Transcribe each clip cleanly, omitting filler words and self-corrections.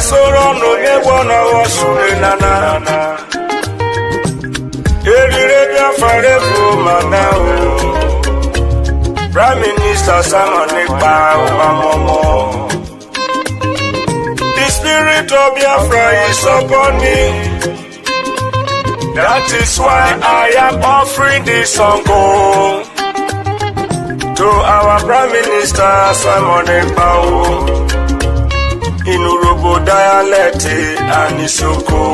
soro no nyebona wasule nana. Erire Biafra mana o. Prime Minister Simon Ekpa Obamomo. The spirit of Biafra is upon me. That is why I am offering this song to our Prime Minister Simon Ekpa in Urobo dialect and Njoku.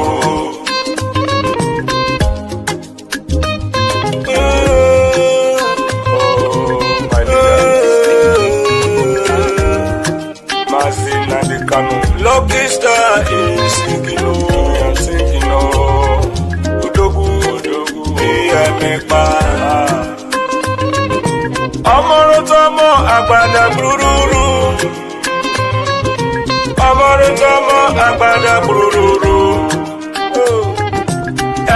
Lucky star is singing, I'm singing, Udogu, Ekpa. Amorotomo agbada bururu. Amorotomo agbada bururu.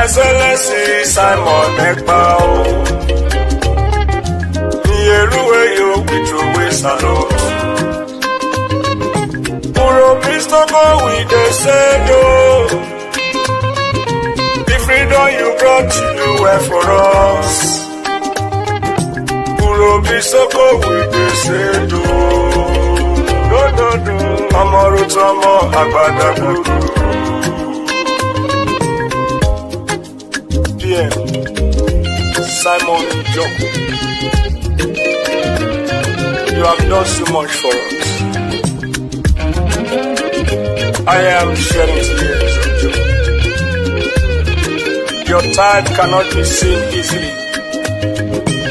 Excellency Simon Ekpa. Nieruwe yo withowe salute. Go with the Sado. The freedom you brought to do well for us. Go with the Sado. No. Amorotomo agbada bururu. DM Simon Njoku. You have done so much for us. I am shedding tears of joy. Your type cannot be seen easily.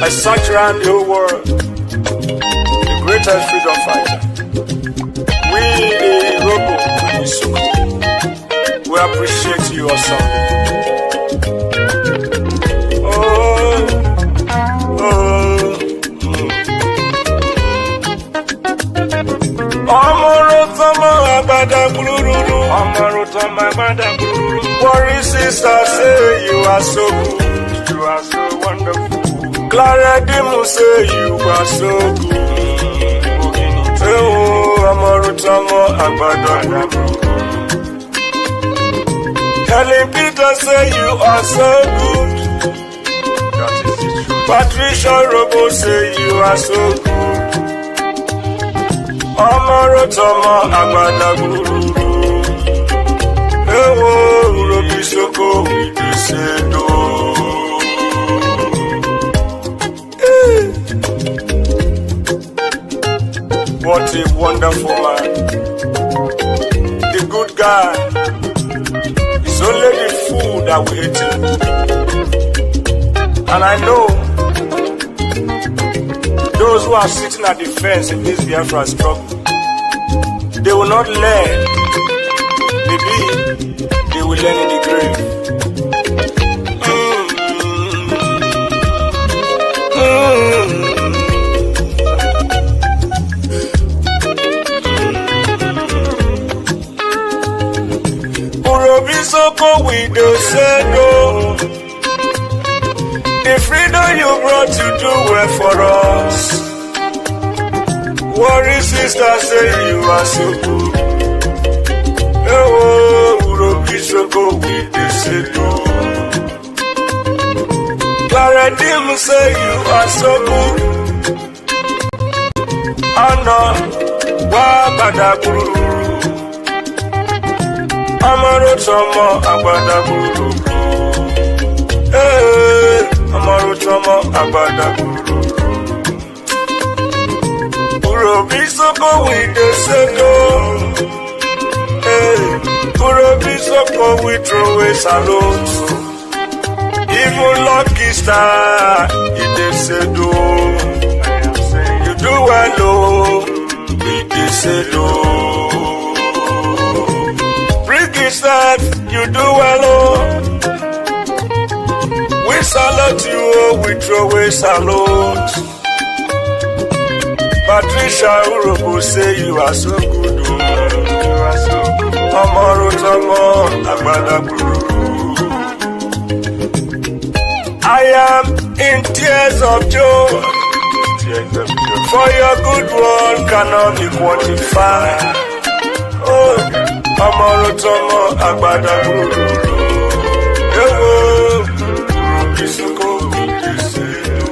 I search around the whole world, the greatest freedom fighter. We, the Robo and Isuku, we appreciate you awesome. Worry sister say you are so good, you are so wonderful. Clara Dimu say you are so good. Amorutamo agbada. Helen Peter say you are so good. That is the truth. Patricia Robo say you are so good. Amorutamo agbada guru. Go with the Sado. What a wonderful man. The good guy. It's only the fool that we hate him. And I know those who are sitting at the fence in this Biafra struggle, they will not learn. Maybe they will learn in the grave. Urobisoko with the Sado. The freedom you brought to do well for us. Worry sister say you are so good. Urobisoko with the Sado. Clara Dim say you are so good. Anna Wabada Guru. Amorotomo agbada guru. Amorotomo agbada guru. Urobisoko with the Sado. Urobisoko with throw salute. Even lucky star in the Sado. You do well, with the Sado. That you do well, we salute you, we throw away salute. Patricia Urobo say you are so good, you are so good. Amorotomo agbada guru. I am in tears of joy, for your good work cannot be quantified. Oh. Amorotomo agbada guru. Ewo, isoko ijesedo.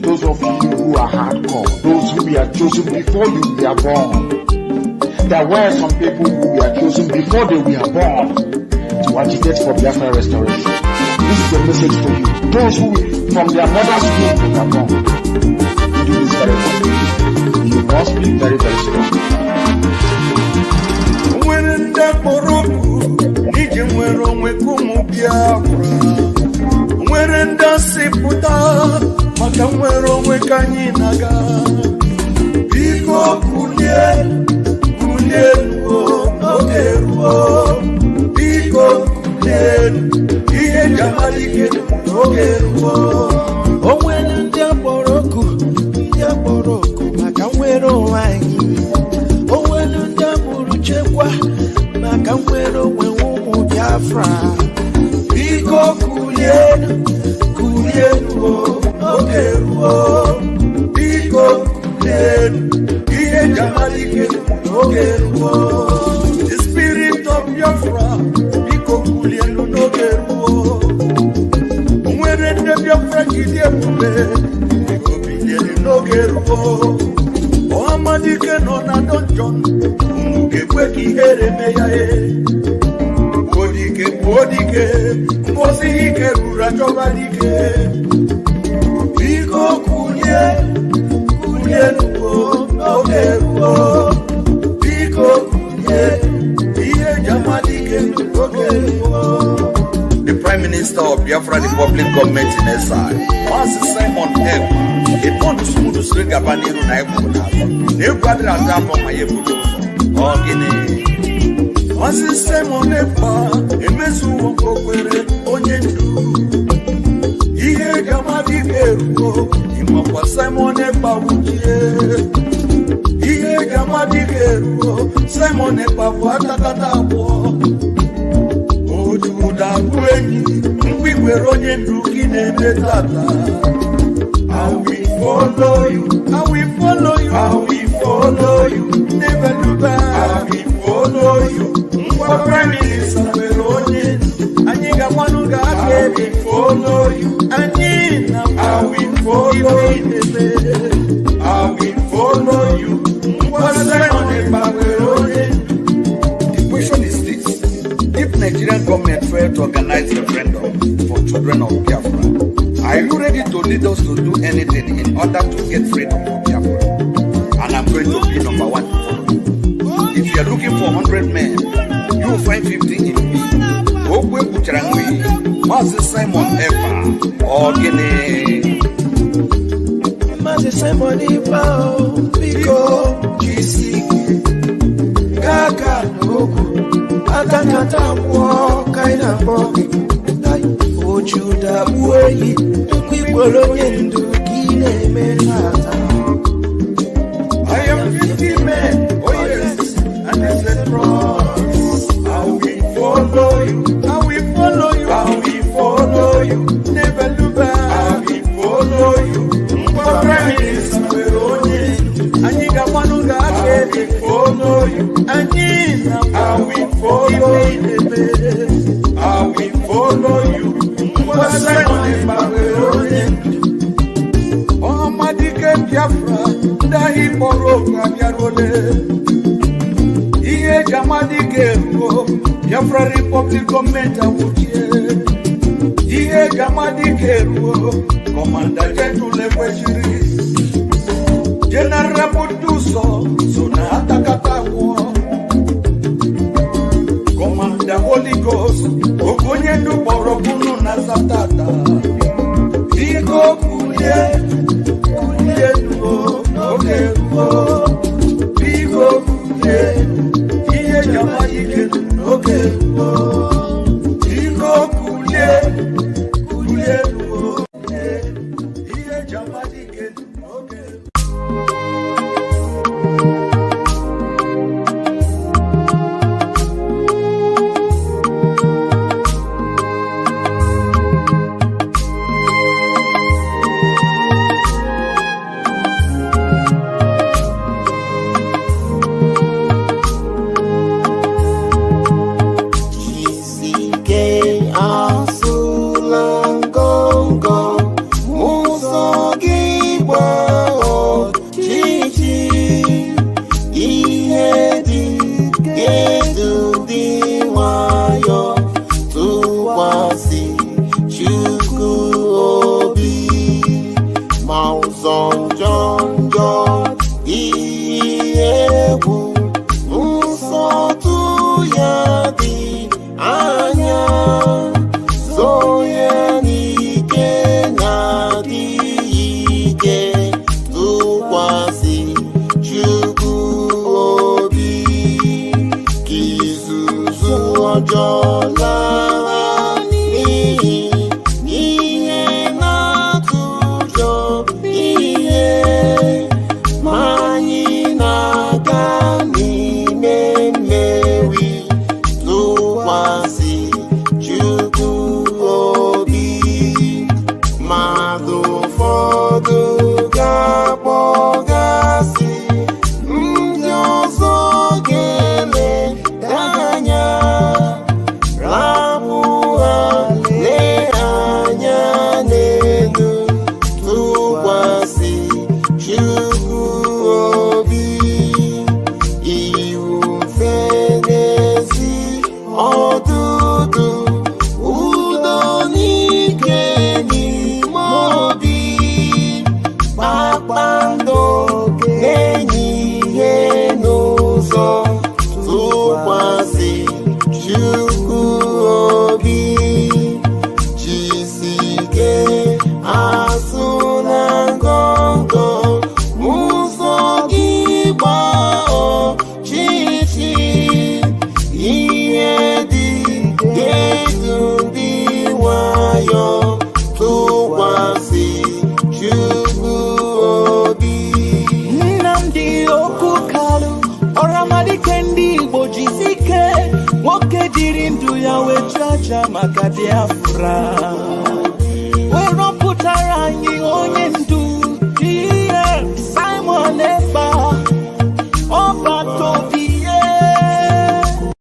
Those of you who are hardcore, those who were chosen before you were born. There were some people who were chosen before they were born to agitate for Biafra restoration. This is a message for you. Those who from their mother's womb were born. Do this very well. You must be very, very strong. When the Moroku, Nijimwero Mwekumu Biafra. When the Siputa, Makamwero Mwekanyinaga. Biko Kulien, Ogeruo. Biko Kulien, Iye Jamalike, Ogeruo. Oh, when the Moroku, Makamwero Wangi. Oh, when the Muruchekwa, Makamwero Mwekumu Biafra. Biko Kulien, Ogeruo. Biko Kulien, Iye Jamalike, Ogeruo. The spirit of Biafra, Biko Kulien, Ogeruo. When the Biafra Gideon, Biko Kulien, Ogeruo. Oh, Amadike no na donjon, Mugekweki Eremeyae. Odike, Mosike, Rurajobalike. Biko Kulien, Ogeruo. Biko Kulien, Iye Jamalike, Ogeruo. The Prime Minister of Biafra Republic government in exile, Master Simon Ekpa, it want to smooth the street Gabaniru Naibuna. They brother and grandpa my Ebudo. Oh, Guinea. Master Simon Ekpa, Emesu Wokwere, Onyendu. Iye Jamalike, Imapa Simon Ekpa Wuchie. Iye Jamalike, Simon Ekpa Watakatapo. Ojuda Kwenyi, Mwikwere Onyendu Kinebe Tata. I will follow you, I will follow you, I will follow you, never look back. I will follow you, Prime Minister Veronye, Aniga Wanuga, I will follow you, Anina, I will follow you, I will follow you, The question is this: if Nigerian government failed to organize referendum for children of Biafra, are you ready to lead us to do anything in order to get freedom from Biafra? And I'm going to be number one. If you're looking for 100 men, you will find 50 in me. Ogwe Kucharangwe, Master Simon Ekpa, or Guinea. Master Simon Ekpa, Biko, GC, Gaga, Njoku, Atakata, Kaina, Ojuda, Uwe, Kwipolonyendu, Kine, Menata. I am 50 men, oh yes, and I said, cross. I will follow you, I will follow you, I will follow you, never look back. I will follow you, Prime Minister Veronye, Aniga Wanuga, I will follow you, Anina, I will follow you, I will follow you, Simon Veronye. Oh, Madike Biafra, Dahi Poroka Biarole. Iye Jamalike, Biafra Republic government Awuchie. Iye Jamalike, Commander General Lekweshiri. General Buduso, Sona Atakatawo. Commander Holy Ghost, Okonyendu Borokunu Nazatata. Biko Kulien, Ucha maka Biafra. Wero putara anyị onye ndu Simon Ekpa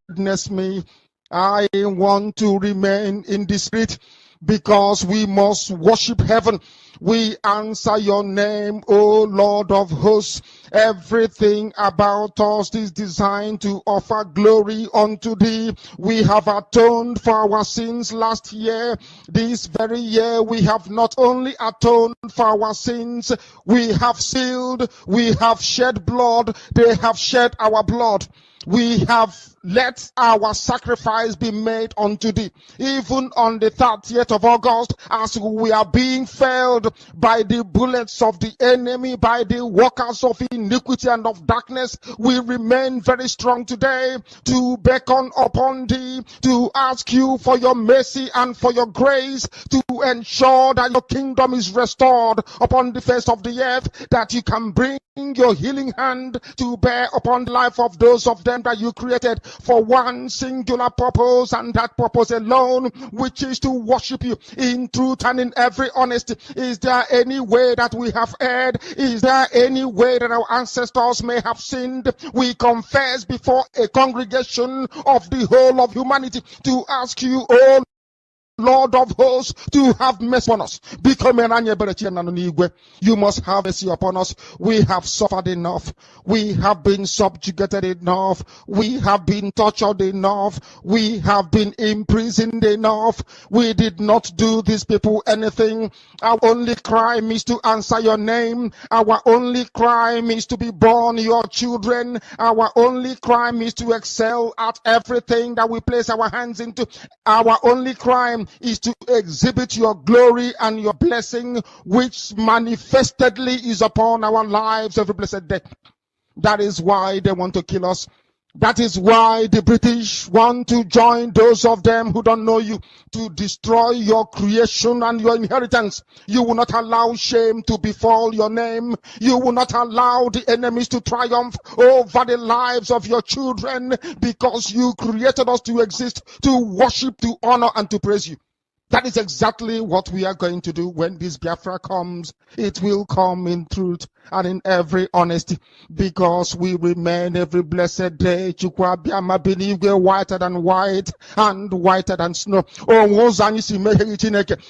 Witness me, I want to remain in the spirit because we must worship heaven. We answer your name, O Lord of hosts. Everything about us is designed to offer glory unto thee. We have atoned for our sins last year. This very year we have not only atoned for our sins, we have sealed, we have shed blood, they have shed our blood. We have let our sacrifice be made unto thee. Even on the 30th of August, as we are being felled by the bullets of the enemy, by the workers of iniquity and of darkness, we remain very strong today to beckon upon thee, to ask you for your mercy and for your grace, to ensure that your kingdom is restored upon the face of the earth, that you can bring your healing hand to bear upon the life of those of them that you created for one singular purpose, and that purpose alone, which is to worship you in truth and in every honesty. Is there any way that we have erred? Is there any way that our ancestors may have sinned? We confess before a congregation of the whole of humanity to ask you, oh Lord of hosts, to have mercy upon us. You must have mercy upon us. We have suffered enough. We have been subjugated enough. We have been tortured enough. We have been imprisoned enough. We did not do these people anything. Our only crime is to answer your name. Our only crime is to be born your children. Our only crime is to excel at everything that we place our hands into. Our only crime is to exhibit your glory and your blessing, which manifestedly is upon our lives every blessed day. That is why they want to kill us. That is why the British want to join those of them who don't know you to destroy your creation and your inheritance. You will not allow shame to befall your name. You will not allow the enemies to triumph over the lives of your children, because you created us to exist, to worship, to honor, and to praise you. That is exactly what we are going to do when this Biafra comes. It will come in truth and in every honesty, because we remain every blessed day whiter than white and whiter than snow.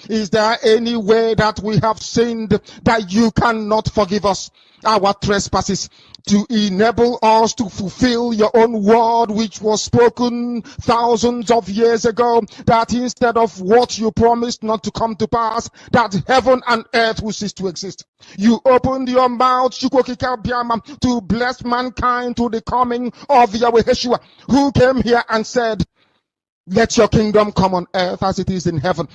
Is there any way that we have sinned that you cannot forgive us our trespasses, to enable us to fulfill your own word, which was spoken thousands of years ago, that instead of what you promised not to come to pass, that heaven and earth will cease to exist? You opened your mouth to bless mankind to the coming of Yahweh Yeshua, who came here and said, let your kingdom come on earth as it is in heaven.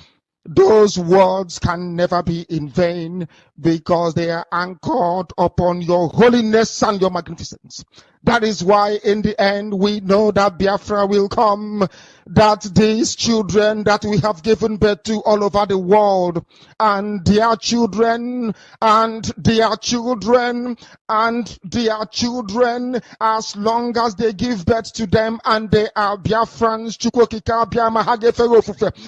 Those words can never be in vain, because they are anchored upon your holiness and your magnificence. That is why in the end we know that Biafra will come, that these children that we have given birth to all over the world, and their children, and their children, and their children, as long as they give birth to them and they are Biafrans,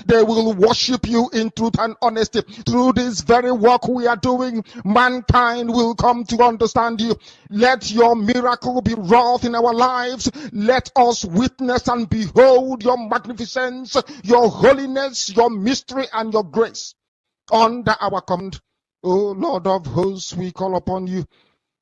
they will worship you in truth and honesty. Through this very work we are doing, mankind will come to understand you. Let your miracle be wrought in our lives. Let us witness and behold your magnificence, your holiness, your mystery, and your grace. Under our command, O Lord of hosts, we call upon you.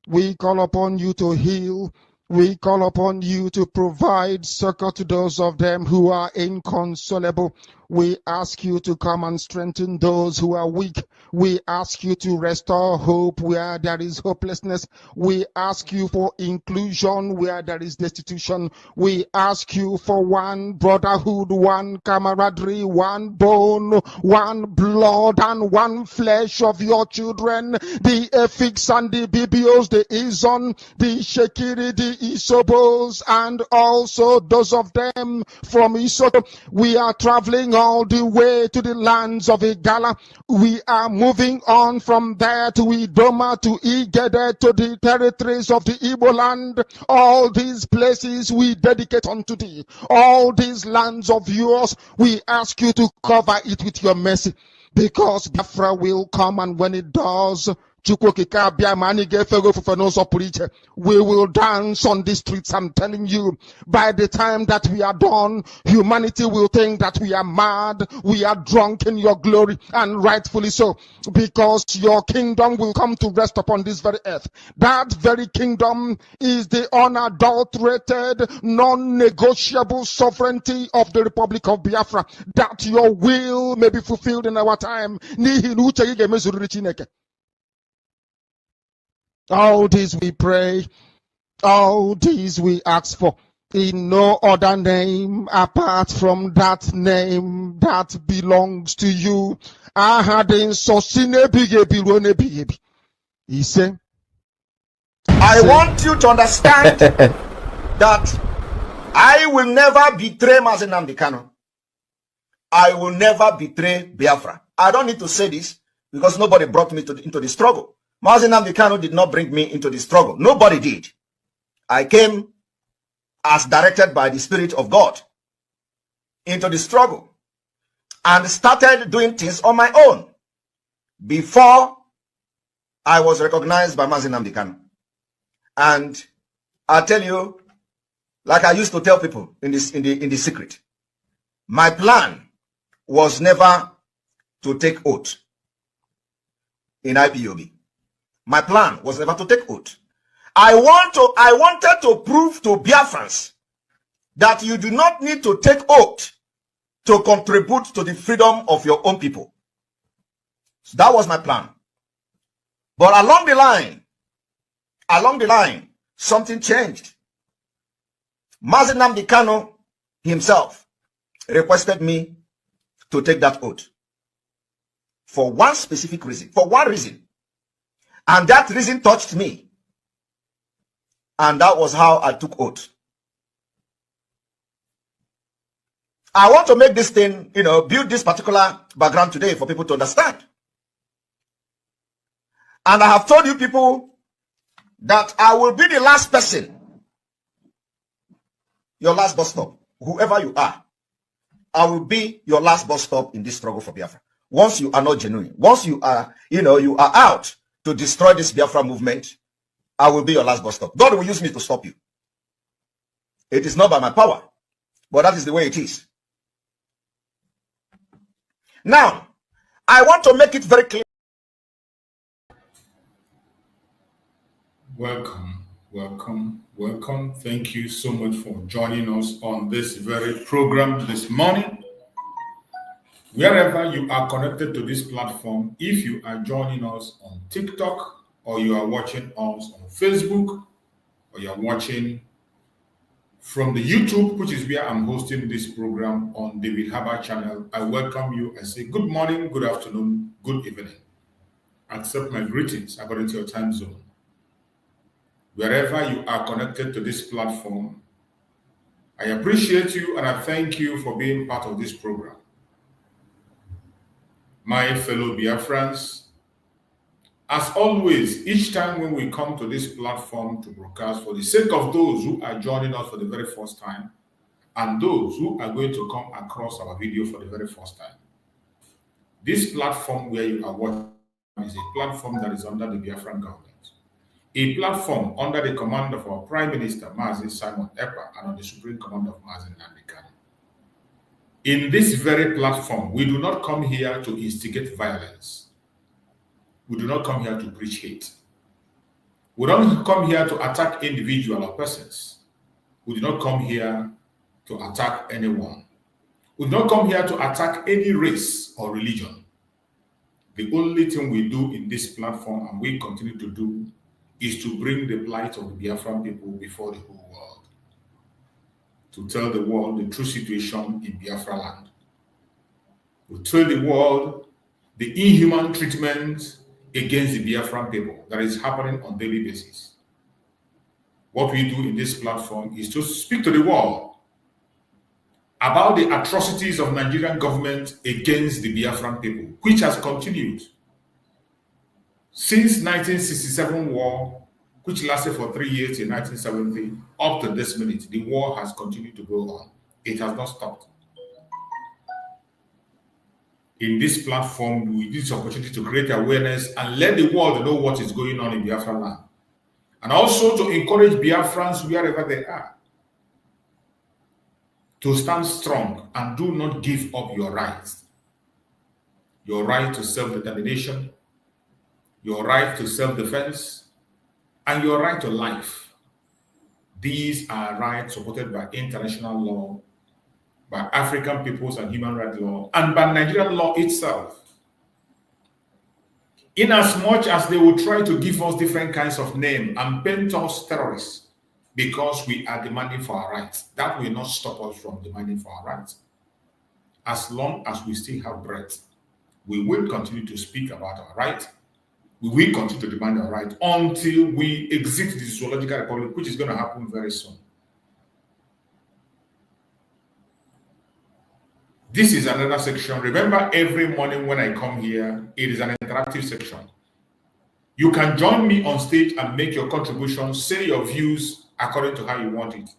We call upon you to heal. We call upon you to provide succor to those of them who are inconsolable. We ask you to come and strengthen those who are weak. We ask you to restore hope where there is hopelessness. We ask you for inclusion where there is destitution. We ask you for one brotherhood, one camaraderie, one bone, one blood, and one flesh of your children. The Efiks and the Bibios, the Izon, the Shekiri, the Isobos, and also those of them from Isoto. We are traveling all the way to the lands of Igala. We are moving on from there to Idoma, to Igede, to the territories of the Igbo land. All these places we dedicate unto thee. All these lands of yours, we ask you to cover it with your mercy, because Biafra will come, and when it does, we will dance on the streets. I'm telling you, by the time that we are done, humanity will think that we are mad, we are drunk in your glory, and rightfully so, because your kingdom will come to rest upon this very earth. That very kingdom is the unadulterated, non-negotiable sovereignty of the Republic of Biafra, that your will may be fulfilled in our time. All this we pray, all this we ask for, in no other name apart from that name that belongs to you. He said, I want you to understand that I will never betray Mazi Nnamdi Kanu. I will never betray Biafra. I don't need to say this because nobody brought me into the struggle. Mazi Nnamdi Kanu did not bring me into the struggle. Nobody did. I came as directed by the Spirit of God into the struggle and started doing things on my own before I was recognized by Mazi Nnamdi Kanu. And I tell you, like I used to tell people in the secret, my plan was never to take oath in IPOB. My plan was never to take oath. I wanted to prove to Biafrans that you do not need to take oath to contribute to the freedom of your own people. So that was my plan. But along the line, something changed. Mazi Nnamdi Kanu himself requested me to take that oath for one specific reason, for one reason. And that reason touched me. And that was how I took oath. I want to make this thing, build this particular background today for people to understand. And I have told you people that I will be the last person, your last bus stop, whoever you are. I will be your last bus stop in this struggle for Biafra. Once you are not genuine, once you are, you are out to destroy this Biafra movement, I will be your last bus stop. God will use me to stop you. It is not by my power, but that is the way it is. Now, I want to make it very clear. Welcome, welcome, welcome. Thank you so much for joining us on this very program this morning. Wherever you are connected to this platform, if you are joining us on TikTok, or you are watching us on Facebook, or you are watching from the YouTube, which is where I'm hosting this program on David Harbour channel, I welcome you. I say good morning, good afternoon, good evening. Accept my greetings according to your time zone. Wherever you are connected to this platform, I appreciate you and I thank you for being part of this program. My fellow Biafrans, as always, each time when we come to this platform to broadcast, for the sake of those who are joining us for the very first time and those who are going to come across our video for the very first time, this platform where you are watching is a platform that is under the Biafran government, a platform under the command of our Prime Minister, Mazi Simon Ekpa, and on the Supreme Command of Mazi Nnamdi Kanu. In this very platform, we do not come here to instigate violence. We do not come here to preach hate. We don't come here to attack individual or persons. We do not come here to attack anyone. We do not come here to attack any race or religion. The only thing we do in this platform, and we continue to do, is to bring the plight of the Biafran people before the whole world. To tell the world the true situation in Biafra land. We tell the world the inhuman treatment against the Biafran people that is happening on a daily basis. What we do in this platform is to speak to the world about the atrocities of Nigerian government against the Biafran people, which has continued since 1967 war, which lasted for 3 years in 1970, up to this minute. The war has continued to go on. It has not stopped. In this platform, we use this opportunity to create awareness and let the world know what is going on in Biafra land. And also to encourage Biafrans wherever they are to stand strong and do not give up your rights. Your right to self-determination, your right to self-defense, and your right to life. These are rights supported by international law, by African peoples and human rights law, and by Nigerian law itself. Inasmuch as they will try to give us different kinds of names and paint us terrorists because we are demanding for our rights, that will not stop us from demanding for our rights. As long as we still have breath, we will continue to speak about our rights. We will continue to demand our rights until we exit the zoological republic, which is going to happen very soon. This is another section. Remember, every morning when I come here, it is an interactive section. You can join me on stage and make your contribution, say your views according to how you want it.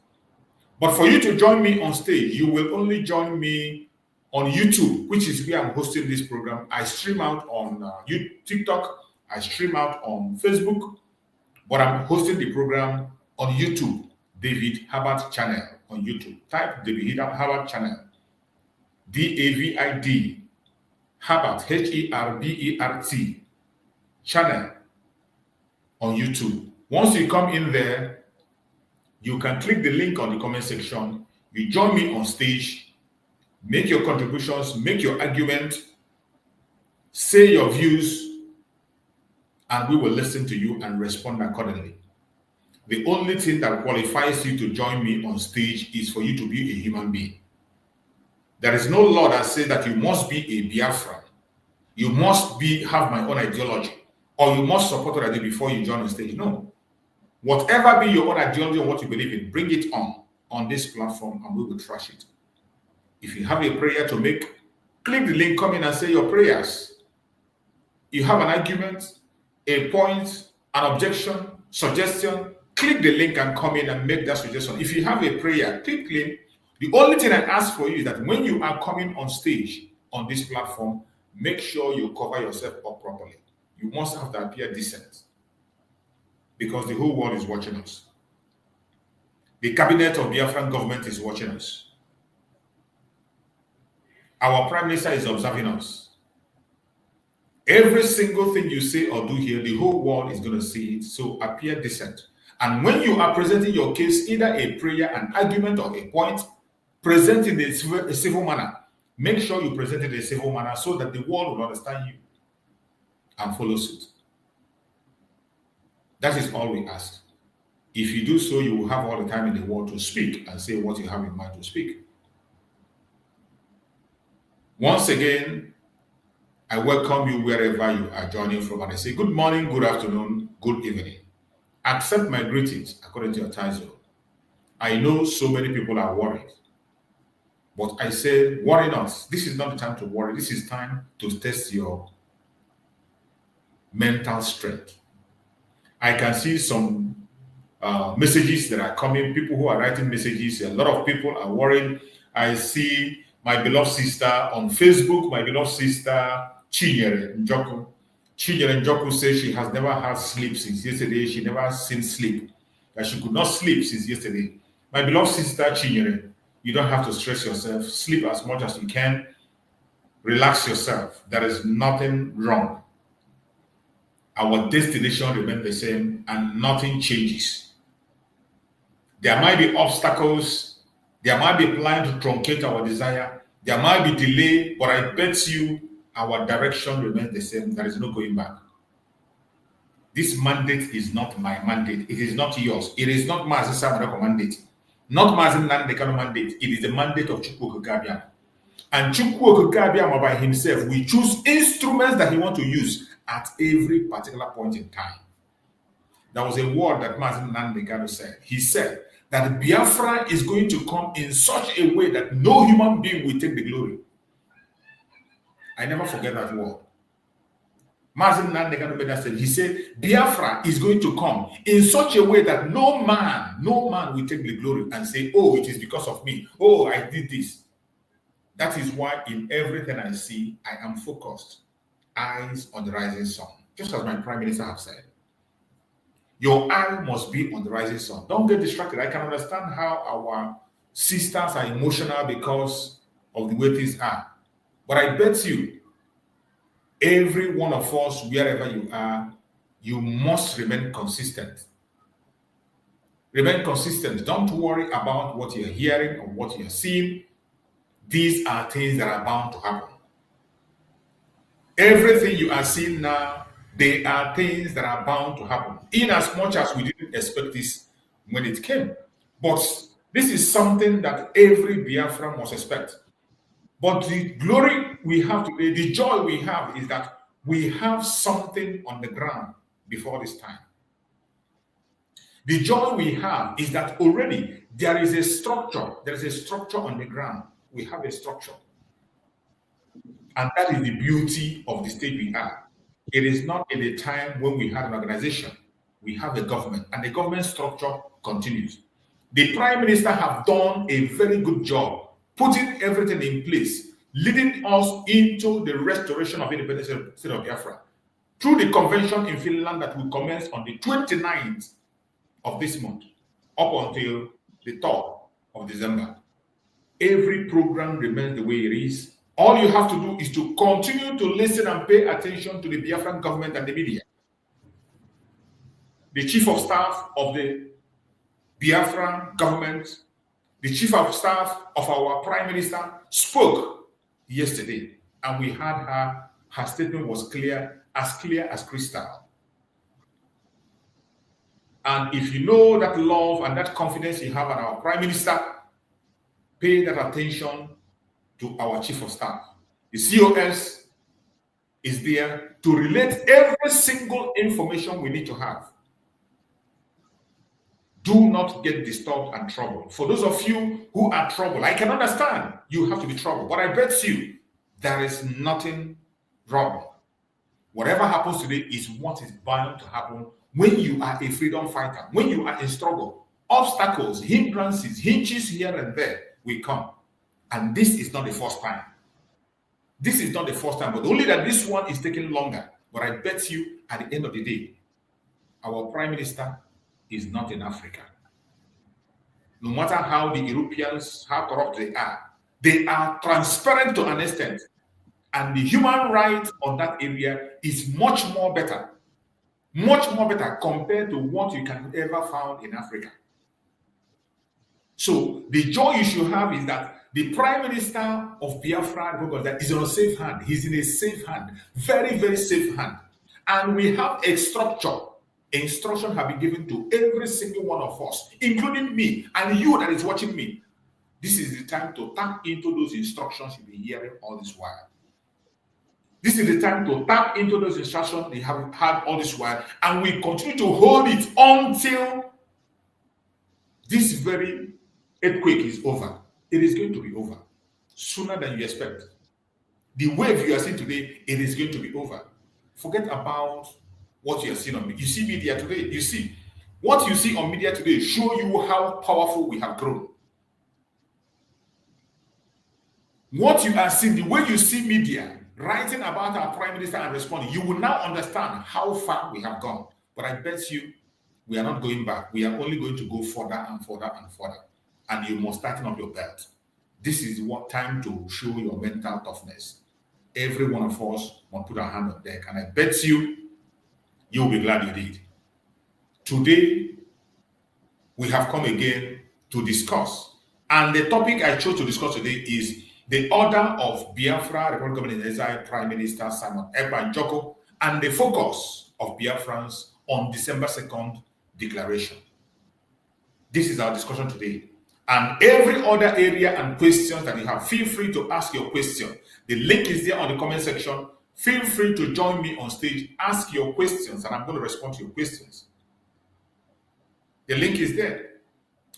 But for you to join me on stage, you will only join me on YouTube, which is where I'm hosting this program. I stream out on TikTok, I stream out on Facebook, but I'm hosting the program on YouTube, David Herbert channel on YouTube. Type David Herbert channel, D-A-V-I-D, Herbert, H-E-R-B-E-R-T, channel on YouTube. Once you come in there, you can click the link on the comment section. You join me on stage, make your contributions, make your argument, say your views, and we will listen to you and respond accordingly. The only thing that qualifies you to join me on stage is for you to be a human being. There is no law that says that you must be a Biafran. You must have my own ideology, or you must support what I did before you join the stage. No. Whatever be your own ideology or what you believe in, bring it on this platform and we will trash it. If you have a prayer to make, click the link, come in and say your prayers. You have an argument, a point, an objection, suggestion, click the link and come in and make that suggestion. If you have a prayer, click the link. The only thing I ask for you is that when you are coming on stage on this platform, make sure you cover yourself up properly. You must have to appear decent because the whole world is watching us. The cabinet of Biafran government is watching us. Our prime minister is observing us. Every single thing you say or do here, the whole world is going to see it. So appear decent. And when you are presenting your case, either a prayer, an argument, or a point, present in a civil manner. Make sure you present it in a civil manner so that the world will understand you and follow suit. That is all we ask. If you do so, you will have all the time in the world to speak and say what you have in mind to speak. Once again, I welcome you wherever you are joining from, and I say good morning, good afternoon, good evening. Accept my greetings according to your time zone. I know so many people are worried, but I say worry not. This is not the time to worry. This is time to test your mental strength. I can see some messages that are coming, people who are writing messages. A lot of people are worried. I see my beloved sister on Facebook, my beloved sister Njoku. Njoku says she has never had sleep since yesterday. She never seen sleep. That she could not sleep since yesterday. My beloved sister Chinyere, you don't have to stress yourself. Sleep as much as you can. Relax yourself. There is nothing wrong. Our destination remains the same and nothing changes. There might be obstacles. There might be plan to truncate our desire. There might be delay, but I bet you our direction remains the same. There is no going back. This mandate is not my mandate. It is not yours. It is not Mazi Samarako mandate. Not Mazi Nandekano mandate. It is the mandate of Chukwu Okekabiama. And Chukwu Okekabiama by himself will choose instruments that he wants to use at every particular point in time. There was a word that Mazi Nandekano said. He said, that Biafra is going to come in such a way that no human being will take the glory. I never forget that word. Mazin Nandekano said, he said, Biafra is going to come in such a way that no man will take the glory and say, oh, it is because of me. Oh, I did this. That is why in everything I see, I am focused. Eyes on the rising sun. Just as my Prime Minister have said. Your eye must be on the rising sun. Don't get distracted. I can understand how our sisters are emotional because of the way things are. But I bet you, every one of us, wherever you are, you must remain consistent. Remain consistent. Don't worry about what you're hearing or what you're seeing. These are things that are bound to happen. Everything you are seeing now, they are things that are bound to happen. In as much as we didn't expect this when it came. But this is something that every Biafra must expect. But the glory we have today, the joy we have is that we have something on the ground before this time. The joy we have is that already there is a structure. There is a structure on the ground. We have a structure. And that is the beauty of the state we are. It is not in a time when we had an organization. We have a government, and the government structure continues. The Prime Minister have done a very good job putting everything in place, leading us into the restoration of independence of the state of Biafra through the convention in Finland that will commence on the 29th of this month up until the 3rd of December. Every program remains the way it is. All you have to do is to continue to listen and pay attention to the Biafran government and the media. The chief of staff of the Biafran government, the chief of staff of our Prime Minister spoke yesterday, and we had her statement was clear as crystal. And if you know that love and that confidence you have in our Prime Minister, pay that attention to our chief of staff. The COS is there to relate every single information we need to have. Do not get disturbed and troubled. For those of you who are troubled, I can understand you have to be troubled, but I bet you there is nothing wrong. Whatever happens today is what is bound to happen when you are a freedom fighter, when you are in struggle. Obstacles, hindrances, hinges here and there will come. And this is not the first time. This is not the first time, but only that this one is taking longer. But I bet you at the end of the day, our Prime Minister is not in Africa. No matter how the Europeans, how corrupt they are transparent to an extent. And the human right on that area is much more better compared to what you can ever find in Africa. So the joy you should have is that the Prime Minister of Biafra that is on a safe hand. He's in a safe hand, very, very safe hand. And we have a structure. Instruction have been given to every single one of us, including me and you that is watching me. This is the time to tap into those instructions you've been hearing all this while. This is the time to tap into those instructions they have had all this while, and we continue to hold it until this very earthquake is over. It is going to be over sooner than you expect. The wave you are seeing today, it is going to be over. Forget about what you are seeing on media. You see media today. You see what you see on media today show you how powerful we have grown. What you are seeing, the way you see media writing about our Prime Minister and responding, you will now understand how far we have gone. But I bet you we are not going back. We are only going to go further and further and further. And you must tighten up your belt. This is what time to show your mental toughness. Every one of us must put our hand on deck. And I bet you will be glad you did. Today, we have come again to discuss. And the topic I chose to discuss today is the order of Biafra, Republic Government in Exile, Prime Minister Simon Ekpa Njoku, and the focus of Biafrans on December 2nd declaration. This is our discussion today. And every other area and questions that you have, feel free to ask your question. The link is there on the comment section. Feel free to join me on stage, ask your questions, and I'm going to respond to your questions. The link is there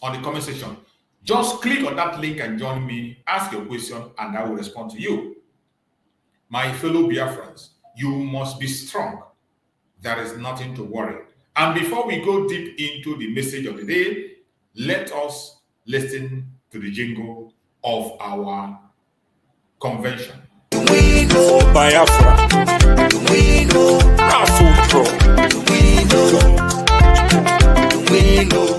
on the comment section. Just click on that link and join me, ask your question, and I will respond to you. My fellow Biafrans, you must be strong. There is nothing to worry. And before we go deep into the message of the day, let us listen to the jingle of our convention. We go Biafra. We go Afro.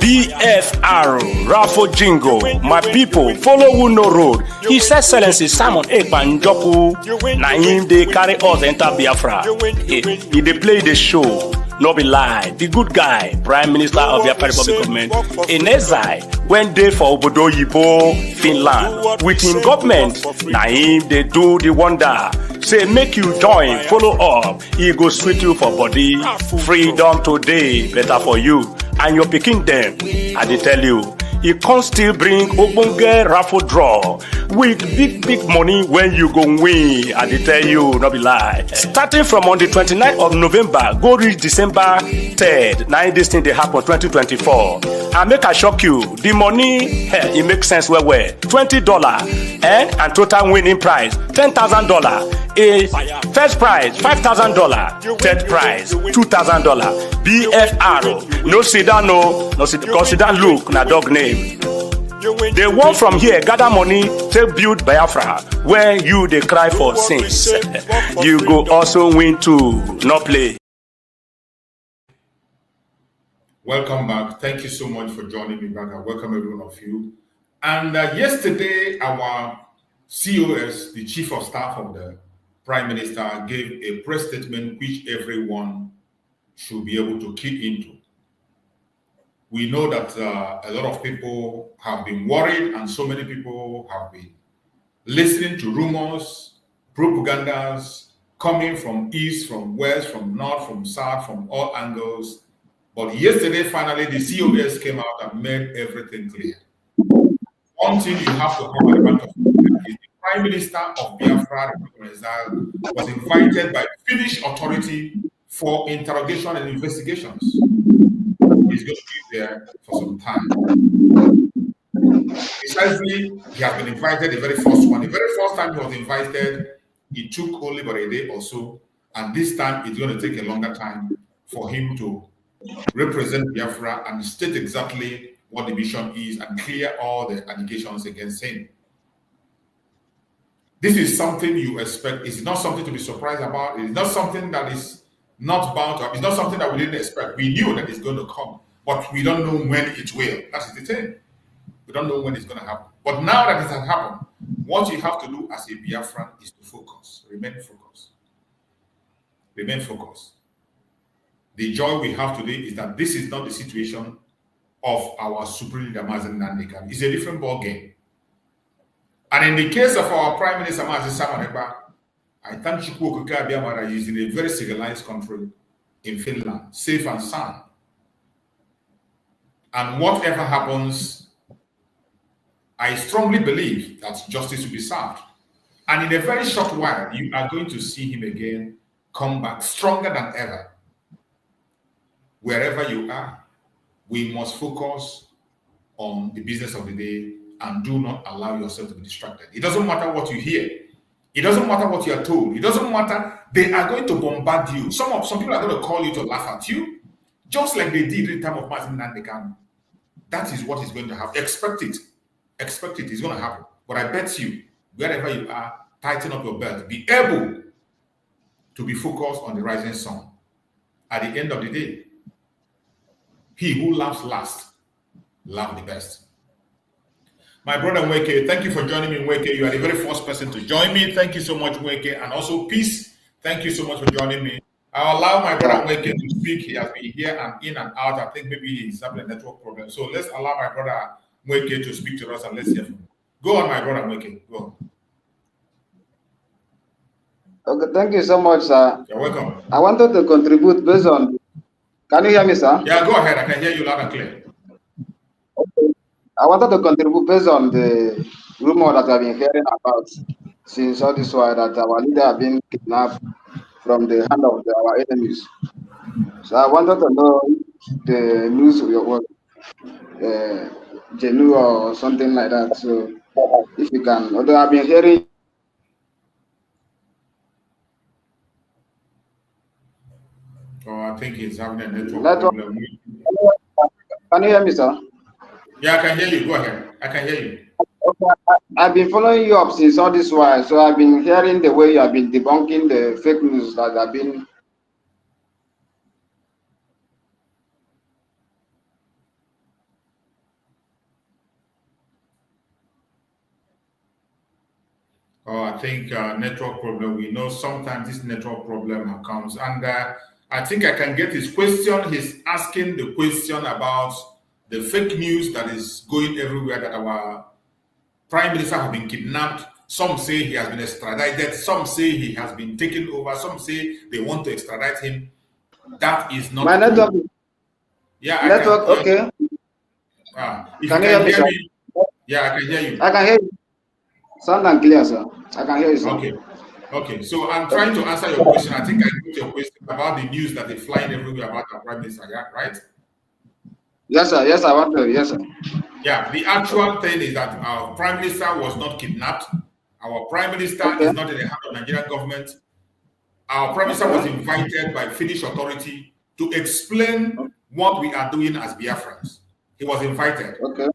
BFR Raffle Jingle. My people, follow who no road. His Excellency Simon Ekpa Njoku. Na him they carry us enter Biafra. He they play the show. No be lie. The good guy, Prime Minister of the Republic Government, in exile, went there for Obodo Yibo, Finland. With him government, na him they do the wonder. Say make you join, follow up. He go sweet you for body. Freedom today, better for you and your picking them. I dey tell you, he can still bring ogbonge raffle draw with big money when you go win. I dey tell you, no be lie. Starting from on the 29th of November, go reach December 3rd. Now this thing they happen 2024. And make I shock you, the money, it makes sense well. $20 and total winning prize $10,000. A first prize $5,000, third prize $2,000. BFR. No sit down, no sit down. Look, na dog name. They want from here gather money to build Biafra, where you they cry for sins. You go also win too. No play. Welcome back. Thank you so much for joining me back. I welcome every one of you. And yesterday, our COS, the Chief of Staff of the Prime Minister, gave a press statement which everyone should be able to key into. We know that a lot of people have been worried, and so many people have been listening to rumors, propagandas coming from east, from west, from north, from south, from all angles. But yesterday, finally, the COS came out and made everything clear. One thing you have to have at the back of your mind is the Prime Minister of Biafra was invited by Finnish authority for interrogation and investigations. He's going to be there for some time. Precisely, he has been invited the very first one. The very first time he was invited, it took only about a day or so. And this time, it's going to take a longer time for him to represent Biafra and state exactly what the mission is and clear all the allegations against him. This is something you expect. It's not something to be surprised about. It's not something that is not bound to. It's not something that we didn't expect. We knew that it's going to come, but we don't know when it will. That's the thing. We don't know when it's going to happen. But now that it has happened, what you have to do as a Biafran is to focus. Remain focused. Remain focused. The joy we have today is that this is not the situation of our Supreme Leader Mazen Nandekam. It's a different ball game. And in the case of our Prime Minister Mazen Samanekba, I thank Njoku Biamara is in a very civilized country in Finland, safe and sound. And whatever happens, I strongly believe that justice will be served. And in a very short while, you are going to see him again come back stronger than ever. Wherever you are, we must focus on the business of the day and do not allow yourself to be distracted. It doesn't matter what you hear. It doesn't matter what you are told. It doesn't matter. They are going to bombard you. Some people are going to call you to laugh at you, just like they did in the time of Martin Nandekam. That is what is going to happen. Expect it. Expect it. It's going to happen. But I bet you, wherever you are, tighten up your belt. Be able to be focused on the rising sun. At the end of the day, he who laughs last, laughs the best. My brother Nweke, thank you for joining me, Nweke. You are the very first person to join me. Thank you so much, Nweke. And also, Peace, thank you so much for joining me. I'll allow my brother Nweke to speak. He has been here and in and out. I think maybe he's having a network problem. So let's allow my brother Nweke to speak to us and let's hear from him. Go on, my brother Nweke. Go on. Okay, thank you so much, sir. You're welcome. I wanted to contribute based on. Can you hear me, sir? Yeah, go ahead. I can hear you loud and clear. Okay. I wanted to contribute based on the rumor that I've been hearing about since all this while that our leader have been kidnapped from the hand of our enemies. So I wanted to know the news Genu or something like that. So if you can, although I've been hearing. Oh, I think he's having a network Network. problem. Can you hear me, sir? Yeah, I can hear you. Go ahead. I can hear you. Okay. I've been following you up since all this while, so I've been hearing the way you have been debunking the fake news that have been. Oh, I think network problem. We know sometimes this network problem comes, and I think I can get his question. He's asking the question about the fake news that is going everywhere that our prime minister has been kidnapped. Some say he has been extradited. Some say he has been taken over. Some say they want to extradite him. That is not My network. true. Yeah, Network. I can. Okay. If Can you you can hear hear me, me, yeah, I can hear you. I can hear you. Sound and clear, sir. I can hear you, sir. Okay. Okay. So I'm trying to answer your question. I think I got your question about the news that is flying everywhere about our prime minister, yeah, right? Yes, sir. Yes, I want to. Yes, sir. Yeah. The actual thing is that our prime minister was not kidnapped. Our prime minister is not in the hand of Nigerian government. Our prime minister was invited by Finnish authority to explain what we are doing as Biafrans. He was invited. Okay.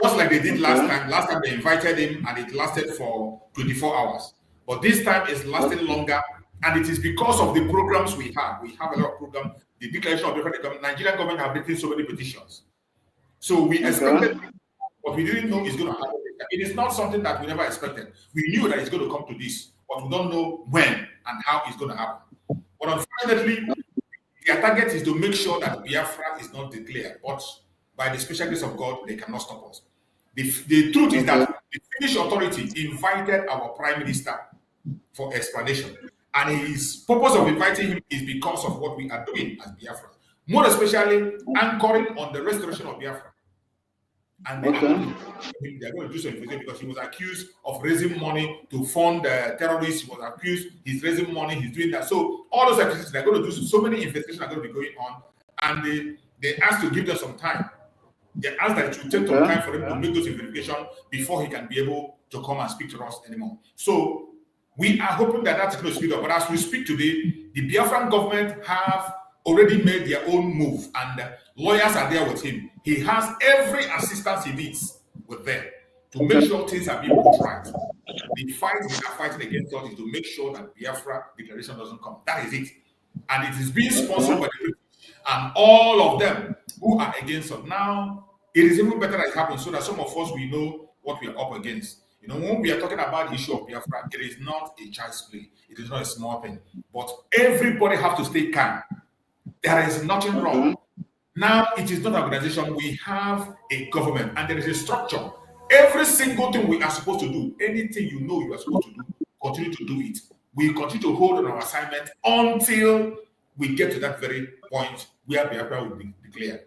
Just like they did last time. Last time they invited him and it lasted for 24 hours. But this time it's lasting longer. And it is because of the programs we have. We have a lot of programs. The Declaration of the Nigerian government have written so many petitions. So we expected what we didn't know is going to happen. It is not something that we never expected. We knew that it's going to come to this, but we don't know when and how it's going to happen. But unfortunately, their target is to make sure that Biafra is not declared. But by the special grace of God, they cannot stop us. The truth is that the Finnish authority invited our prime minister for explanation. And his purpose of inviting him is because of what we are doing as Biafra. More especially, anchoring on the restoration of Biafra. And they are going to do some investigation because he was accused of raising money to fund terrorists. He was accused, he's raising money, he's doing that. So all those activities, they're going to do so many investigations are going to be going on. And they asked to give them some time. They asked that it should take some time for him to make those investigations before he can be able to come and speak to us anymore. So we are hoping that that's going to speed up. But as we speak today, the Biafran government have already made their own move, and lawyers are there with him. He has every assistance he needs with them to make sure things are being put right. The fight we are fighting against us is to make sure that Biafra declaration doesn't come. That is it. And it is being sponsored by the British and all of them who are against us. Now, it is even better that it happens so that some of us, we know what we are up against. You know, when we are talking about the issue of Biafra, it is not a child's play. It is not a small thing. But everybody has to stay calm. There is nothing wrong. Now, it is not an organization. We have a government and there is a structure. Every single thing we are supposed to do, anything you know you are supposed to do, continue to do it. We continue to hold on our assignment until we get to that very point where Biafra will be declared.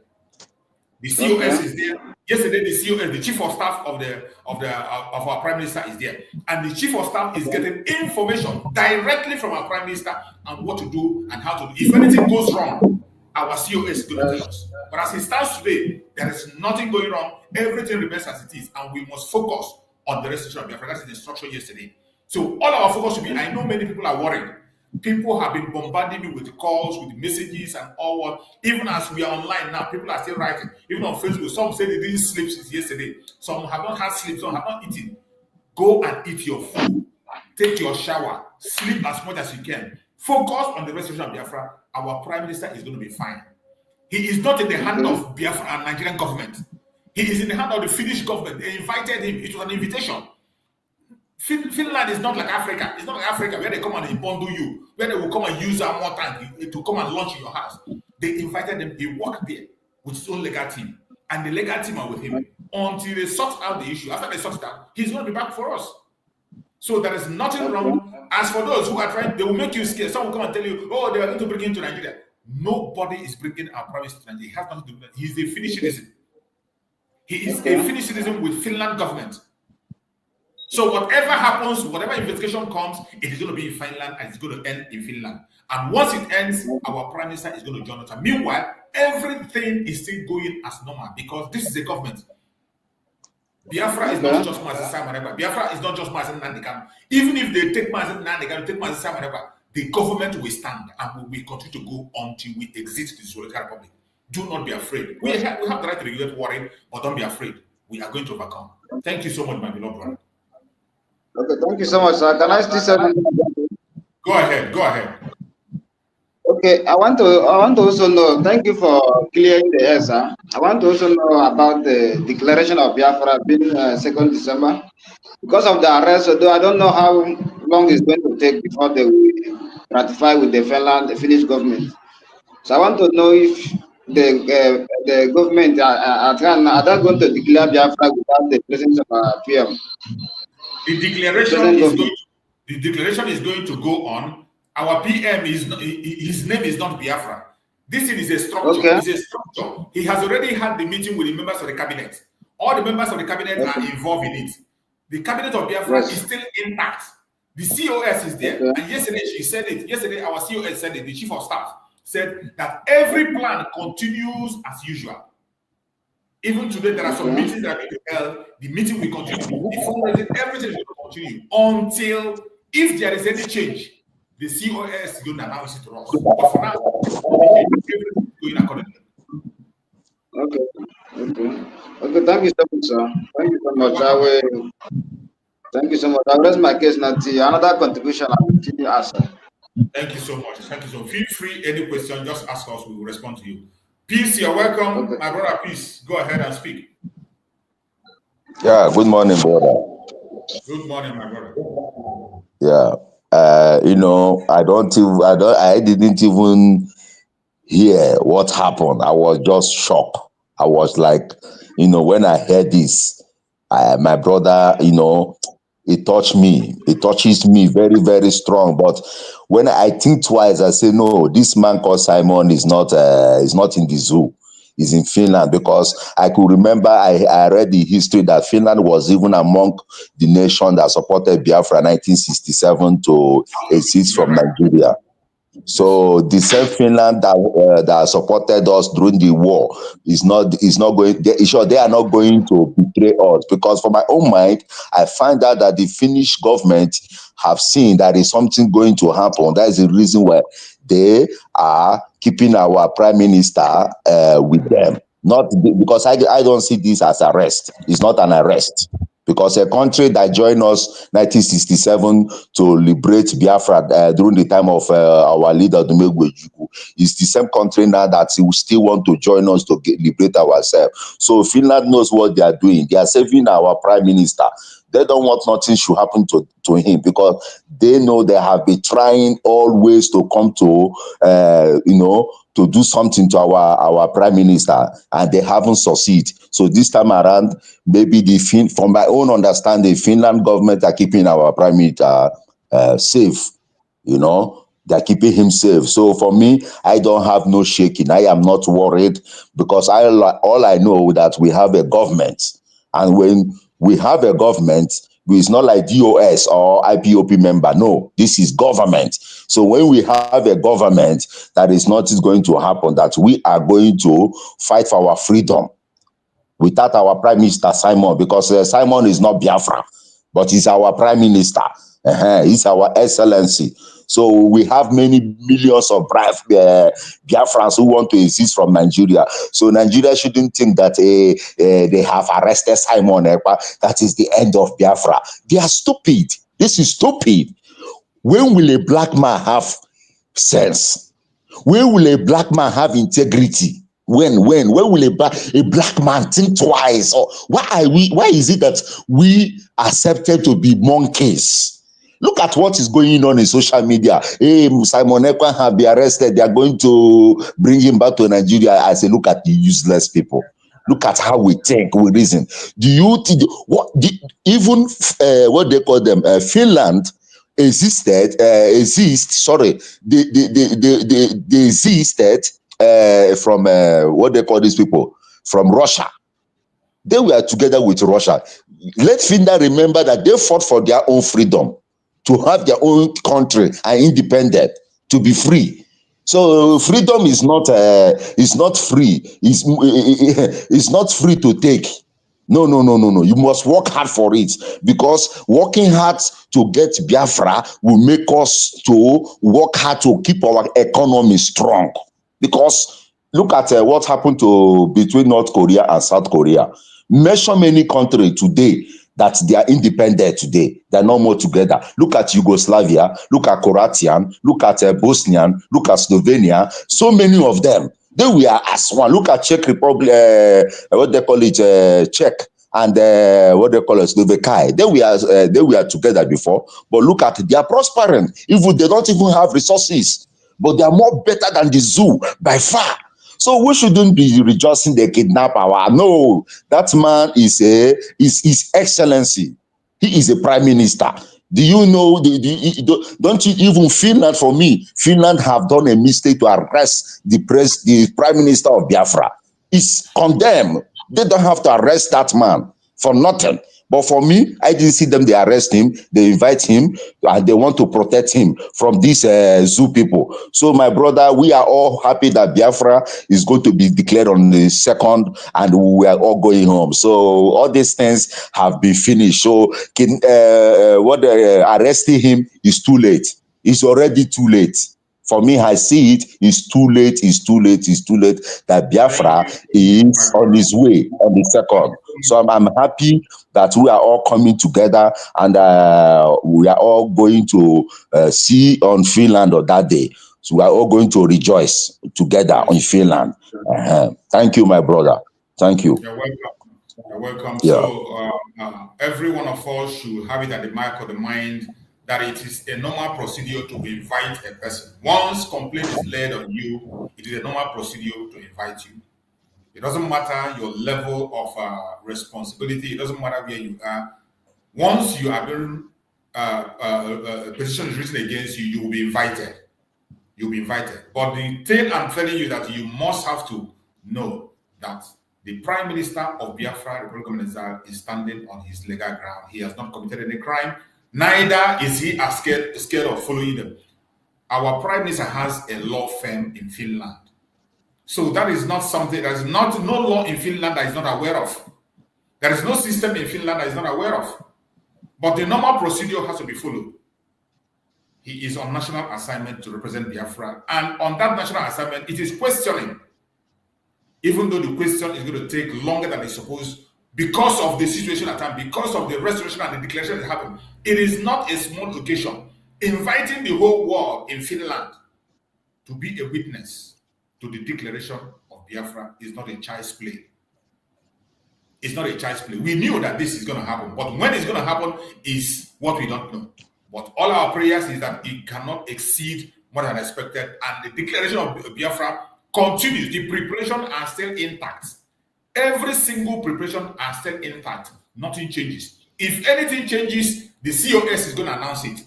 The COS is there. Yesterday, the COS, the chief of staff of our prime minister, is there, and the chief of staff is getting information directly from our prime minister on what to do and how to do. If anything goes wrong, our COS is going to tell us. But as it stands today, there is nothing going wrong. Everything remains as it is, and we must focus on the restoration of Biafra. That's the instruction yesterday. So all our focus should be. I know many people are worried. People have been bombarding me with calls, with messages, and all what. Even as we are online now, people are still writing. Even on Facebook, some say they didn't sleep since yesterday. Some have not had sleep, some have not eaten. Go and eat your food. Take your shower. Sleep as much as you can. Focus on the restoration of Biafra. Our prime minister is going to be fine. He is not in the hand of Biafra and Nigerian government. He is in the hand of the Finnish government. They invited him. It was an invitation. Finland is not like Africa. It's not like Africa where they come and they bundle you, where they will come and use our more tank to come and launch in your house. They invited him. He worked there with his own legal team, and the legal team are with him until they sort out the issue. After they sort it out, he's going to be back for us. So there is nothing wrong. As for those who are trying, they will make you scared. Some will come and tell you, "Oh, they are going to bring him to Nigeria." Nobody is bringing our prime minister to Nigeria. He has nothing to do with that. He's a Finnish citizen. He is a Finnish citizen with Finland government. So whatever happens, whatever investigation comes, it is going to be in Finland and it's going to end in Finland. And once it ends, our prime minister is going to join us. Meanwhile, everything is still going as normal because this is a government. Biafra is not just Mazi Simon Ekpa. Biafra is not just Mazi Nandekano. Even if they take Mazi Nandekano, take Mazi Simon Ekpa, the government will stand and will continue to go until we exit the Geopolitical Republic. Do not be afraid. We have the right to regulate worry, but don't be afraid. We are going to overcome. Thank you so much, my beloved brother. Okay, thank you so much, sir. Can I still say something? Go ahead. Go ahead. Okay, I want to also know. Thank you for clearing the air, sir. I want to also know about the declaration of Biafra being 2nd December. Because of the arrest, although I don't know how long it's going to take before they will ratify with the Finnish government. So I want to know if the government are they going to declare Biafra without the presence of PM. The declaration is going to go on. Our PM his name is not Biafra. This is a structure. Okay. It's a structure. He has already had the meeting with the members of the cabinet. All the members of the cabinet are involved in it. The cabinet of Biafra is still intact. The COS is there. And yesterday she said it. Yesterday our COS said it. The chief of staff said that every plan continues as usual. Even today, there are some meetings that are being held. The meeting will continue. The fundraising, everything is going to continue until, if there is any change, the COS is going to announce it to us. But for now, everything is going accordingly. Okay. Thank you so much, sir. Thank you so much. Thank you so much. I will rest my case now. Another contribution I will continue asking. Thank you so much. Thank you so much. Feel free, any question, just ask us. We will respond to you. Peace, you're welcome. My brother, Peace. Go ahead and speak. Yeah, good morning, brother. Good morning, my brother. Yeah. I didn't even hear what happened. I was just shocked. I was like, when I heard this, my brother, it touched me. It touches me very, very strong. But when I think twice, I say, no, this man called Simon is not in the zoo. He's in Finland, because I could remember I read the history that Finland was even among the nation that supported Biafra 1967 to exit from Nigeria. So the same Finland that supported us during the war is not going. They are not going to betray us, because for my own mind, I find out that the Finnish government have seen that is something going to happen. That is the reason why they are keeping our prime minister with them. Not because I don't see this as arrest. It's not an arrest. Because a country that joined us 1967 to liberate Biafra during the time of our leader, Njoku, is the same country now that will still want to join us to liberate ourselves. So Finland knows what they are doing. They are saving our prime minister. They don't want nothing should happen to him, because they know they have been trying always to come to, to do something to our prime minister, and they haven't succeeded. So this time around, maybe from my own understanding, Finland government are keeping our prime minister safe. They're keeping him safe. So for me, I don't have no shaking. I am not worried, because all I know that we have a government, and when we have a government, it's not like DOS or IPOP member. No, this is government. So when we have a government, that is not going to happen, that we are going to fight for our freedom without our prime minister, Simon, because Simon is not Biafra, but he's our prime minister. He's our excellency. So we have many millions of Biafrans who want to exist from Nigeria. So Nigeria shouldn't think that they have arrested Simon Ekpa. That is the end of Biafra. They are stupid. This is stupid. When will a black man have sense? When will a black man have integrity? When will a black man think twice? Or why is it that we accepted to be monkeys? Look at what is going on in social media. Hey, Simon Ekpa have been arrested. They are going to bring him back to Nigeria. I say, look at the useless people. Look at how we think, we reason. Do you think what they call them? Finland existed. They existed from what they call these people, from Russia. They were together with Russia. Let Finland remember that they fought for their own freedom, to have their own country and independent, to be free. So freedom is not free. It's not free to take. No, no, no, no, no. You must work hard for it, because working hard to get Biafra will make us to work hard to keep our economy strong. Because look at what happened to between North Korea and South Korea. Mention many countries today that they are independent today. They're no more together. Look at Yugoslavia, look at Croatian, look at Bosnian, look at Slovenia. So many of them. They were as one. Look at Czech Republic, what they call it, Czech, and what they call it, Slovakia. They were together before. But look at, they are prospering. Even they don't even have resources, but they are more better than the zoo by far. So we shouldn't be rejoicing they kidnap our. No, that man is His Excellency. He is a prime minister. Do you know? Don't you even Finland? For me, Finland have done a mistake to arrest the prime minister of Biafra. It's condemned. They don't have to arrest that man for nothing. But for me, I didn't see them. They arrest him, they invite him, and they want to protect him from these zoo people. So, my brother, we are all happy that Biafra is going to be declared on the 2nd, and we are all going home. So, all these things have been finished. So, arresting him is too late. It's already too late. For me, I see it. It's too late. It's too late. It's too late. That Biafra is on his way on the 2nd. So I'm happy that we are all coming together, and we are all going to see on Finland on that day. So we are all going to rejoice together on Finland. Thank you, my brother. Thank you. You're welcome. You're welcome. Yeah. So every one of us should have it at the back of the mind that it is a normal procedure to invite a person. Once complaint is laid on you, it is a normal procedure to invite you. It doesn't matter your level of responsibility. It doesn't matter where you are. Once you are being a petition is written against you, you will be invited. You'll be invited. But the thing I'm telling you that you must have to know that the Prime Minister of Biafra, Republic of Exile, is standing on his legal ground. He has not committed any crime. Neither is he scared of following them. Our Prime Minister has a law firm in Finland. So that is not something, there is no law in Finland that is not aware of. There is no system in Finland that is not aware of. But the normal procedure has to be followed. He is on national assignment to represent Biafra. And on that national assignment, it is questioning. Even though the question is going to take longer than it's supposed, because of the situation at hand, because of the restoration and the declaration that happened, it is not a small occasion. Inviting the whole world in Finland to be a witness to the declaration of Biafra is not a child's play. It's not a child's play. We knew that this is going to happen, but when it's going to happen is what we don't know. But all our prayers is that it cannot exceed more than expected, and the declaration of Biafra continues. The preparations are still intact. Every single preparation are still intact. Nothing changes. If anything changes, the COS is going to announce it.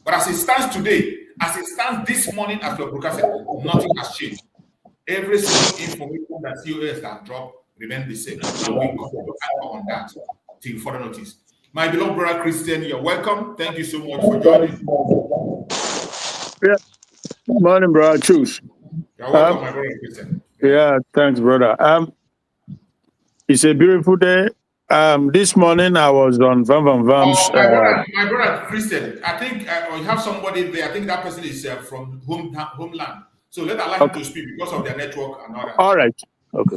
But as it stands today, as it stands this morning as we're broadcasting, nothing has changed. Every single information that COS has dropped remains the same. And we continue to act on that till further notice. My beloved brother Christian, you're welcome. Thank you so much for joining. Yeah. Good morning, brother. Choose. You're welcome, my brother Christian. Yeah, thanks, brother. It's a beautiful day. This morning I was on Vam Vam Vam's. My brother Christian, I think you have somebody there. I think that person is from homeland. So let allow him to speak because of their network and all that. All right. Okay.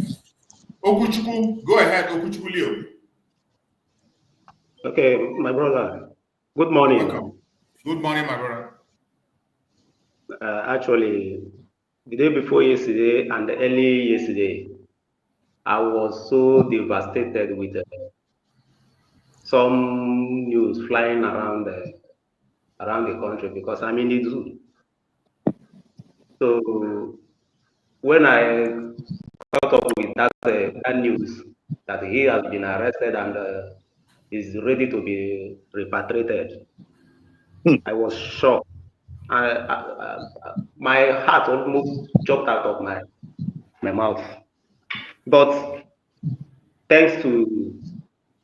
Okuchuku, go ahead, Okuchuku Leo. Okay, my brother. Good morning. Welcome. Good morning, my brother. Actually, the day before yesterday and early yesterday, I was so devastated with some news flying around the country because I'm in the zoo. So when I caught up with that news that he has been arrested and is ready to be repatriated, I was shocked. My heart almost jumped out of my mouth. But thanks to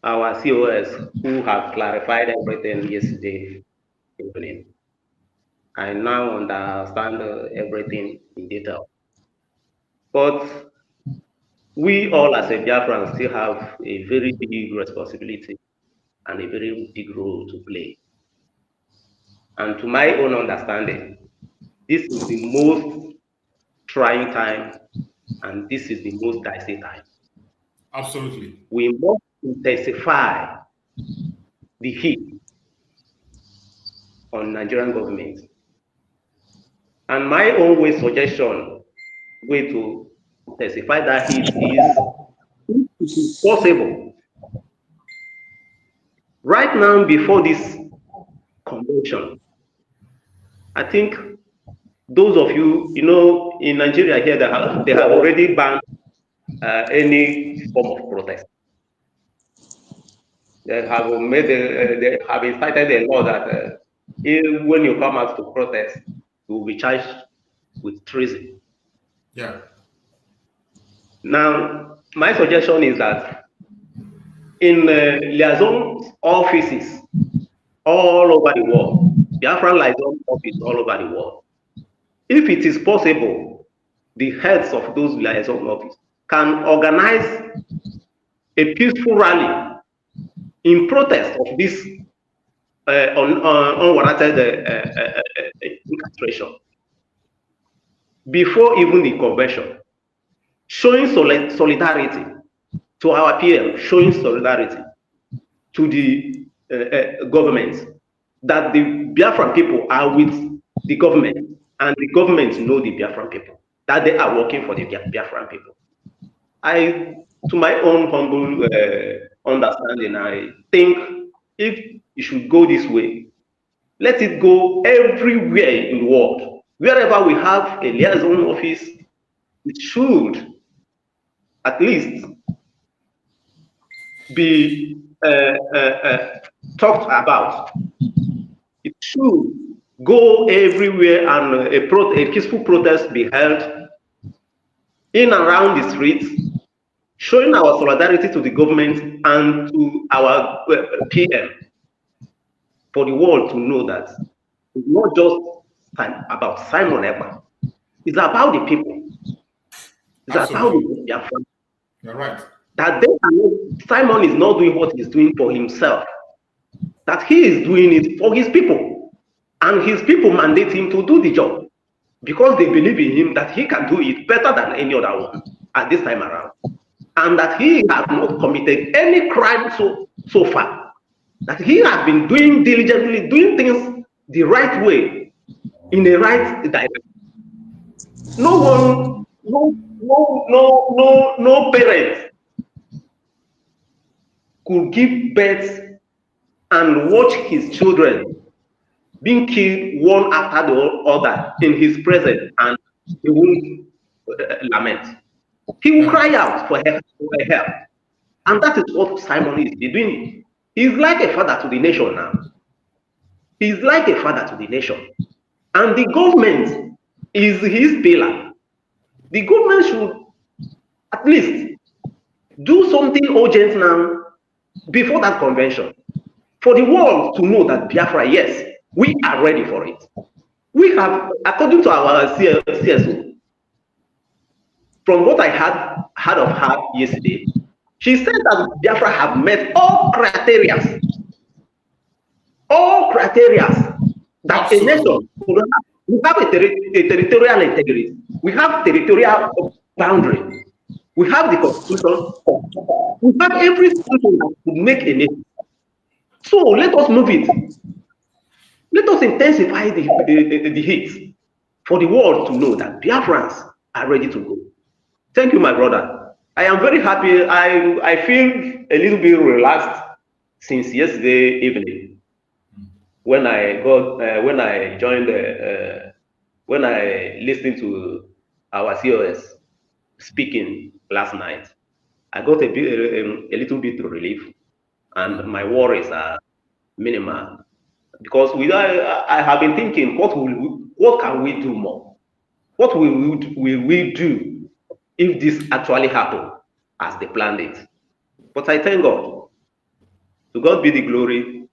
our COS who have clarified everything yesterday evening, I now understand everything in detail. But we all as a Biafran still have a very big responsibility and a very big role to play. And to my own understanding, this is the most trying time and this is the most dicey time. Absolutely. We must intensify the heat on Nigerian government. And my own way suggestion, way to intensify that heat is, if it is possible, right now before this convention, I think those of you, in Nigeria here, they have already banned any form of protest. They have they have incited a law that when you come out to protest, you will be charged with treason. Yeah. Now, my suggestion is that in liaison offices all over the world, Biafran liaison office all over the world, if it is possible, the heads of those liaison offices can organize a peaceful rally in protest of this unwarranted incarceration before even the convention, showing solidarity to our PM, showing solidarity to the government, that the Biafran people are with the government and the government know the Biafran people, that they are working for the Biafran people. To my own humble understanding, I think if it should go this way, let it go everywhere in the world. Wherever we have a liaison office, it should at least be talked about. It should go everywhere and a peaceful protest be held in and around the streets, showing our solidarity to the government and to our PM, for the world to know that it's not just about Simon Ekpa. It's about the people. It's Absolutely. about the Biafran. You're right. That Simon is not doing what he's doing for himself. That he is doing it for his people. And his people mandate him to do the job. Because they believe in him that he can do it better than any other one at this time around. And that he has not committed any crime so far. That he has been doing diligently, doing things the right way, in the right direction. No parent could give birth and watch his children being killed one after the other in his presence, and he won't lament. He will cry out for help. And that is what Simon is doing. He's like a father to the nation now. He's like a father to the nation. And the government is his pillar. The government should at least do something urgent now before that convention. For the world to know that Biafra, yes, we are ready for it. We have, according to our CSO, from what I heard of her yesterday, she said that Biafra have met all criteria that a nation could have. We have a territorial integrity. We have territorial boundary. We have the constitution. We have everything that could make a nation. So let us move it. Let us intensify the heat for the world to know that Biafrans are ready to go. Thank you, my brother. I am very happy. I feel a little bit relaxed since yesterday evening when I listened to our COS speaking last night. I got a little bit of relief, and my worries are minimal. Because I have been thinking, what can we do more? What will we do if this actually happened as they planned it? But I thank God. To God be the glory.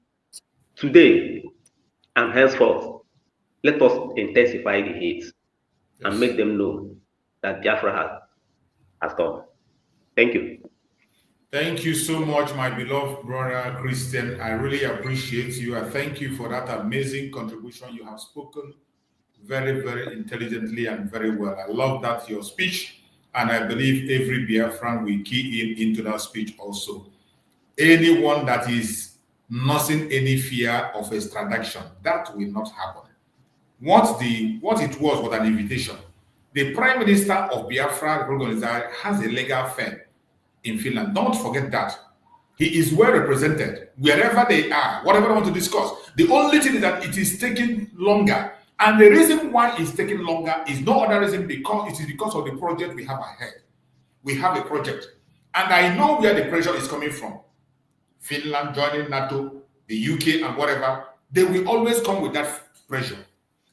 Today and henceforth, let us intensify the heat and make them know that Biafra has come. Thank you. Thank you so much, my beloved brother Christian. I really appreciate you. I thank you for that amazing contribution. You have spoken very, very intelligently and very well. I love that your speech, and I believe every Biafran will key into that speech also. Anyone that is nursing any fear of extradition, that will not happen. What it was an invitation. The Prime Minister of Biafra has a legal firm in Finland. Don't forget that. He is well represented wherever they are, whatever they want to discuss. The only thing is that it is taking longer. And the reason why it's taking longer is no other reason because it is because of the project we have ahead. We have a project. And I know where the pressure is coming from. Finland joining NATO, the UK and whatever, they will always come with that pressure.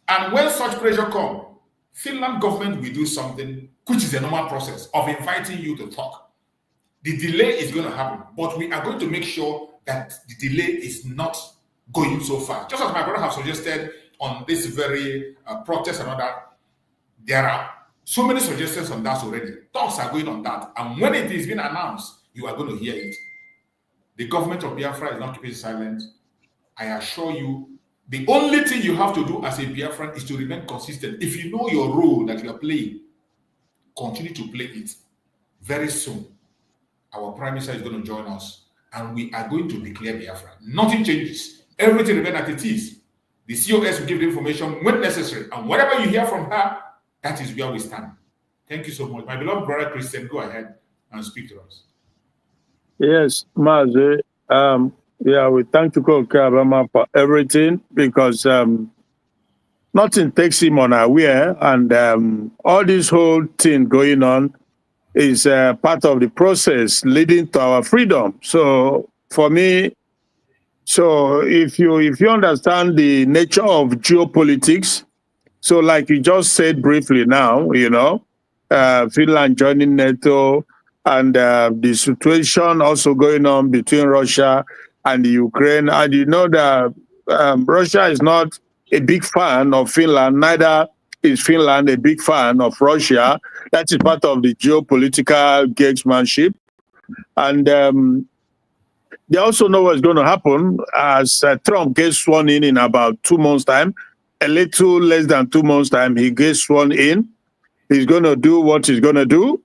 And when such pressure comes, Finland government will do something, which is a normal process of inviting you to talk. The delay is going to happen, but we are going to make sure that the delay is not going so far. Just as my brother has suggested on this very protest and all that, there are so many suggestions on that already. Talks are going on that, and when it is being announced, you are going to hear it. The government of Biafra is not keeping silent. I assure you, the only thing you have to do as a Biafran is to remain consistent. If you know your role that you are playing, continue to play it. Very soon, our Prime Minister is going to join us, and we are going to declare Biafra. Nothing changes. Everything remains as it is. The COS will give the information when necessary, and whatever you hear from her, that is where we stand. Thank you so much. My beloved brother Christian, go ahead and speak to us. Yes, Mazi. We thank you, Kabama, for everything, because nothing takes him unaware, and all this whole thing going on is part of the process leading to our freedom. So for me, if you understand the nature of geopolitics, so like you just said briefly now, Finland joining NATO, and the situation also going on between Russia and the Ukraine, and you know that Russia is not a big fan of Finland, neither is Finland a big fan of Russia. That is part of the geopolitical gamesmanship. And they also know what's going to happen as Trump gets sworn in about 2 months' time. A little less than 2 months' time, he gets sworn in. He's going to do what he's going to do.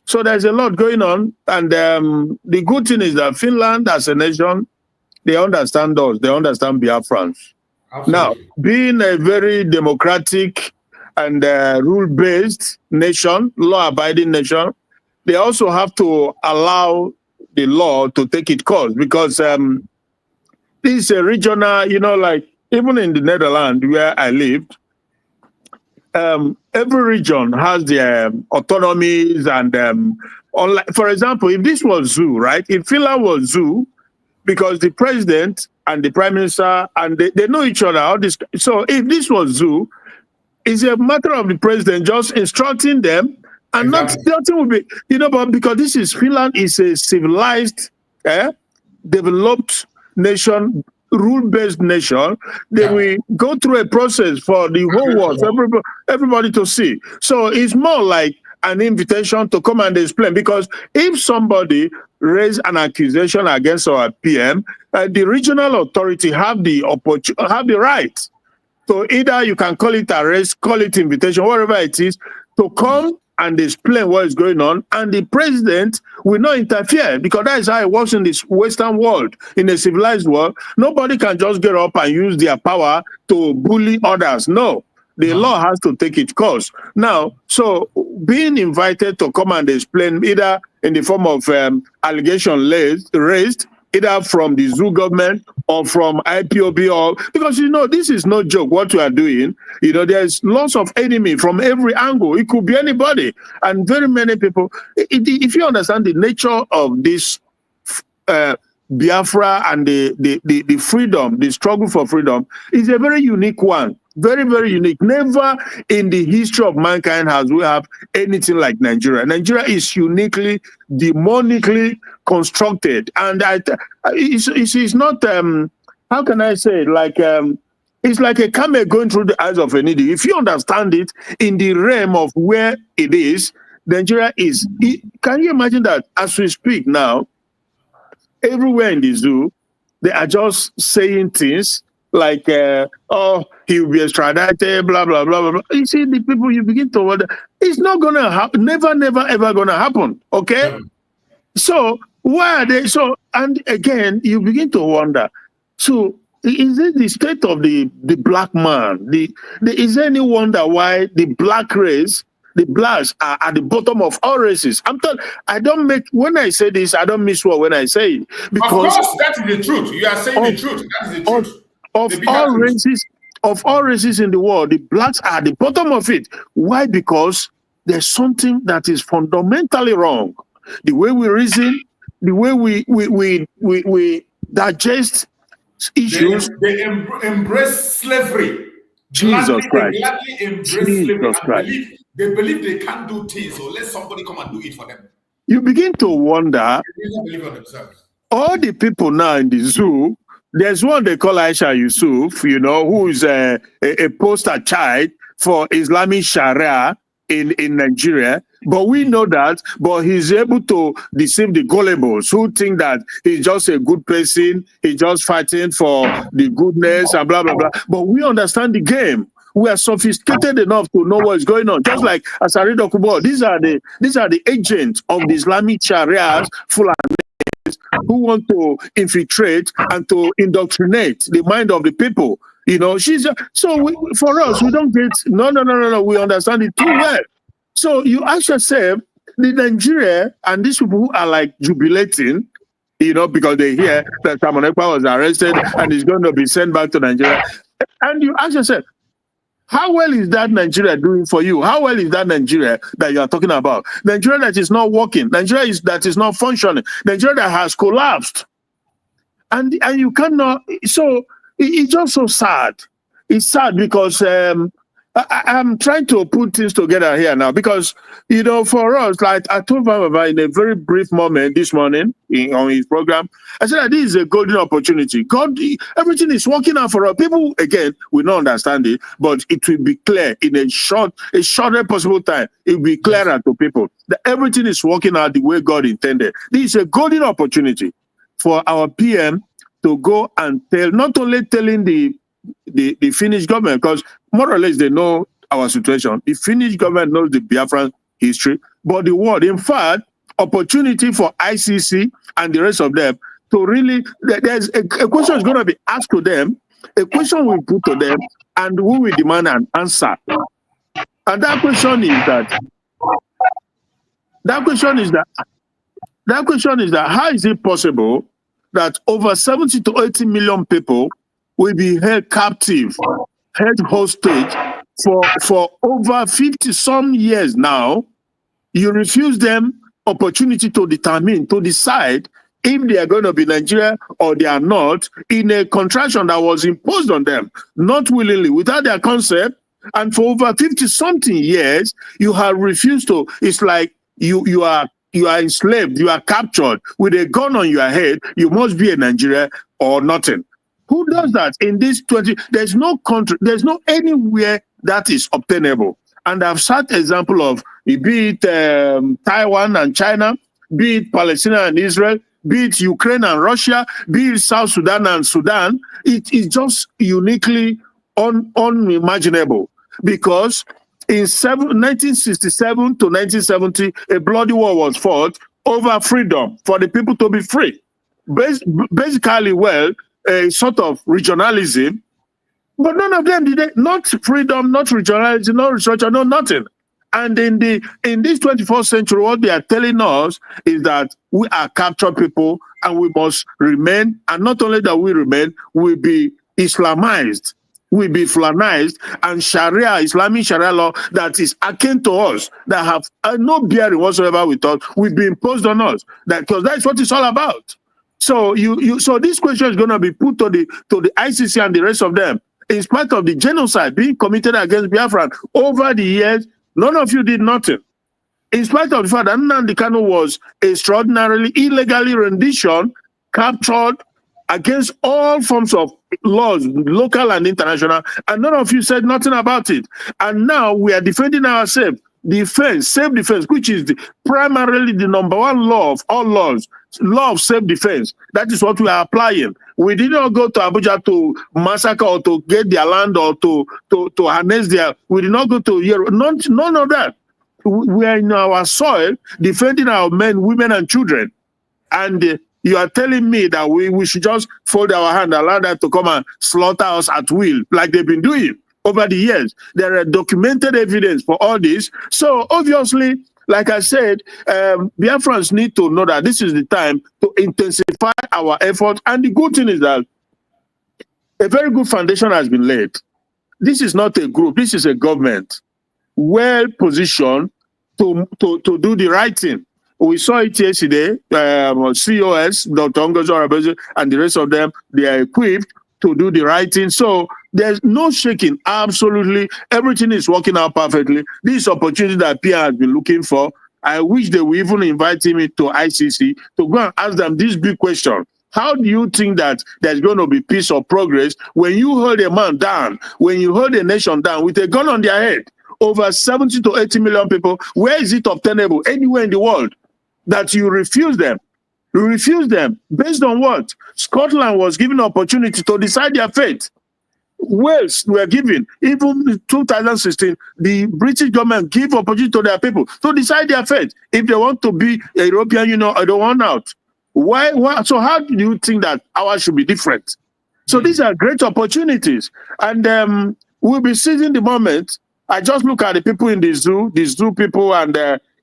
So there's a lot going on. And the good thing is that Finland, as a nation, they understand us. They understand Biafrans. Absolutely. Now, being a very democratic and rule-based nation, law-abiding nation, they also have to allow the law to take its course, because this is a regional, like even in the Netherlands where I lived, every region has their autonomies, and for example, if this was zoo, right? If Finland was zoo, because the president and the prime minister, and they know each other, all this. So if this was zoo, it's a matter of the president just instructing them, and nothing will be, but because this is Finland, is a civilized, developed nation, rule-based nation, they will go through a process for the whole world, for everybody to see. So it's more like an invitation to come and explain, because if somebody raise an accusation against our PM, the regional authority have the right. So either you can call it arrest, call it invitation, whatever it is, to come and explain what is going on, and the president will not interfere, because that is how it works in this Western world. In a civilized world, nobody can just get up and use their power to bully others. No, the law has to take its course. Now, so being invited to come and explain, either in the form of allegation raised, either from the zoo government or from IPOB, or because this is no joke what we are doing. There's lots of enemy from every angle. It could be anybody, and very many people. If you understand the nature of this Biafra and the freedom, the struggle for freedom, is a very unique one. Very, very unique. Never in the history of mankind has we have anything like Nigeria. Nigeria is uniquely, demonically constructed, and it's not how can I say it? It's like a camel going through the eyes of a needle. If you understand it in the realm of where it is, Nigeria is. Can you imagine that as we speak now, everywhere in the zoo, they are just saying things like, oh, he will be extradited, blah, blah, blah, blah, blah. You see, the people, you begin to wonder, it's not going to happen, never, never, ever going to happen, okay? So, why are they, so, and again, you begin to wonder, so, is it the state of the black man? Is there any wonder why the black race, the blacks are at the bottom of all races? I don't make, when I say this, I don't miss what when I say it. Because of course, that is the truth. You are saying the truth. That is the truth. Of all races in the world, the blacks are at the bottom of it. Why? Because there's something that is fundamentally wrong. The way we reason, the way we digest issues. They embrace slavery. Jesus Christ. They gladly embrace slavery. They believe they can't do things, so let somebody come and do it for them. You begin to wonder, they don't believe on themselves. All the people now in the zoo, there's one they call Aisha Yusuf, you know, who is a poster child for Islamic Sharia in Nigeria. But we know that, but he's able to deceive the gullibles who think that he's just a good person, he's just fighting for the goodness and blah, blah, blah. But we understand the game. We are sophisticated enough to know what's going on. Just like Asari Dokubo, these are the agents of the Islamic Sharia who want to infiltrate and to indoctrinate the mind of the people. You know, for us, we don't get, no, we understand it too well. So you ask yourself, the Nigeria and these people who are like jubilating, you know, because they hear that Simon Ekpa was arrested and is going to be sent back to Nigeria. And you ask yourself, how well is that Nigeria doing for you? How well is that Nigeria that you are talking about? Nigeria that is not working. Nigeria that is not functioning. Nigeria that has collapsed. And you cannot, so it's just so sad. It's sad because I'm trying to put things together here now because, you know, for us, like I told Baba in a very brief moment this morning on his program, I said that this is a golden opportunity. Everything is working out for us. People, again, will not understand it, but it will be clear in a shorter possible time. It will be clearer to people that everything is working out the way God intended. This is a golden opportunity for our PM to go and tell, not only telling the Finnish government, because more or less they know our situation. The Finnish government knows the Biafran history, but the world, in fact, opportunity for ICC and the rest of them to really, there's a question is going to be asked to them, a question we put to them, and we will demand an answer. And that question is that how is it possible that over 70 to 80 million people will be held captive, held hostage for over 50 some years now? You refuse them opportunity to decide if they are going to be Nigeria or they are not, in a contraction that was imposed on them, not willingly, without their consent. And for over 50 something years, you have refused to. It's like you are enslaved, you are captured with a gun on your head. You must be a Nigeria or nothing. Who does that in this 20? There's no country, there's no anywhere that is obtainable. And I've set example of, be it Taiwan and China, be it Palestine and Israel, be it Ukraine and Russia, be it South Sudan and Sudan. It is just uniquely unimaginable because in 1967 to 1970, a bloody war was fought over freedom for the people to be free. Basically, a sort of regionalism, but none of them did it. Not freedom, not regionalism, no restructure, no nothing. And in this 21st century, what they are telling us is that we are captured people and we must remain. And not only that we remain, we'll be Islamized, we'll be Fulanized, and Sharia, Islamic Sharia law that is akin to us, that have no bearing whatsoever with us, will be imposed on us. Because that's what it's all about. So so this question is going to be put to the ICC and the rest of them. In spite of the genocide being committed against Biafra over the years, none of you did nothing. In spite of the fact that Nnamdi Kanu was extraordinarily illegally rendition, captured against all forms of laws, local and international, and none of you said nothing about it. And now we are defending ourselves. defense, self-defense, which is primarily the number one law of all laws, law of self-defense. That is what we are applying. We did not go to Abuja to massacre or to get their land or to harness their. We did not go to Europe. None of that. We are in our soil defending our men, women, and children. And you are telling me that we should just fold our hand, allow that to come and slaughter us at will, like they've been doing over the years. There are documented evidence for all this. So obviously, like I said, Biafrans need to know that this is the time to intensify our effort. And the good thing is that a very good foundation has been laid. This is not a group. This is a government well positioned to do the right thing. We saw it yesterday. COS, Dr. Ngozo, and the rest of them, they are equipped to do the right thing. So there's no shaking. Absolutely, everything is working out perfectly. This opportunity that Pierre has been looking for, I wish they would even invite him to ICC to go and ask them this big question. How do you think that there's going to be peace or progress when you hold a man down, when you hold a nation down with a gun on their head? Over 70 to 80 million people. Where is it obtainable? Anywhere in the world that you refuse them? You refuse them. Based on what? Scotland was given an opportunity to decide their fate. Wales were given. Even in 2016, the British government gave opportunity to their people to decide their fate. If they want to be a European Union or they want out. Why? So how do you think that ours should be different? So these are great opportunities. And we'll be seizing the moment. I just look at the people in the zoo people and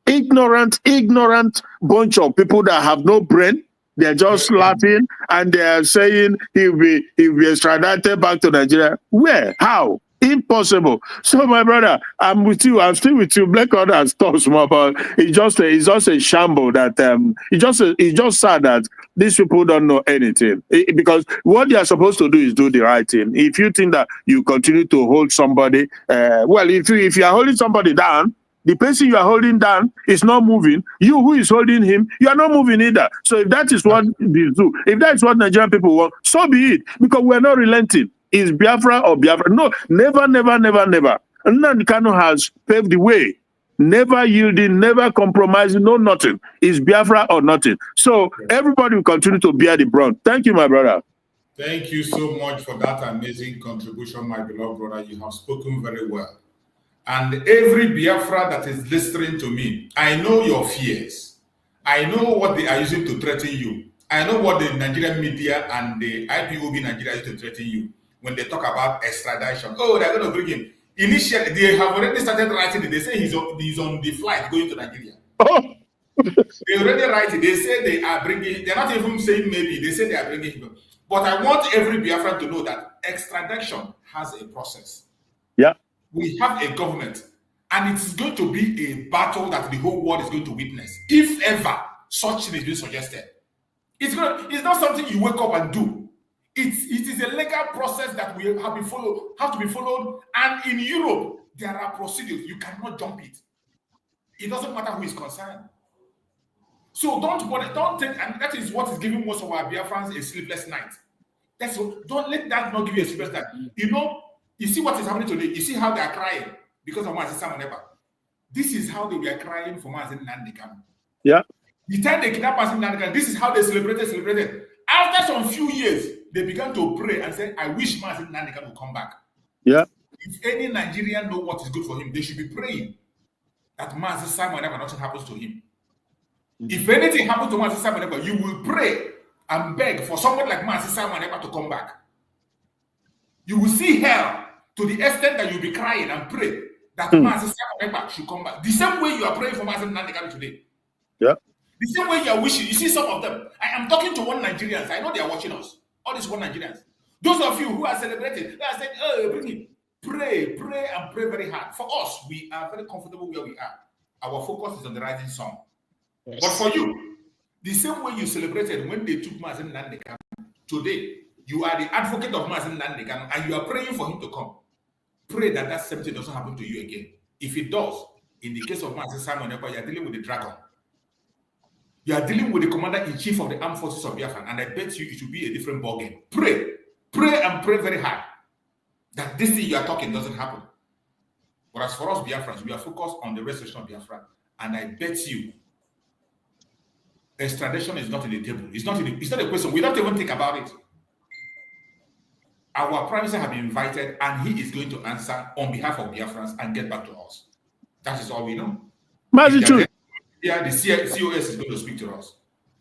ignorant bunch of people that have no brain. They're just laughing and they're saying he'll be extradited back to Nigeria. Where? How? Impossible. So my brother, I'm with you. I'm still with you. Black Order has talked small, but it's just a shamble that it's just sad that these people don't know anything. Because what they are supposed to do is do the right thing. If you think that you continue to hold somebody, if you are holding somebody down, the person you are holding down is not moving. You who is holding him, you are not moving either. So if that is what they do, if that is what Nigerian people want, so be it. Because we are not relenting. Is Biafra or Biafra? No, never, never, never, never. Nnamdi Kanu has paved the way. Never yielding, never compromising, no nothing. Is Biafra or nothing. So everybody will continue to bear the brunt. Thank you, my brother. Thank you so much for that amazing contribution, my beloved brother. You have spoken very well. And every Biafra that is listening to me, I know your fears. I know what they are using to threaten you. I know what the Nigerian media and the IPOB Nigeria is to threaten you. When they talk about extradition, oh, they're going to bring him. Initially, they have already started writing it. They say he's on the flight going to Nigeria. Oh. They already write it. They say they are bringing. They're not even saying maybe. They say they are bringing him. But I want every Biafran to know that extradition has a process. Yeah. We have a government, and it's going to be a battle that the whole world is going to witness. If ever such thing is being suggested, it's not something you wake up and do. It is a legal process that we have to be followed. And in Europe, there are procedures. You cannot jump it. It doesn't matter who is concerned. So don't take, and that is what is giving most of our Biafrans a sleepless night. Don't let that not give you a sleepless night. You see what is happening today. You see how they are crying because of Mazi Simon Ekpa. This is how they were crying for Mazi Nnamdi Kanu. Yeah. The time they kidnapped Mazi Nnamdi Kanu, this is how they celebrated. After some few years, they began to pray and say, I wish Mazi Nnamdi Kanu would come back. Yeah. If any Nigerian know what is good for him, they should be praying that Mazi Simon Ekpa nothing happens to him. If anything happens to Mazi Simon Ekpa, you will pray and beg for someone like Mazi Simon Ekpa to come back. You will see hell to the extent that you'll be crying and pray that Mazi Simon Ekpa should come back. The same way you are praying for Mazi Nnamdi Kanu today. Yeah. The same way you are wishing. You see some of them. I am talking to one Nigerians. I know they are watching us. All these one Nigerians. Those of you who are celebrating, they are saying, oh, bring it. Pray and pray very hard. For us, we are very comfortable where we are. Our focus is on the rising sun. Yes. But for you, the same way you celebrated when they took Mazi Nnamdi Kanu, today, you are the advocate of Mazi Nnamdi Kanu and you are praying for him to come. Pray that that same thing doesn't happen to you again. If it does, in the case of Mazi Simon Ekpa, you are dealing with the dragon. You are dealing with the commander-in-chief of the armed forces of Biafra, and I bet you it will be a different ballgame. Pray and pray very hard that this thing you are talking doesn't happen. But as for us Biafrans, we are focused on the restoration of Biafra. And I bet you, extradition is not in the table. It's not a question. We don't even think about it. Our Prime Minister has been invited, and he is going to answer on behalf of Biafrans and get back to us. That is all we know. Yeah, the COS is going to speak to us.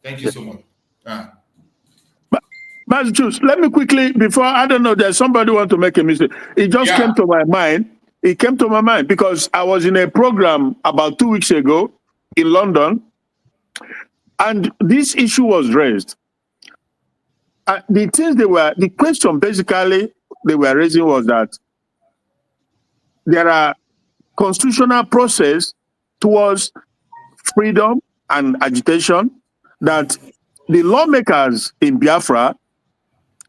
Thank you so much. Massachusetts, let me quickly, before, I don't know, there's somebody want to make a mistake. It just came to my mind. It came to my mind because I was in a program about 2 weeks ago in London, and this issue was raised. The question basically they were raising was that there are constitutional process towards freedom and agitation that the lawmakers in Biafra,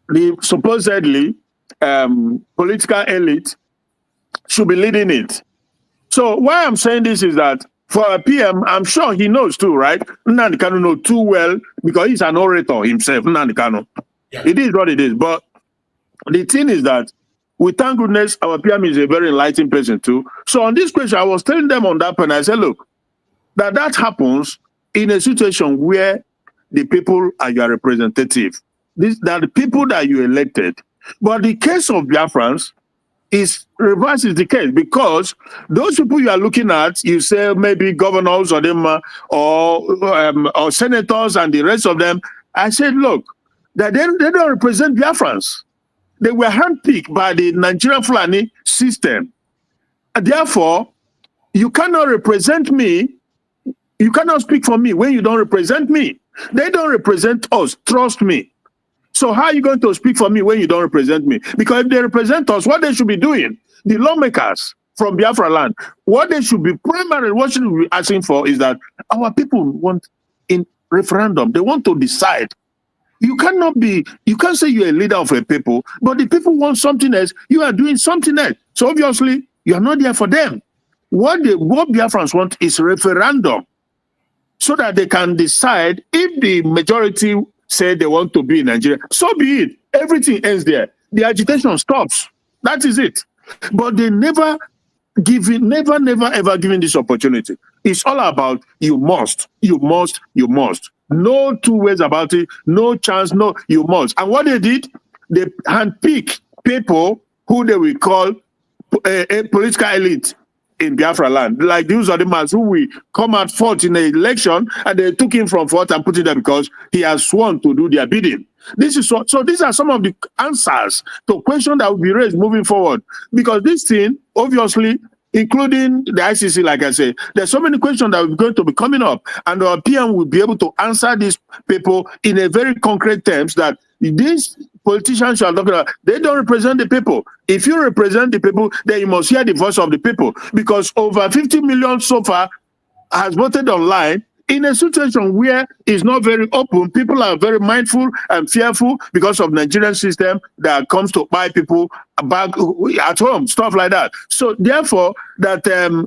the supposedly political elite, should be leading it. So why I'm saying this is that for a PM, I'm sure he knows too, right? Nnamdi Kanu knows too well because he's an orator himself, Nnamdi Kanu. Yeah. It is what it is. But the thing is that we thank goodness our PM is a very enlightened person too. So on this question, I was telling them on that point, I said, look, that happens in a situation where the people are your representative. That the people that you elected. But the case of Biafrans is reverses the case because those people you are looking at, you say maybe governors or them or senators and the rest of them. I said, look, that they don't represent Biafrans. They were handpicked by the Nigerian Fulani system. And therefore, you cannot represent me. You cannot speak for me when you don't represent me. They don't represent us. Trust me. So how are you going to speak for me when you don't represent me? Because if they represent us, what they should be doing, the lawmakers from Biafra land, what they should be primarily, what should we be asking for is that our people want in referendum. They want to decide. You can't say you're a leader of a people, but the people want something else. You are doing something else. So obviously, you are not there for them. What Biafrans want is referendum so that they can decide if the majority say they want to be in Nigeria. So be it. Everything ends there. The agitation stops. That is it. But they never ever given this opportunity. It's all about you must. No two ways about it. No chance. No, you must. And what they did, they handpick people who they will call a political elite in Biafra land. Like these are the men who will come out fourth in the election, and they took him from fourth and put him there because he has sworn to do their bidding. So these are some of the answers to questions that will be raised moving forward. Because this thing, obviously, including the ICC, like I said, there's so many questions that are going to be coming up, and our PM will be able to answer these people in a very concrete terms that these politicians you are talking about, they don't represent the people. If you represent the people, then you must hear the voice of the people, because over 50 million so far has voted online in a situation where it's not very open. People are very mindful and fearful because of Nigerian system that comes to buy people back at home, stuff like that. So therefore, that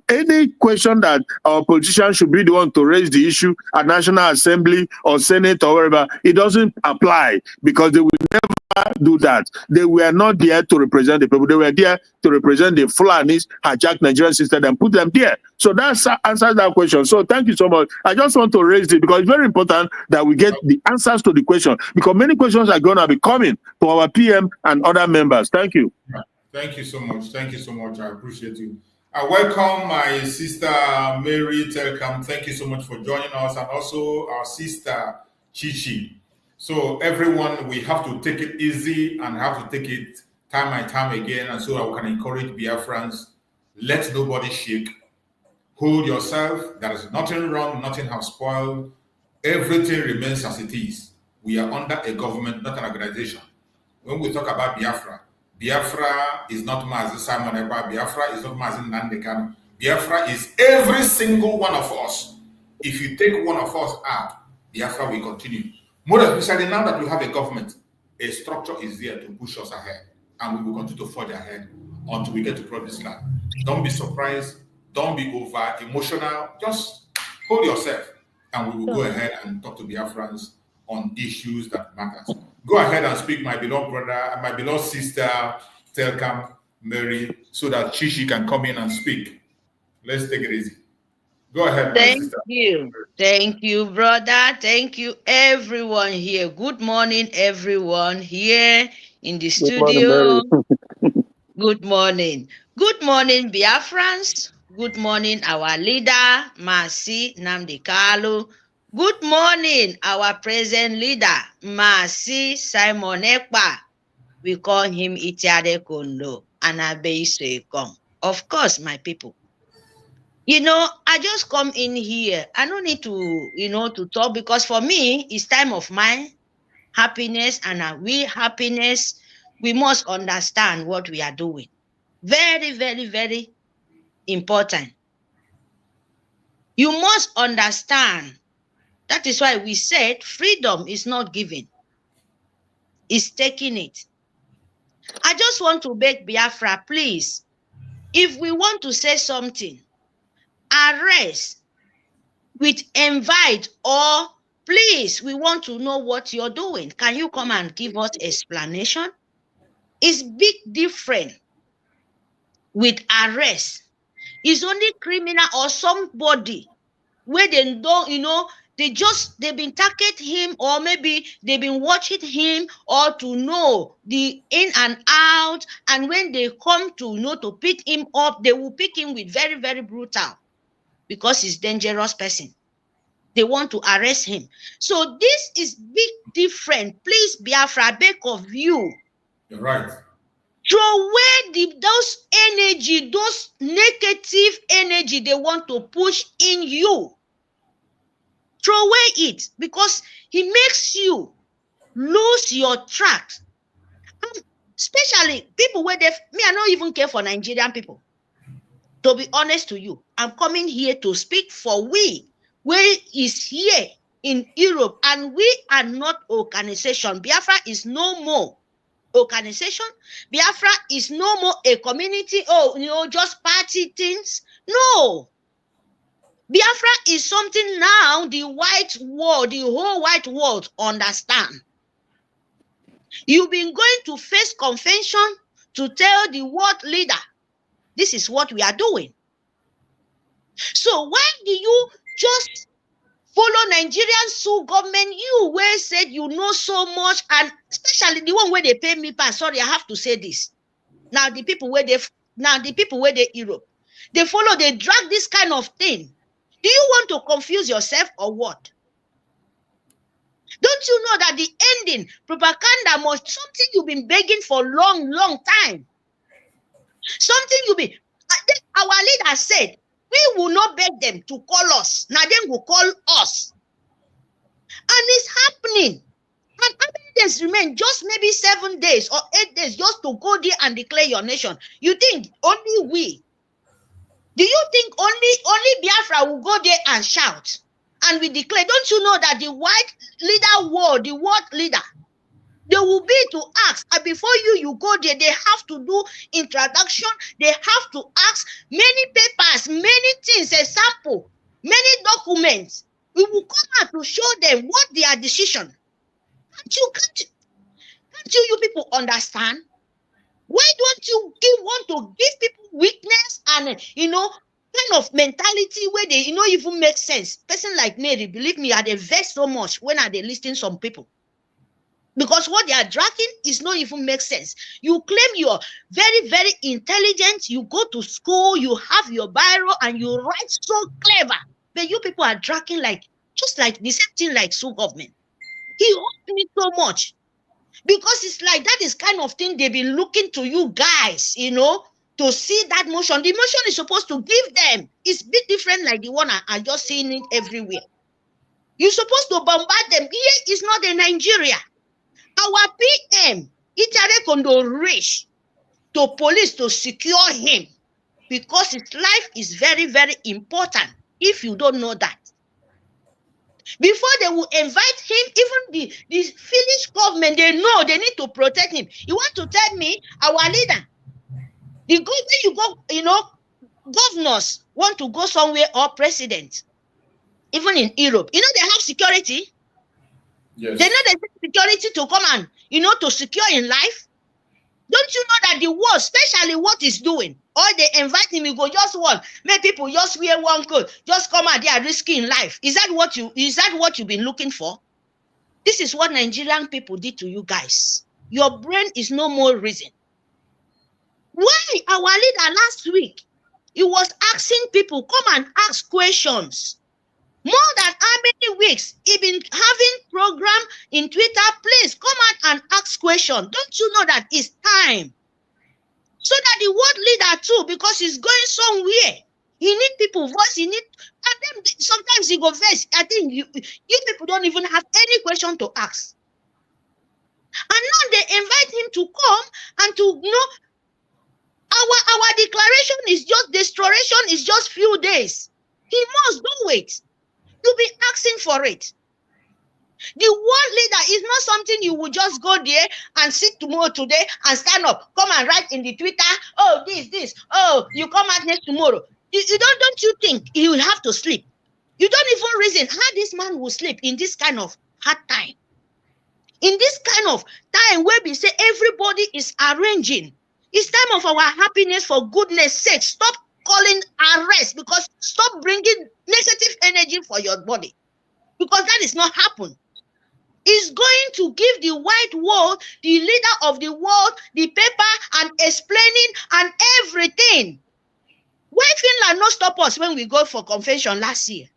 any question that our politicians should be the one to raise the issue at National Assembly or Senate or wherever, it doesn't apply, because they will never do that. They were not there to represent the people. They were there to represent the Fulanis, hijack Nigerian system and put them there. So that answers that question. So thank you so much. I just want to raise it because it's very important that we get the answers to the question, because many questions are going to be coming to our PM and other members. Thank you. Thank you so much. Thank you so much. I appreciate you. I welcome my sister Mary Telkam. Thank you so much for joining us, and also our sister Chichi. So everyone, we have to take it easy and have to take it time and time again, and so I can encourage Biafrans. Let nobody shake. Hold yourself. There is nothing wrong. Nothing has spoiled. Everything remains as it is. We are under a government, not an organization. When we talk about Biafra, Biafra is not Mazi Simon Ekpa. Biafra is not Mazi Nnamdi Kanu. Biafra is every single one of us. If you take one of us out, Biafra will continue. More especially now that we have a government, a structure is there to push us ahead, and we will continue to forge ahead until we get to promised land. Don't be surprised. Don't be over emotional. Just hold yourself, and we will go ahead and talk to Biafrans on issues that matter. Go ahead and speak, my beloved brother, my beloved sister, Telkam. Mary, so that she can come in and speak. Let's take it easy. Go ahead, my Thank sister. you. Thank you, brother. Thank you, everyone here. Good morning, everyone here in the Good morning, Mary. studio. Good morning. Good morning, Biafrans. Good morning, our leader, Masi Nnamdi Kalu. Good morning, our present leader, Masi Simon Ekpa. We call him Itiade Kondo and Abeisekong. Of course, my people. I just come in here. I don't need to talk, because for me, it's time of my happiness, and we happiness, we must understand what we are doing. Very, very, very important. You must understand. That is why we said freedom is not given, it's taking it. I just want to beg Biafra, please, if we want to say something, arrest with invite, or please, we want to know what you're doing. Can you come and give us explanation? It's big different with arrest. It's only criminal or somebody where they don't, they've been targeting him, or maybe they've been watching him, or to know the in and out. And when they come to pick him up, they will pick him with very, very brutal, because he's dangerous person. They want to arrest him. So this is big different. Please, Biafra, beg of you. You're right. Throw away those energy, those negative energy they want to push in you. Throw away it, because he makes you lose your track. Especially people where I don't even care for Nigerian people. To be honest to you, I'm coming here to speak for we. Where is here in Europe, and we are not organization. Biafra is no more organization. Biafra is no more a community, just party things. No. Biafra is something now the white world, the whole white world understand. You've been going to face convention to tell the world leader, this is what we are doing. So why do you just follow Nigerian sue government? You where said you know so much, and especially the one where they pay me pass. Sorry, I have to say this. Now the people where they Europe, they follow, they drag this kind of thing. Do you want to confuse yourself or what? Don't you know that the ending propaganda must something you've been begging for long, long time? Something our leader said, we will not beg them to call us. Now them will call us. And it's happening. And how many days remain? Just maybe 7 days or 8 days just to go there and declare your nation. You think only we? Do you think only Biafra will go there and shout and we declare? Don't you know that the white leader world, the world leader, they will be to ask, and before you go there, they have to do introduction, they have to ask many papers, many things, a sample, many documents. We will come out to show them what their decision. Can't you people understand? Why don't you want to give people weakness and kind of mentality where they even make sense? Person like Mary, believe me, I vex so much when they listen some people. Because what they are dragging is not even make sense. You claim you're very, very intelligent. You go to school, you have your biro, and you write so clever. But you people are dragging just like the same thing like Sue government. He hurt me so much. Because it's like that is kind of thing they've been looking to you guys, to see that motion. The motion is supposed to give them. It's a bit different like the one I just seeing it everywhere. You're supposed to bombard them. Here is not in Nigeria. Our PM, Itiade Kondo, reach to police to secure him because his life is very, very important. If you don't know that. Before they will invite him, even the Finnish government, they know they need to protect him. You want to tell me, our leader, governors want to go somewhere, or president, even in Europe, they have security. Yes. They know there's security to come and, to secure in life. Don't you know that the world, especially what is doing, or they invite him, you go just one, make people just wear one coat, just come out there risking life. Is that what you've been looking for? This is what Nigerian people did to you guys. Your brain is no more reason. Why our leader last week, he was asking people, come and ask questions. More than how many weeks he been having program in Twitter? Please come out and ask questions. Don't you know that it's time? So that the world leader too, because he's going somewhere, he need people voice. He need, and then sometimes he go vex. I think you people don't even have any question to ask. And now they invite him to come and to our declaration is just restoration is just few days. He must do it. You'll be asking for it. The world leader is not something you will just go there and sit tomorrow today and stand up, come and write in the Twitter, oh, this, oh, you come out next tomorrow. Don't you think he will have to sleep? You don't even reason how this man will sleep in this kind of hard time. In this kind of time where we say everybody is arranging. It's time of our happiness, for goodness sake. Stop calling arrest, because stop bringing negative energy for your body, because that is not happen. Is going to give the white world, the leader of the world, the paper and explaining and everything. Why Finland not stop us when we go for convention last year?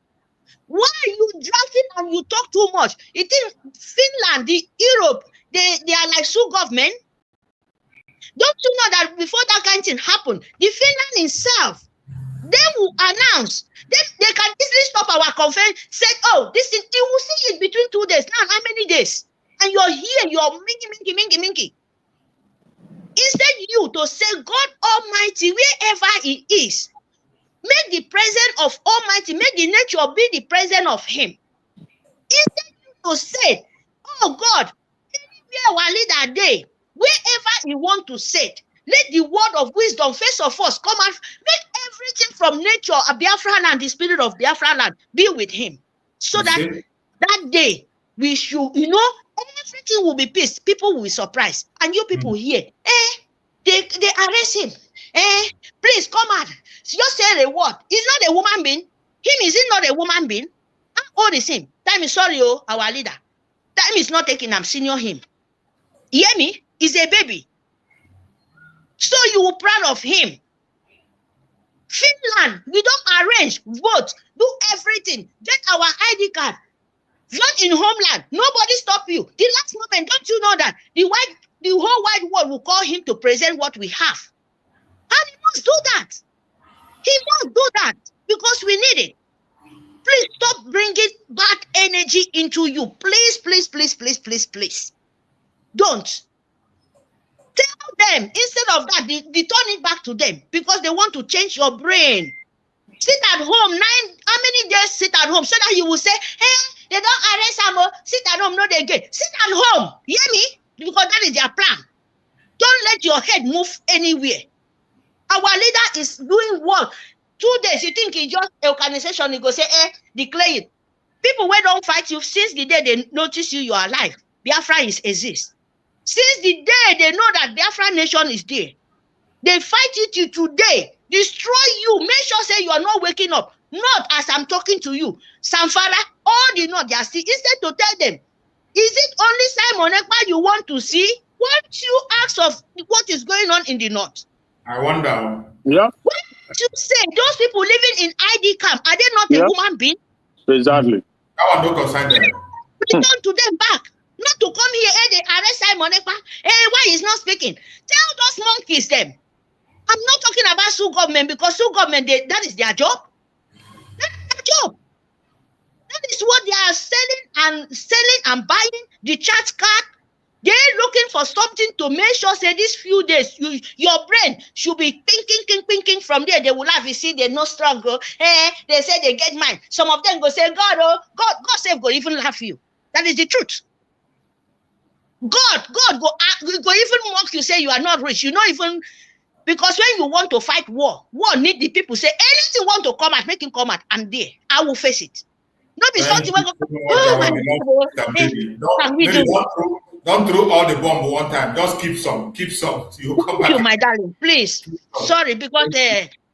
Why you drafting and you talk too much? You think Finland, the Europe, they are like sue government? Don't you know that before that kind of thing happened, the Finland itself, they will announce. They can easily stop our conference, say, oh, this thing, you will see it between 2 days. Now, how many days? And you're here, you're minky. Instead, you to say, God Almighty, wherever He is, make the presence of Almighty, make the nature be the presence of Him. Instead, you to say, oh God, anywhere our leader day, wherever He want to sit, let the word of wisdom, first of all, come and make everything from nature, a Biafra land, the spirit of Biafra land, be with Him. So that day, we should, everything will be peace. People will be surprised. And you people here, they arrest him. Please come out. Just say a word. He's not a woman being. Is he not a woman being? How old is him? Time is sorry, our leader. Time is not taking, I'm senior him. You hear me? He's a baby. So you will proud of him. Finland, we don't arrange, vote, do everything. Get our ID card. Vote in homeland. Nobody stop you. The last moment, don't you know that the whole wide world will call him to present what we have? And he must do that. He must do that because we need it. Please stop bringing bad energy into you. Please. Don't. Tell them, instead of that, they turn it back to them because they want to change your brain. Sit at home, how many days sit at home so that you will say, hey, they don't arrest them, sit at home, no, they get. Sit at home, hear me? Because that is their plan. Don't let your head move anywhere. Our leader is doing what? 2 days, you think it's just an organization, you go say, declare it. People who don't fight you, since the day they notice you are alive, Biafra exists. Since the day they know that Biafra nation is there, they fight it till today, destroy you, make sure say you are not waking up. Not as I'm talking to you. Samfara, all the north, they are still, instead to tell them, is it only Simon Ekpa you want to see? Won't you ask of what is going on in the north? I wonder. Yeah. What you say? Those people living in ID camp, are they not a human being? Exactly. That one don't concern them. Return to them back. Not to come here, they arrest Simon Ekpa. Why he's not speaking? Tell those monkeys them. I'm not talking about Sioux government because Sioux government, that is their job. That's their job. That is what they are selling and buying, the chat card. They're looking for something to make sure, say, these few days, your brain should be thinking from there. They will have, you see, they're not strong. They say they get mine. Some of them go say, God save, go even laugh you. That is the truth. God go even mock you, say you are not rich. You not even, because when you want to fight war need the people say, anything want to come out, make him come out. I'm there. I will face it. Not be something when can we do? Don't throw all the bomb one time. Just keep some. Keep some. You come Thank you, back. my darling. Please. Sorry, because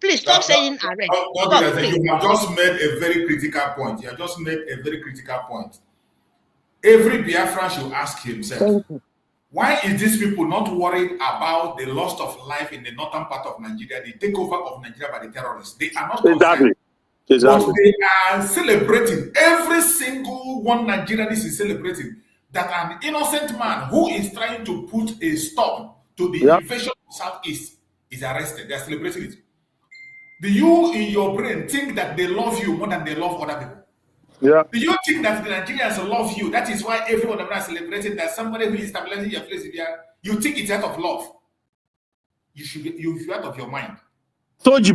please stop saying arrest. Don't Stop, do that. please. You have just made a very critical point. You have just made a very critical point. Every Biafran should ask himself, why is these people not worried about the loss of life in the northern part of Nigeria, the takeover of Nigeria by the terrorists? They are not concerned. Exactly. But they are celebrating. Every single one Nigerianist is celebrating that an innocent man who is trying to put a stop to the invasion of Southeast is arrested. They are celebrating it. Do you, in your brain, think that they love you more than they love other people? Yeah. Do you think that the Nigerians love you? That is why everyone of them is celebrating that somebody who is stabilizing your place here. You think it's out of love. You should be out of your mind. Toji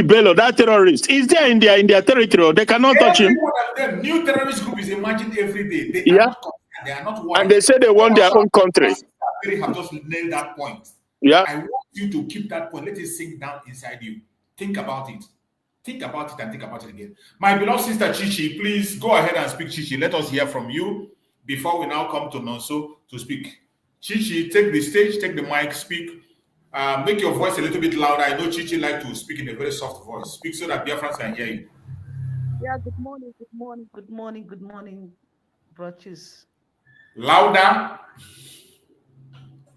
Bello, that terrorist, is there in their territory. They cannot touch him. One of them, new terrorist group is emerging every day. They are not concerned. They are not worried. And they say they want their own country. They have just nailed that point. Yeah. I want you to keep that point. Let it sink down inside you. Think about it. Think about it and think about it again. My beloved sister Chichi, please go ahead and speak, Chichi. Let us hear from you before we now come to Nonso to speak. Chichi, take the stage, take the mic, speak. Make your voice a little bit louder. I know Chichi like to speak in a very soft voice. Speak so that Biafrans can hear you. Yeah, good morning, Brgie. Louder.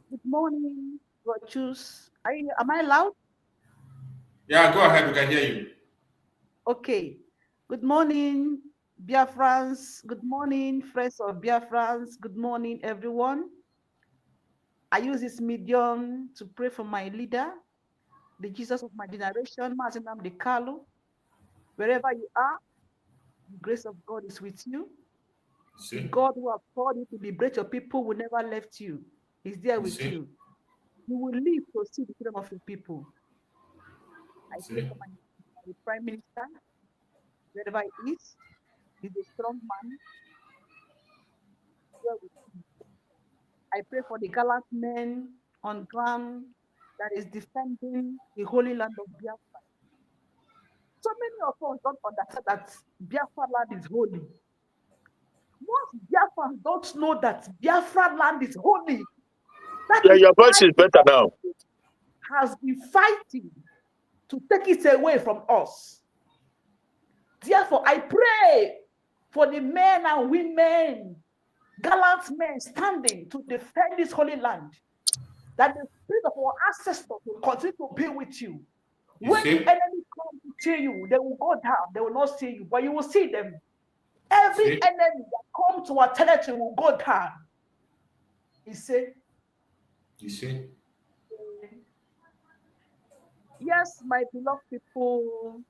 Good morning, Brgie. Am I loud? Yeah, go ahead. We can hear you. Okay. Good morning, Biafrans. Good morning, friends of Biafrans. Good morning, everyone. I use this medium to pray for my leader, the Jesus of my generation, Njoku Kalu. Wherever you are, the grace of God is with you. See? God who has called you to liberate your people will never left you. He's there with you. You will live to see the freedom of your people. I pray for my Prime Minister, wherever he is. He's a strong man. I pray for the gallant men on ground that is defending the holy land of Biafra. So many of us don't understand that Biafra land is holy. Most Biafrans don't know that Biafra land is holy. Your voice is better now. Has been fighting to take it away from us. Therefore, I pray for the men and women, gallant men standing to defend this holy land, that the spirit of our ancestors will continue to be with you. When the enemy comes to see you, they will go down, they will not see you, but you will see them. Every enemy that comes to our territory will go down. He said, yes, my beloved people,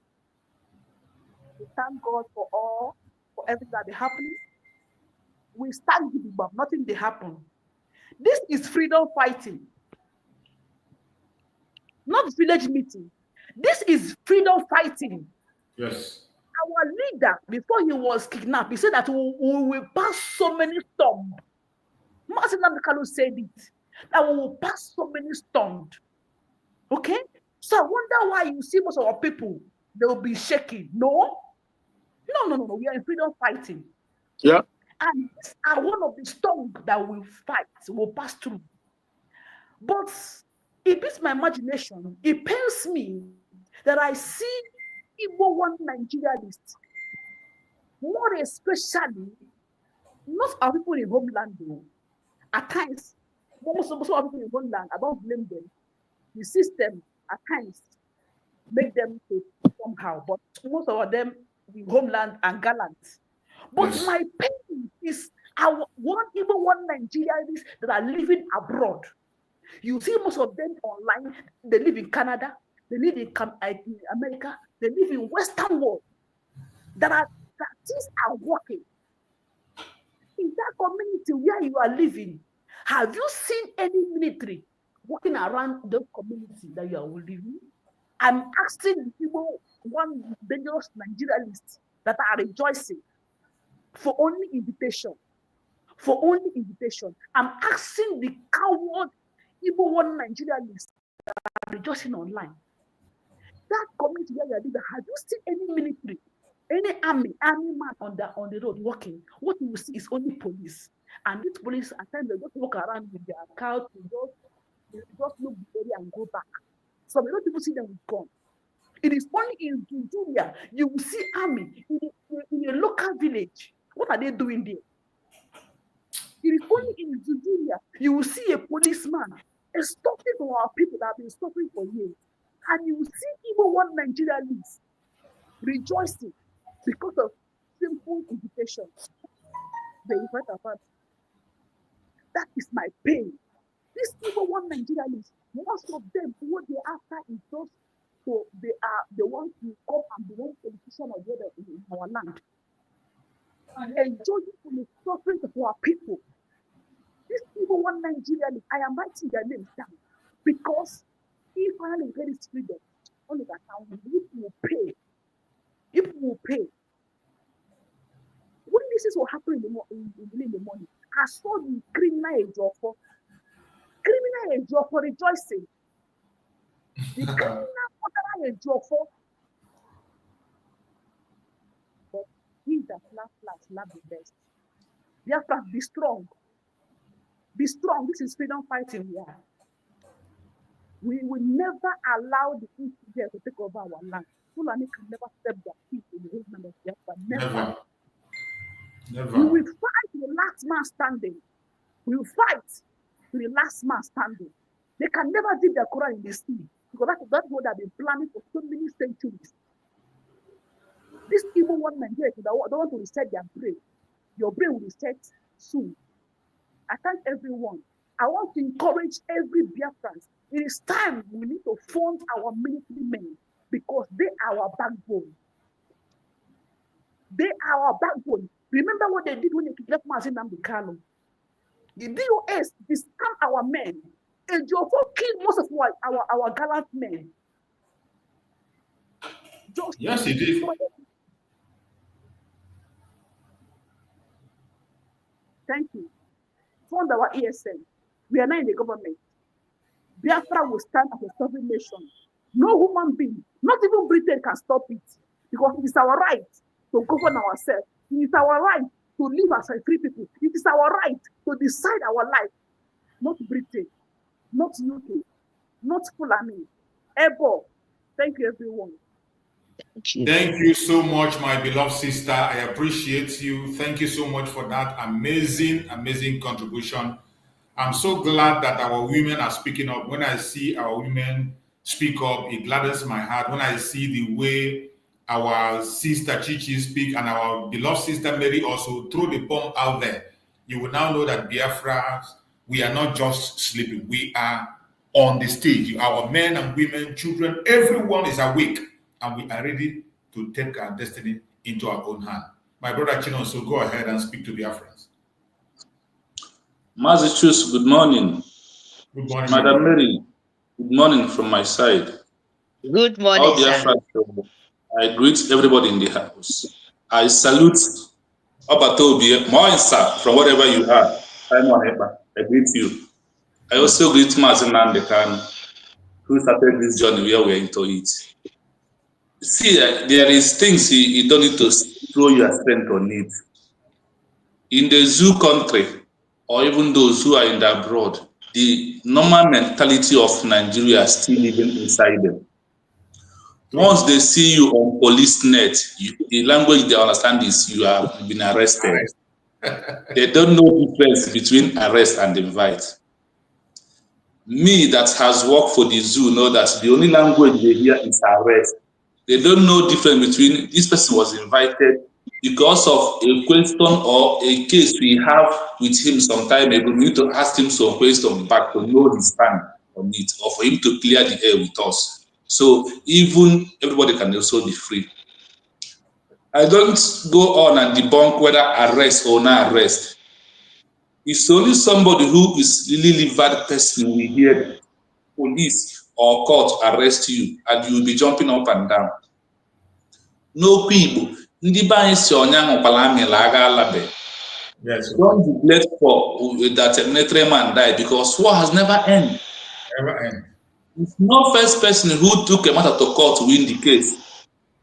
we thank God for everything that is happening. We stand giving, but nothing they happen. This is freedom fighting, not village meeting. This is freedom fighting. Yes. Our leader, before he was kidnapped, he said that we will pass so many storms. Njoku Kalu said it, that we will pass so many storms. Okay? So I wonder why you see most of our people, they will be shaking. No. We are in freedom fighting. Yeah. And these are one of the storms that we fight, will pass through. But it beats my imagination. It pains me that I see Igbo one Nigerianist, more especially, not our people in homeland though. At times, most of our people in homeland, I don't blame them. The system at times make them to somehow, but most of them in homeland and gallant. But my pain is even one Nigerians that are living abroad. You see most of them online, they live in Canada, they live in America, they live in Western world. That things are working. In that community where you are living, have you seen any military walking around the community that you are living? I'm asking people, one dangerous Nigerians that are rejoicing for only invitation. For only invitation. I'm asking the coward even one Nigerians that are rejoicing online. That community where you are living, have you seen any military, any army man on the road walking? What you will see is only police. And these police at times they just walk around with their car to just look the area and go back. So we don't even see them with guns. It is only in Nigeria you will see army in a local village. What are they doing there? It is only in Nigeria you will see a policeman stopping for our people that have been suffering for years. And you will see even one Nigerians rejoicing because of simple invitation. They invite our family. That is my pain. These even one Nigerians, most of them, what they after is just so they are the ones who come and be one politician or the other in our land. Enjoying from the suffering of our people. These people one Nigerian, I am writing their names down because if finally get this freedom, only that now people will pay. People will pay. When this is what happened in the morning, I saw the criminal for rejoicing. The criminal for but he that love the best. Biafra, be strong. Be strong. This is freedom fighting we are. We will never allow the instigate to take over our land. Fulani can never step their feet in the movement of Biafra. Never. We will fight to the last man standing. We will fight to the last man standing. They can never dip their Quran in the sea because that's what they've been planning for so many centuries. This evil one Nigeria, they don't want to reset their brain. Your brain will reset soon. I thank everyone. I want to encourage every Biafrans. It is time we need to fund our military men because they are our backbone. They are our backbone. Remember what they did when they kidnapped Nnamdi Kanu. The DOS disarmed our men. And Njoku killed most of our gallant men. Yes, he did. Thank you. Fund our ESN. We are not in the government. Biafra will stand as a sovereign nation. No human being, not even Britain, can stop it because it is our right to govern ourselves. It is our right to live as a free people. It is our right to decide our life. Not Britain, not UK, not Fulani. Ebo. Thank you, everyone. Thank you so much, my beloved sister. I appreciate you. Thank you so much for that amazing contribution. I'm so glad that our women are speaking up. When I see our women speak up, it gladdens my heart. When I see the way our sister Chichi speak and our beloved sister Mary also throw the bomb out there, you will now know that Biafra, we are not just sleeping. We are on the stage. Our men and women, children, everyone is awake and we are ready to take our destiny into our own hand. My brother Chino, so go ahead and speak to Biafrans. Massachusetts, good morning. Good morning, Madam Mary. Good morning from my side. Good morning, sir. I greet everybody in the house. I salute Obatobi, Moinsa, from wherever you are. I'm on Ekpa. I greet you. I also greet Mazen Nandekan, who started this journey where we're into it. See, there is things you don't need to throw your strength on it. In the zoo country, or even those who are in the abroad, the normal mentality of Nigeria is still living inside them. Once they see you on police net, the language they understand is you have been arrested. They don't know the difference between arrest and invite. Me that has worked for the zoo know that the only language they hear is arrest. They don't know the difference between this person was invited because of a question or a case we have with him some time ago. We need to ask him some questions back to know his stand on it, or for him to clear the air with us. So even everybody can also be free. I don't go on and debunk whether arrest or not arrest. It's only somebody who is really bad person will hear police or court arrest you and you will be jumping up and down. No people. Yes, don't neglect for that a military man died because war has never ended. Never end. It's not first person who took a matter to court to win the case.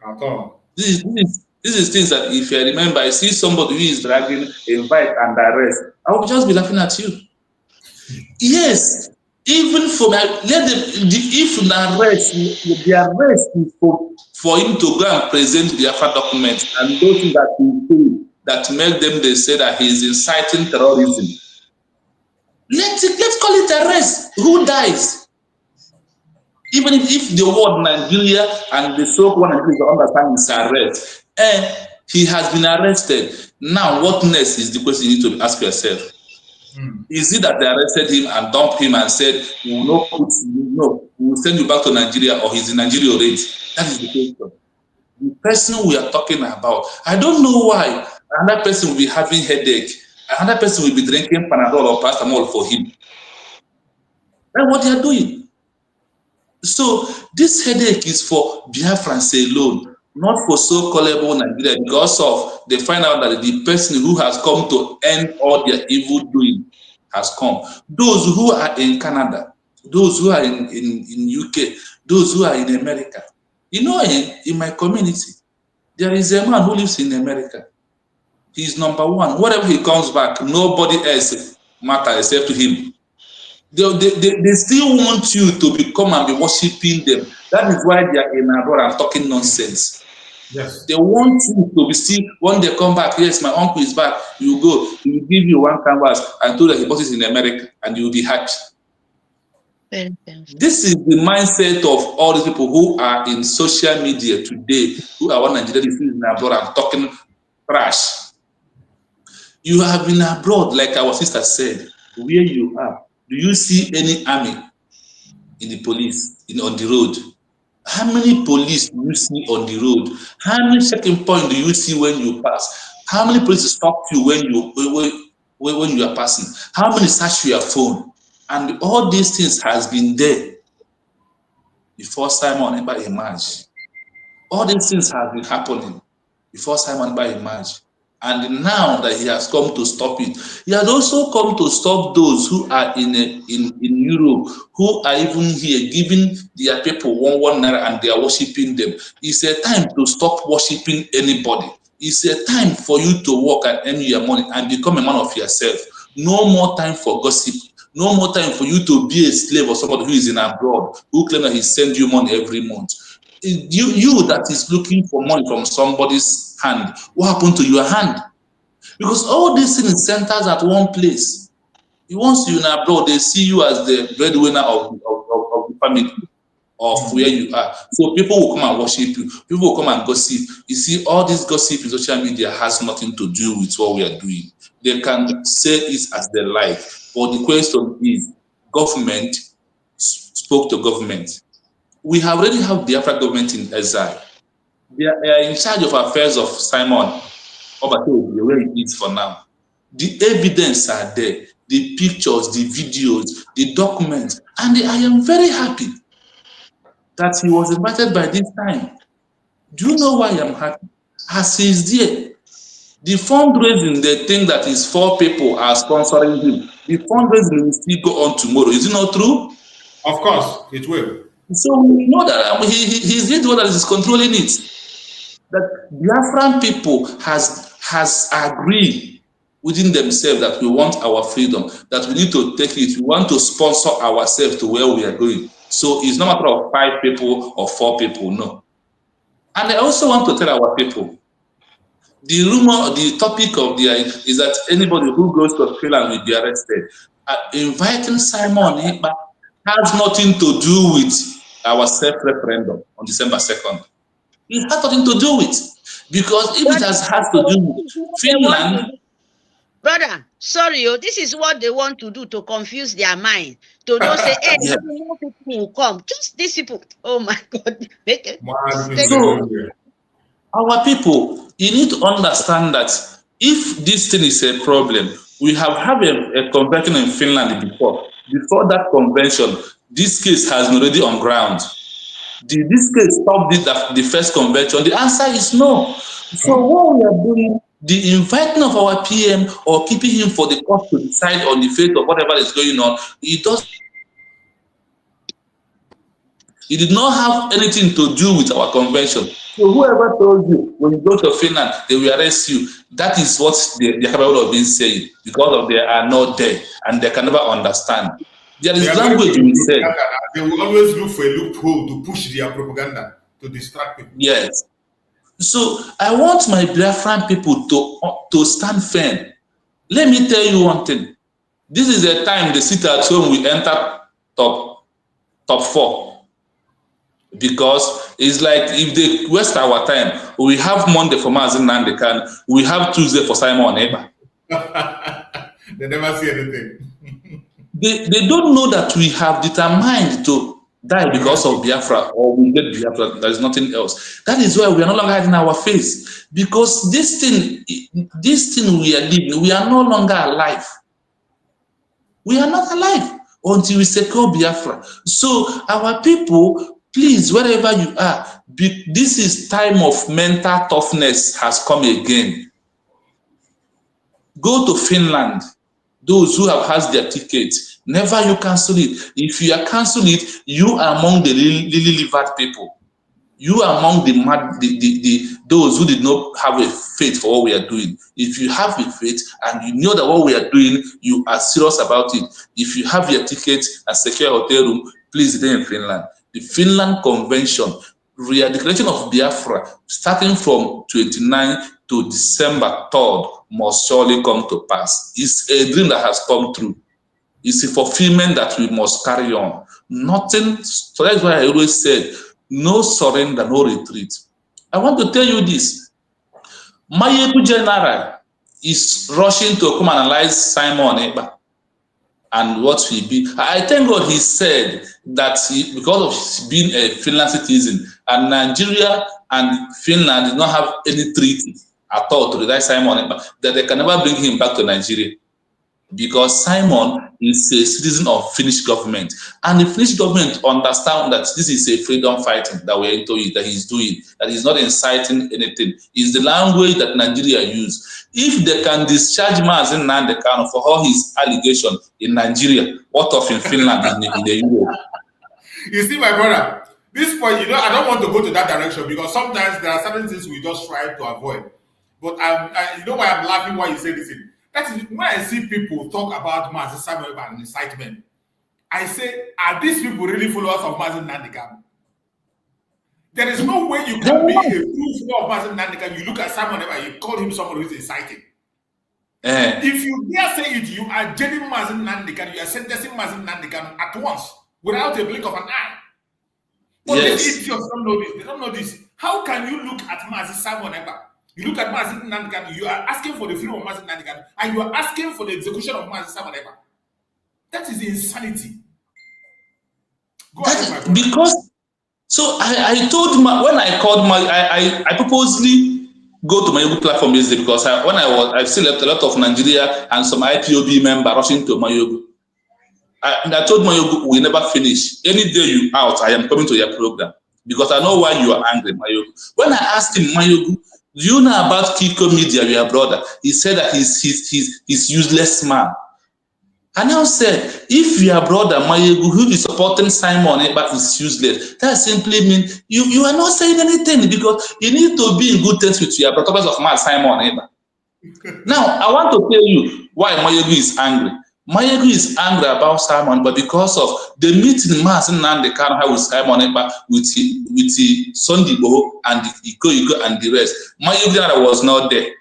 At all. This is This is things that if I remember, I see somebody who is dragging, invite and arrest, I will just be laughing at you. Yes, even for if the arrest is for him to go and present the Biafra documents and those things that he say that make them they say that he is inciting terrorism. Let's call it arrest. Who dies? Even if the word Nigeria and the so-called Nigeria understand is arrest, he has been arrested. Now, what next is the question you need to ask yourself. Is it that they arrested him and dumped him and said, we will send you back to Nigeria, or he's in Nigeria already? That is the question. The person we are talking about, I don't know why another person will be having headache, another person will be drinking Panadol or paracetamol for him. That's what they are doing. So this headache is for Biafrans alone, not for so-called Nigeria, because of they find out that the person who has come to end all their evil doing has come. Those who are in Canada, those who are in UK, those who are in America. You know, in my community, there is a man who lives in America. He's number one. Whatever he comes back, nobody else matters except him. They still want you to become and be worshiping them. That is why they are in abroad and talking nonsense. Yes. They want you to be seen when they come back. Yes, my uncle is back. You go, he will give you one canvas and told that he bought it in America, and you will be happy. This is the mindset of all these people who are in social media today, who are one Nigerian in abroad and talking trash. You have been abroad, like our sister said, where you are. Do you see any army in the police on the road? How many police do you see on the road? How many checking points do you see when you pass? How many police stop you when you are passing? How many search your phone? And all these things has been there before Simon Ekpa emerged. All these things have been happening before Simon Ekpa emerged. And now that he has come to stop it, he has also come to stop those who are in Europe, who are even here giving their people one naira and they are worshiping them. It's a time to stop worshiping anybody. It's a time for you to work and earn your money and become a man of yourself. No more time for gossip. No more time for you to be a slave of somebody who is in abroad, who claims that he sends you money every month. You that is looking for money from somebody's hand, what happened to your hand? Because all these things centers at one place. Once you're in abroad, they see you as the breadwinner of the family of where you are. So people will come and worship you. People will come and gossip. You see, all this gossip in social media has nothing to do with what we are doing. They can say it as they like. But the question is, government spoke to government. We have already have the Biafra government in exile. They are in charge of affairs of Simon Obato, where he is for now. The evidence are there, the pictures, the videos, the documents, and I am very happy that he was invited by this time. Do you know why I am happy? As he is there, the fundraising, they think that his 4 people are sponsoring him. The fundraising will still go on tomorrow. Is it not true? Of course, it will. So we know that he's the one that is controlling it. That Biafran people has agreed within themselves that we want our freedom, that we need to take it. We want to sponsor ourselves to where we are going. So it's not a matter of 5 people or 4 people, no. And I also want to tell our people, the rumor, the topic of the is that anybody who goes to Finland will be arrested. Inviting Simon Ekpa has nothing to do with our self-referendum on December 2nd. It has nothing to do with it. Because if it has to do with Finland. Brother, sorry, this is what they want to do to confuse their mind. To not say, hey, more people will come. Just these people. Oh my God. So, our people, you need to understand that if this thing is a problem, we have a convention in Finland before. Before that convention, this case has been already on ground. Did this case stop the first convention? The answer is no. So what we are doing, the inviting of our PM or keeping him for the court to decide on the fate of whatever is going on, it does. It did not have anything to do with our convention. So whoever told you when you go to Finland, they will arrest you, that is what they are capable of being saying, because of they are not there and they can never understand. There is language we said. They will always look for a loophole to push their propaganda, to distract people. Yes. So I want my Biafran people to stand firm. Let me tell you one thing. This is the time they sit at home, we enter top 4. Because it's like if they waste our time, we have Monday for Mazen Nandekan, we have Tuesday for Simon Ekpa. They never see anything. They don't know that we have determined to die because of Biafra, or we get Biafra. There is nothing else. That is why we are no longer hiding our face, because this thing we are living, we are no longer alive. We are not alive until we secure Biafra. So our people, please, wherever you are, this is time of mental toughness has come again. Go to Finland. Those who have had their tickets, never you cancel it. If you are cancel it, you are among the lily-livered people. You are among those who did not have a faith for what we are doing. If you have a faith and you know that what we are doing, you are serious about it. If you have your ticket and secure a hotel room, please stay in Finland. The Finland Convention, re-declaration of Biafra, starting from 29 to December 3rd, must surely come to pass. It's a dream that has come true. It's a fulfillment that we must carry on. Nothing, so that's why I always said, no surrender, no retreat. I want to tell you this. Mayebu General is rushing to come and analyze Simon Ekpa and what will be. I thank God he said that because of being a Finland citizen, and Nigeria and Finland did not have any treaty at all to realize Simon Ekpa, that they can never bring him back to Nigeria. Because Simon is a citizen of Finnish government, and the Finnish government understand that this is a freedom fighting that we're into it, that he's doing, that he's not inciting anything. It's the language that Nigeria use. If they can discharge Mazen Nandekano for all his allegation in Nigeria, what of in Finland in the Europe? You see, my brother, this point, I don't want to go to that direction, because sometimes there are certain things we just try to avoid. But you know why I'm laughing while you say this thing? That is when I see people talk about Mazen Samuel and incitement. I say, are these people really followers of Mazen Nandekano? There is no way you can be a true follower of Mazen Nandekano. You look at Simon and you call him someone who is inciting. If you dare say it, you are jailing Mazen Nandekano. You are sentencing Mazen Nandekano at once, without a blink of an eye. But these idiots don't know this. They don't know this. How can you look at Mazen Simon Ekpa? You look at Mazen Nandekano, you are asking for the freedom of Mazen Nandekano, and you are asking for the execution of Mazen Simon Ekpa. That is insanity. Go ahead, my brother. Because, so I told when I called I purposely go to my Yogu platform yesterday, because I still left a lot of Nigeria and some IPOB member rushing to my Yogu. And I told Mayogu, we never finish. Any day you out, I am coming to your program, because I know why you are angry, Mayogu. When I asked him, Mayogu, do you know about Kiko Media, your brother? He said that he's useless man. And I said, if your brother Mayogu, who is supporting Simon Ekpa, is useless, that simply means you are not saying anything, because you need to be in good terms with your brother of Simon Ekpa. Now, I want to tell you why Mayogu is angry. Mayogu is angry about Simon, but because of the meeting Mazen Nandekano had with Simon Ekpa, with the Sunday Boho and the Iko and the rest, Mayogu was not there.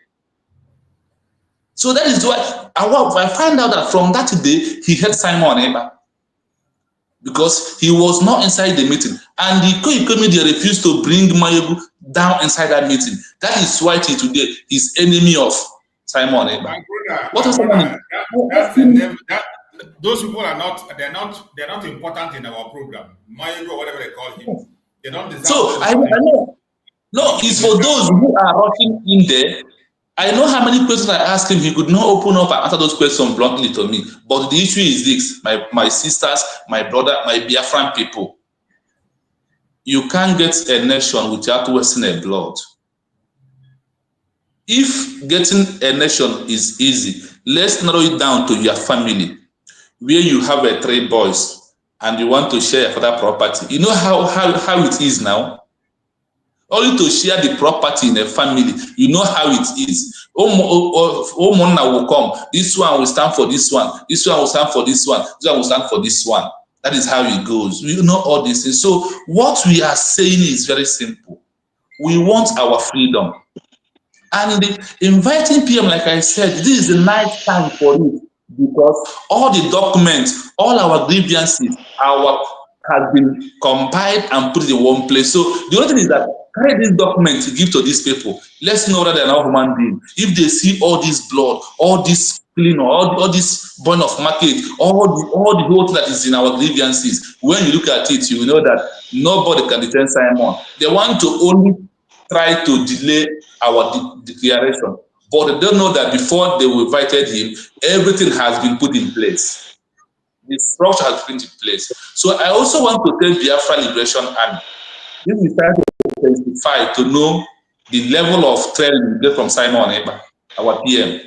So that is why I find out that from that day he had Simon Ekpa, because he was not inside the meeting, and the Iko media refused to bring Mayogu down inside that meeting. That is why today he's enemy of Simon Ekpa. What is happening? Those people are they're not important in our program. Mayogu or whatever they call him. They don't deserve. So I know. No, it's for those who are rushing in there. I know how many questions I asked him. He could not open up and answer those questions bluntly to me. But the issue is this: my sisters, my brother, my Biafran people. You can't get a nation without wasting a blood. If getting a nation is easy, let's narrow it down to your family, where you have 3 boys and you want to share for that property. You know how it is now? Only to share the property in a family, you know how it is. Omona will come. This one will stand for this one. This one will stand for this one. This one will stand for this one. That is how it goes. We know all these things. So what we are saying is very simple. We want our freedom. And inviting PM, like I said, this is a nice time for it because all the documents, all our grievances, has been compiled and put in one place. So the only thing is that carry this document to give to these people. Let's know that they're not human beings. If they see all this blood, all this clean, all this burn of market, all the whole thing that is in our grievances, when you look at it, you will know that nobody can defend Simon. They want to only try to delay our declaration, but they don't know that before they invited him, everything has been put in place. The structure has been in place. So I also want to tell Biafra Liberation Army, if we start to testify to know the level of threat we get from Simon Ekpa, our PM,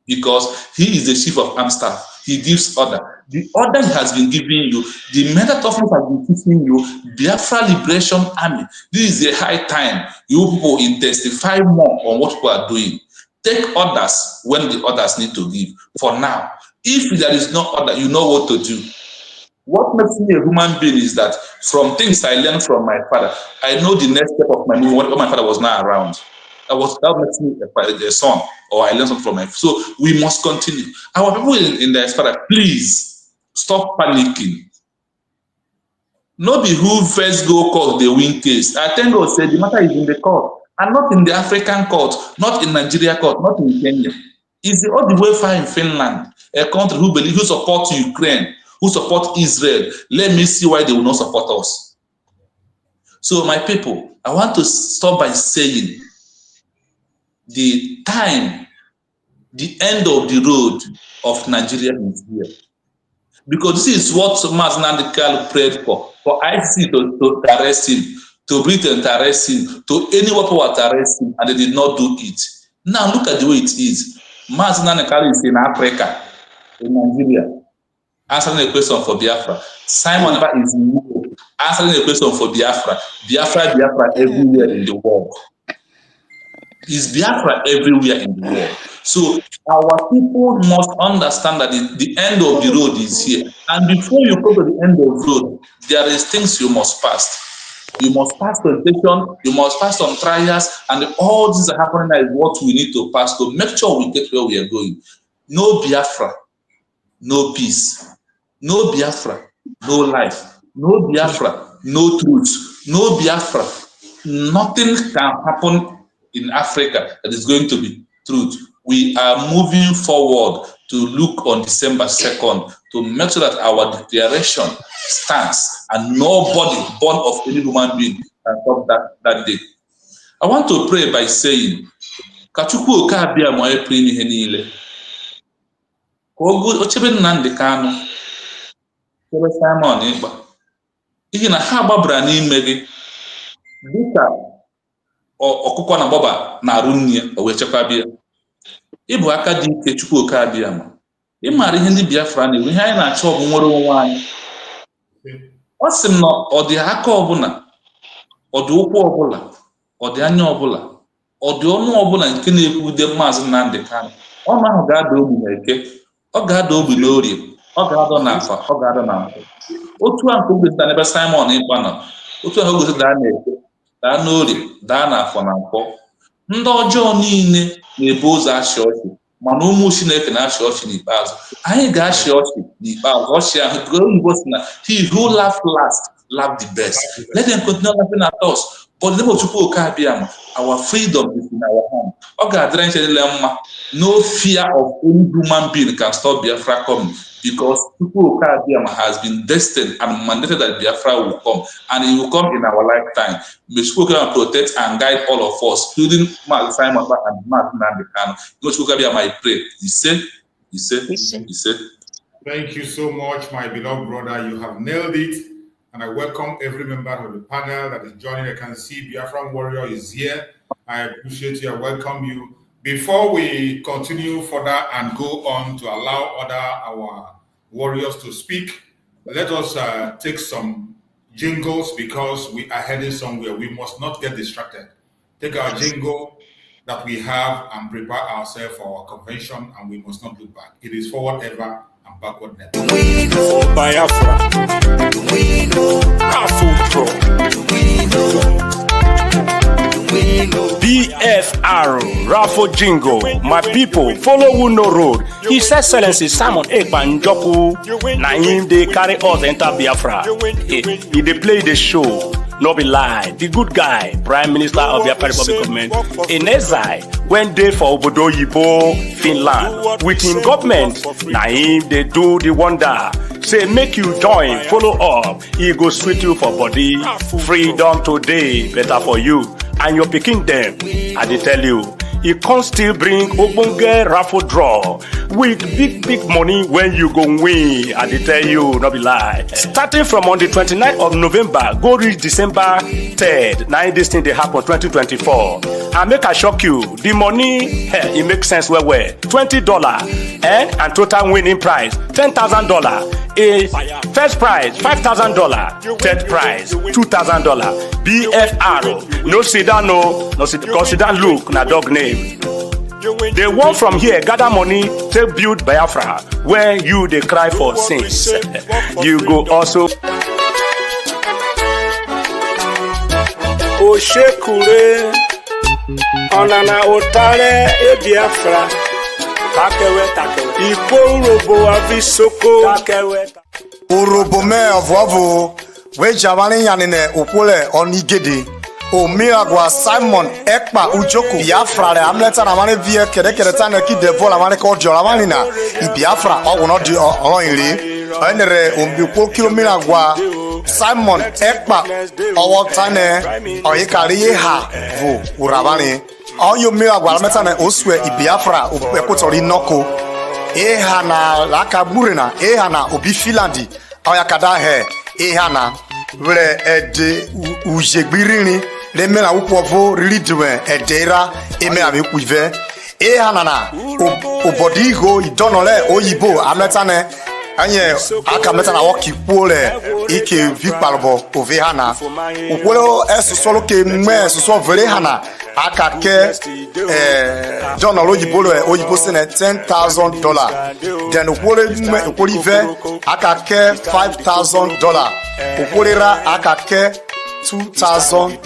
because he is the chief of armed staff. He gives order. The order has been giving you, the method of has been teaching you, Biafra Liberation Army. This is a high time. You people intensify more on what people are doing. Take orders when the orders need to give. For now, if there is no order, you know what to do. What makes me a human being is that from things I learned from my father, I know the next step of my movie when my father was not around. That makes me a son, or I learned something from my. So we must continue. Our people in the diaspora, please stop panicking. No be who first go court the win case. I thank God say the matter is in the court and not in the African court, not in Nigeria court, not in Kenya. It's all the way far in Finland, a country who supports Ukraine, who support Israel. Let me see why they will not support us. So my people, I want to start by saying the time, the end of the road of Nigeria is here. Because this is what Maznandikal prayed for ICC to arrest him, to Britain to arrest him, to anyone who was arrest him, and they did not do it. Now look at the way it is. Maznandikal is in Africa, in Nigeria, answering a question for Biafra. Simon Ekpa is in Europe, answering a question for Biafra. Biafra everywhere in the world. Is Biafra everywhere in the world. So our people must understand that the end of the road is here. And before you go to the end of the road, there is things you must pass. You must pass temptation, you must pass some trials, and all these are happening is what we need to pass to make sure we get where we are going. No Biafra, no peace. No Biafra, no life. No Biafra, no truth. No Biafra, nothing can happen in Africa that is going to be truth. We are moving forward to look on December 2nd to make sure that our declaration stands and nobody born of any human being can stop that day. I want to pray by saying, Kachukwu Okabia mo epri ihe niile. Ogu ochebe Nnamdi Kanu, chebe Simon Ekpa. Ihe na ha gbabara n'ime gị dịka ọkụkọ na gbaba na-arụ nne o wee chekwabịa. Ịbụ aka dị ike Chukwu Okabia ma. Ị maara ihe ndị Biafra na-ewe, ihe anyị na-achọ bụ nwere onwe anyị. Ọ sị m na ọ dị aka ọbụla, ọ dị ụkwụ ọbụla, ọ dị anya ọbụla, ọ dị ọnụ ọbụla nke na-ekwude Maazị Nnamdi Kanu. Ọnụ ahụ ga-ada ogbi na Eke, ọ ga-ada ogbi na Orie, ọ ga-ada n'Afa, ọ ga-ada na Nkwọ. Otu a nke ogosita n'ebe Simon Ekpa nọ, otu ahụ ogosita daa na Eke, daa n'Orie, daa n'Afọ na Nkwọ. Ndị ọjọọ niile na-ebu ụzọ achị ọchị, mana ụmụ Chineke na-achị ọchị n'ikpeazụ. Anyị ga-achị ọchị n'ikpeazụ. Ọchị ahụ oyibo si na he who laugh last laugh the best. Let them continue laughing at us. But the name of Chukwu Okabia, our freedom is in our hand. No fear of any human being can stop Biafra coming, because Chukwu Okabia has been destined and mandated that Biafra will come, and it will come in our lifetime. May Chukwu Okabia protect and guide all of us, including Simon and Martin and the Kanu. Chukwu Okabia, I pray. He said. Thank you so much, my beloved brother. You have nailed it. And I welcome every member of the panel that is joining. I can see Biafran Warrior is here. I appreciate you. I welcome you. Before we continue further and go on to allow our warriors to speak, let us take some jingles because we are heading somewhere. We must not get distracted. Take our jingle that we have and prepare ourselves for our convention, and we must not look back. It is forward ever and backward never. We know Biafra. We know Afro. We know BFR, Raffo Jingo. My people, follow who no road. His Excellency Simon Ekpa Njoku. Na him they carry us enter Biafra. He they play the show. No be lie. The good guy, Prime Minister of Biafra Republic Government, in exile, went there for Obodo Yibo, Finland. With him government, na him they do the wonder. Say make you join, follow up. He go sweet you for body. Freedom today, better for you. And your picking them, I dey tell you, he can still bring Ogbonge raffle draw with big money when you go win. I dey tell you, no be lie. Starting from on the 29th of November, go reach December 3rd. Now this thing they happen 2024. And make I shock you, the money, it makes sense well. $20 and total winning prize $10,000. A first prize $5,000, third prize $2,000. BFR, no sit down, no sit, because sit down look na dog name. They want from here gather money to build Biafra, where you they cry for sins. You go also. Oshekure, onana otare e Biafra. Takewe. Ipo urobo avisoko. Takewe. Urobo me avovo. We javani yanine upole onigede. O miragwa Simon Ekpa Njoku Biafra le amleta na mane vie kede tane ki devo la mane ko jola mane na Biafra o wono di olon ire enere o bi ko kilo miragwa Simon Ekpa owo tane o yikari ha vo urabani o yo miragwa amleta na oswe Biafra o ekotori noko ha na lakabure na ha na obi Finlandi o yakada he ha na wele ede ujegbirini le mena upovo ridwe edera eme abi kuive hanana obodi go idonole oyibo ametane anye aka metana woki pole ike vikpalbo ove hana opolo esosolo ke me soso vere hana aka ke donol oyibo sene $10,000 then opolo ive aka ke $5,000 opolera aka ke $2,000.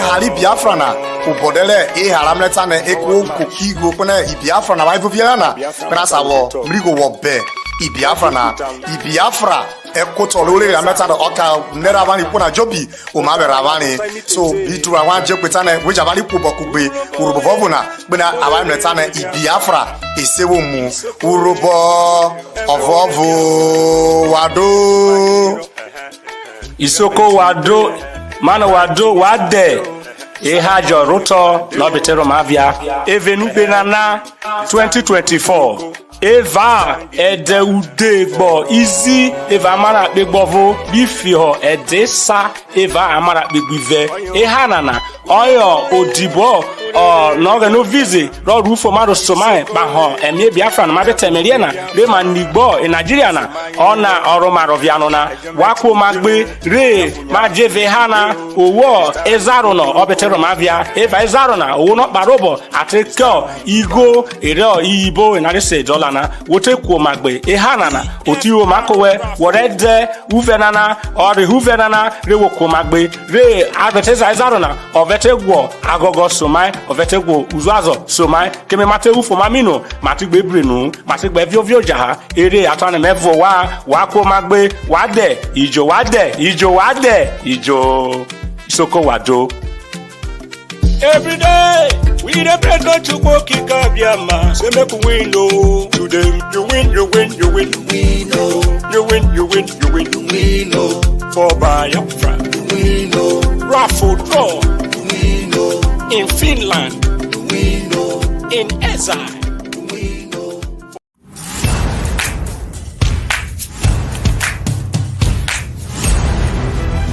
Hali Biafra na ubodele haramleta na eko kokigo pone Biafra na waifu viana na sawo mrigo wobe Biafra eko tolole ramleta na oka nera bani pona jobi o ma be ravani so bitu awan je peta na weja bani ku bokugbe urubo na bena awamleta na Biafra esewo mu urubo ovovo wado Isoko wado, mano wado wade. Hajo roto no betero mavia. Evenu benana 2024. Eva ede ude gbo easy eva amara pe gbovo bifiho ede sa eva amara pe gbive hanana oyo odibo no ge no visi ro rufo maro somai ba ho emi Biafra na mabete meriana le manigbo in Nigeria na ona oro maroviano na wako magbe re majeve hana owo ezaro no obetero mavia eva ezaro na owo no barobo ateko igo ere ibo in ase dollar na wote kuo magbe hanana otiwo makowe worede uvenana ori uvenana re wo kuo magbe re abeteza ezaro na ovetegwo agogo somai ovetegwo uzuazo somai keme matewu fo mamino matigbe brenu matigbe viovio jaha ere atane mevo wa kuo magbe wade ijo isoko wado. Every day we dey pray God to go kick up Yama. Say make we win, no. To them, you win. We know. You win. We know. For Biafra. We know. Raffle draw. We know. In Finland. We know. In exile. We know.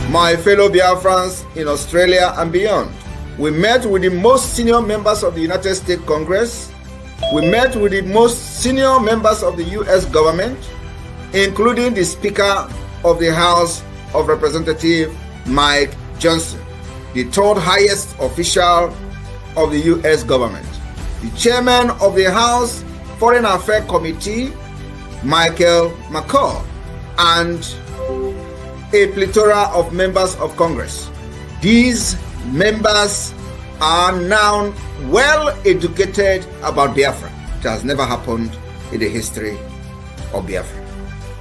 My fellow Biafrans in Australia and beyond. We met with the most senior members of the United States Congress. We met with the most senior members of the US government. including the Speaker of the House of Representatives, Mike Johnson, the third highest official of the U.S. government, the Chairman of the House Foreign Affairs Committee, Michael McCall, and a plethora of members of Congress. These members are now well educated about Biafra. It has never happened in the history of Biafra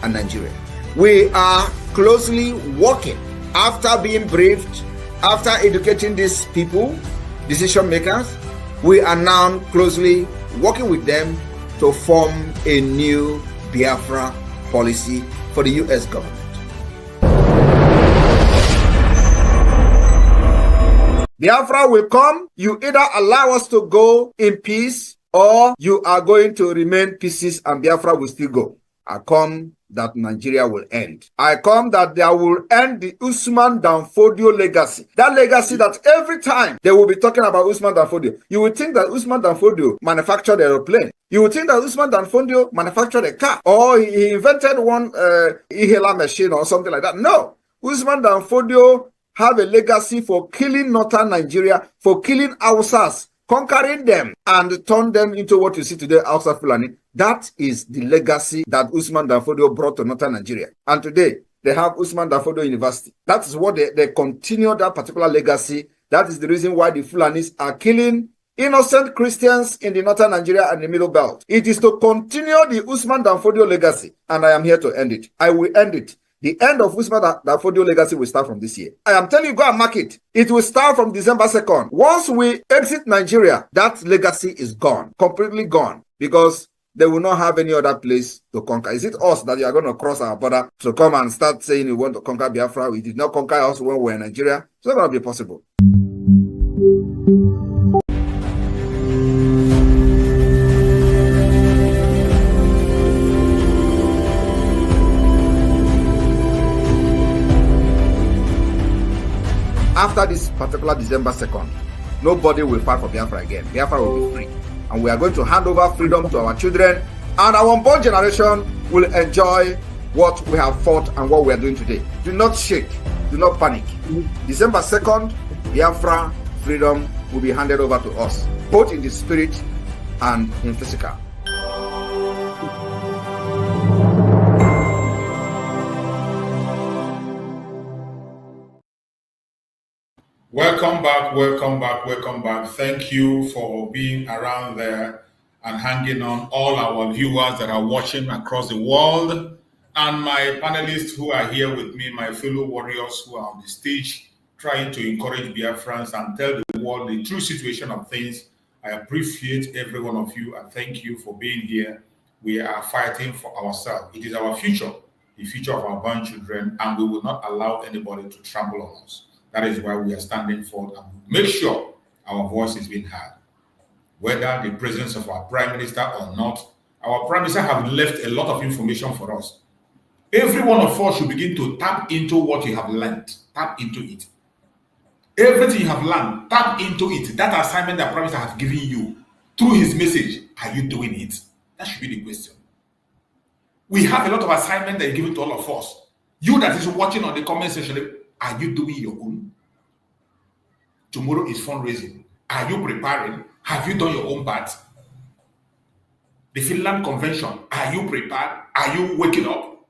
and Nigeria. We are closely working after being briefed, after educating these people, decision makers. We are now closely working with them to form a new Biafra policy for the U.S. government. Biafra will come. You either allow us to go in peace, or you are going to remain pieces and Biafra will still go. I come that Nigeria will end. I come that there will end the Usman Danfodio legacy. That legacy that every time they will be talking about Usman Danfodio, you will think that Usman Danfodio manufactured an aeroplane. You would think that Usman Danfodio manufactured a car, or he invented one inhaler machine or something like that. No. Usman Danfodio have a legacy for killing northern Nigeria, for killing Hausas, conquering them, and turn them into what you see today, Hausa Fulani. That is the legacy that Usman Danfodio brought to northern Nigeria. And today, they have Usman Danfodio University. That is what they continue that particular legacy. That is the reason why the Fulanis are killing innocent Christians in the northern Nigeria and the middle belt. It is to continue the Usman Danfodio legacy, and I am here to end it. I will end it. The end of Usman Danfodio legacy will start from this year. I am telling you, go and mark it. It will start from December 2nd. Once we exit Nigeria, that legacy is gone, completely gone, because they will not have any other place to conquer. Is it us that you are going to cross our border to come and start saying you want to conquer Biafra? We did not conquer us when we were in Nigeria. It's not going to be possible. After this particular December 2nd, nobody will fight for Biafra again. Biafra will be free. And we are going to hand over freedom to our children, and our unborn generation will enjoy what we have fought and what we are doing today. Do not shake. Do not panic. December 2nd, Biafra freedom will be handed over to us, both in the spirit and in physical. Welcome back, welcome back, welcome back. Thank you for being around there and hanging on, all our viewers that are watching across the world, and my panelists who are here with me, my fellow warriors who are on the stage trying to encourage Biafrans and tell the world the true situation of things. I appreciate every one of you and thank you for being here. We are fighting for ourselves. It is our future, the future of our born children, and we will not allow anybody to trample on us. That is why we are standing forth and make sure our voice is being heard. Whether the presence of our Prime Minister or not, our Prime Minister have left a lot of information for us. Every one of us should begin to tap into what you have learned. Tap into it. Everything you have learned, tap into it. That assignment that Prime Minister has given you through his message, are you doing it? That should be the question. We have a lot of assignment that is given to all of us. You that is watching on the comment section, are you doing your own? Tomorrow is fundraising. Are you preparing? Have you done your own part? The Finland Convention, are you prepared? Are you waking up?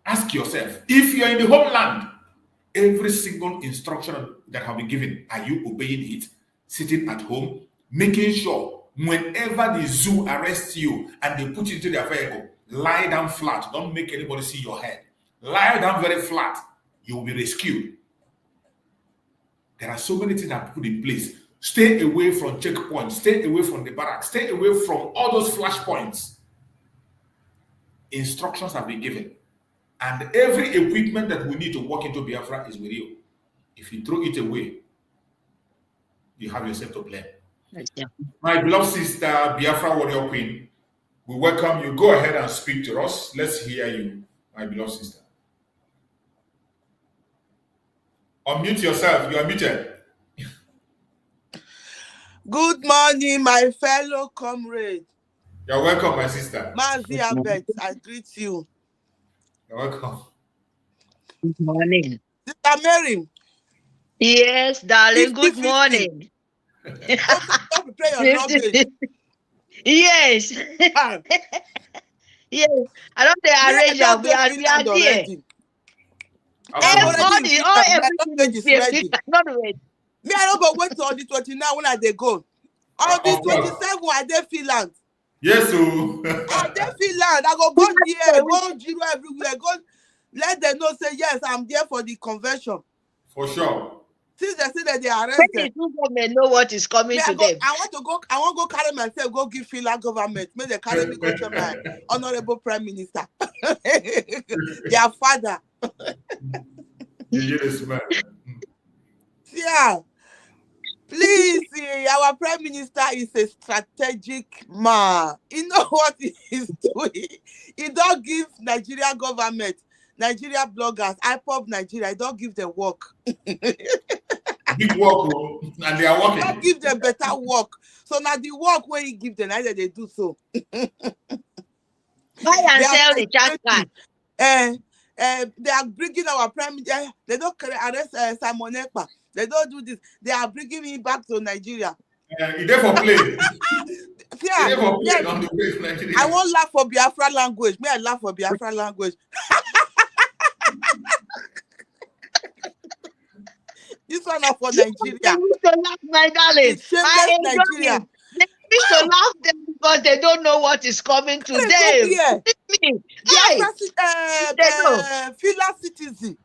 Ask yourself, if you are in the homeland, every single instruction that have been given, are you obeying it? Sitting at home, making sure whenever the zoo arrests you and they put you into their vehicle, lie down flat. Don't make anybody see your head. Lie down very flat. You will be rescued. There are so many things that are put in place. Stay away from checkpoints. Stay away from the barracks. Stay away from all those flashpoints. Instructions have been given. And every equipment that we need to walk into Biafra is with you. If you throw it away, you have yourself to blame. Yeah. My beloved sister, Biafra Warrior Queen, we welcome you. Go ahead and speak to us. Let's hear you, my beloved sister. Unmute yourself. You are muted. Good morning, my fellow comrades. You're welcome, my sister. Mazi Abet, I greet you. You're welcome. Good morning. Sister Mary. Yes, darling. 50, Good 50. morning. Don't prepare your luggage. Yes. Yes. I don't say arrange. We are there. Already. Everything is ready. Not ready. Me, I don't go wait till the 29 when I they go. On the 27 I dey Finland. Yes, so. I dey Finland. I go there, go Giro everywhere. Go let them know say yes, I'm there for the convention. For sure. Since they say that they arrest them, government know what is coming to them. I want to go carry myself, go give Finland government. May they carry me go to my honorable prime minister. Their father. Yes, man. Yeah. Please, our prime minister is a strategic man. You know what he is doing? He don't give Nigerian government, Nigeria bloggers, IPOP Nigeria, he don't give them work. Big work, and they are working. Don't give them better work. So now the work where he give them, either they do so. Buy and sell the chat card. They are bringing our prime minister. They don't arrest Simon Ekpa. They don't do this. They are bringing me back to Nigeria. He there for play. Yeah. On the way to Nigeria. I won't laugh for Biafra language. May I laugh for Biafra language? This one is for Nigeria. They used to laugh, my darling. I Nigeria. They used to laugh them because they don't know what is coming to them. Yeah. Biafra Finland citizen.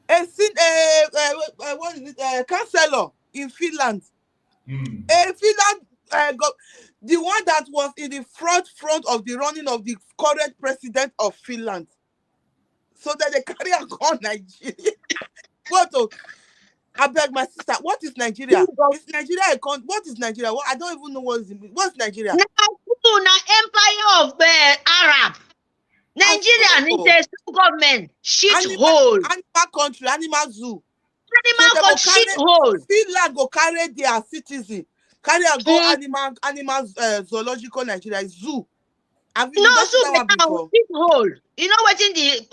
What is it? Councillor in Finland. Finland, the one that was in the front of the running of the current president of Finland. So that they carry a gun Nigeria. I beg my sister, what is Nigeria? Is Nigeria a country? What is Nigeria? I don't even know what's Nigeria. Now, empire of Arab. Nigeria is a government shit hole. Animal country, animal zoo. Animal country shit hole. Finland go carry their citizen, carry a go animal zoological Nigeria zoo. Have you zoo before? Shit hole. You know what in the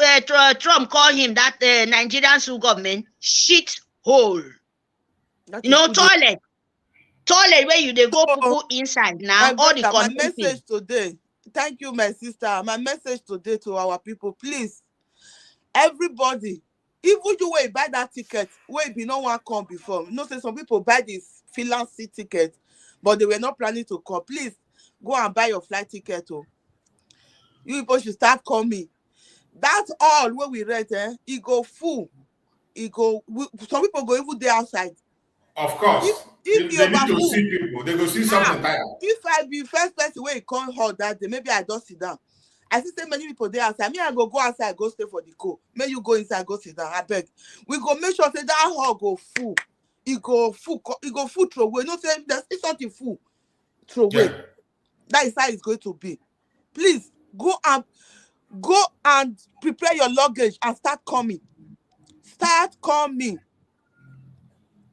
Trump call him that Nigerian zoo government shit hole. Toilet where you they go people inside now. All the my message today. Thank you, my sister. My message today to our people, please, everybody, even you will buy that ticket, where if you no one come before. You know, say some people buy this Finland ticket, but they were not planning to come. Please go and buy your flight ticket. Oh. You people should start coming. That's all what we read. It go full. Some people go even there outside. Of course. If they need to see people, they go see something tired. If I be first person where it can't hold that day, maybe I don't sit down. I see so many people there outside. Me, I go outside, go stay for the call. May you go inside, go sit down. I beg. We go make sure say that hall go full. It go full throw away. No, say there's something full throw away. Yeah. That is how it's going to be. Please go and prepare your luggage and start coming. Start coming.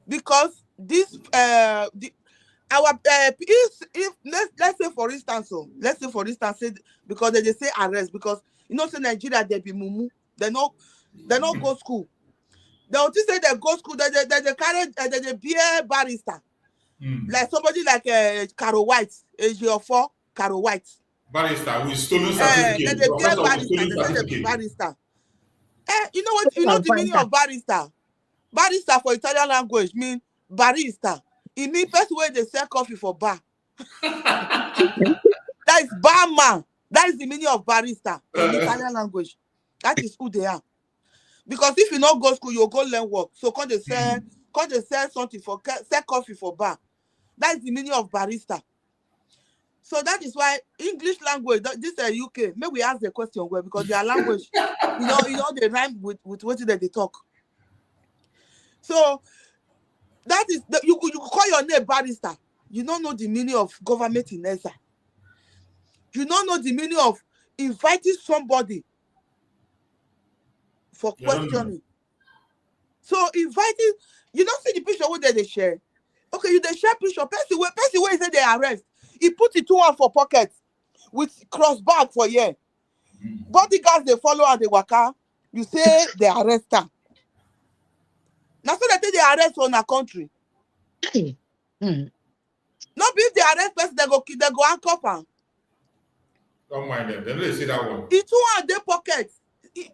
Because this if let's say for instance, because they say arrest, because you know say Nigeria they be mumu, they not go school. They will say they go school, they carry they be a barrister. Like somebody like Caro White, AG4 Caro White. Barrister with stolen certificate. They be barrister. You know what? You know the meaning of barrister? Barrister for Italian language mean barista. It means first way they sell coffee for bar. That is barman. That is the meaning of barista in Italian language. That is who they are. Because if you not go school, you'll go learn work. So can they sell something for sell coffee for bar. That is the meaning of barista. So that is why English language, this is UK. Maybe we ask the question well because their language, you know, they rhyme with what they talk. So that is you could call your name barrister. You don't know the meaning of government in Esa. You don't know the meaning of inviting somebody for questioning. So inviting, you don't see the picture what they share. Okay, you they share picture. Person where say they arrest. He put it 2 for pocket with cross bag for here. Bodyguards they follow and they waka. You say they arrest her. Now so they take the arrest on a country. Not if they arrest person, they go handcuff her. Don't mind them. They don't see that one. He 2 their pocket. He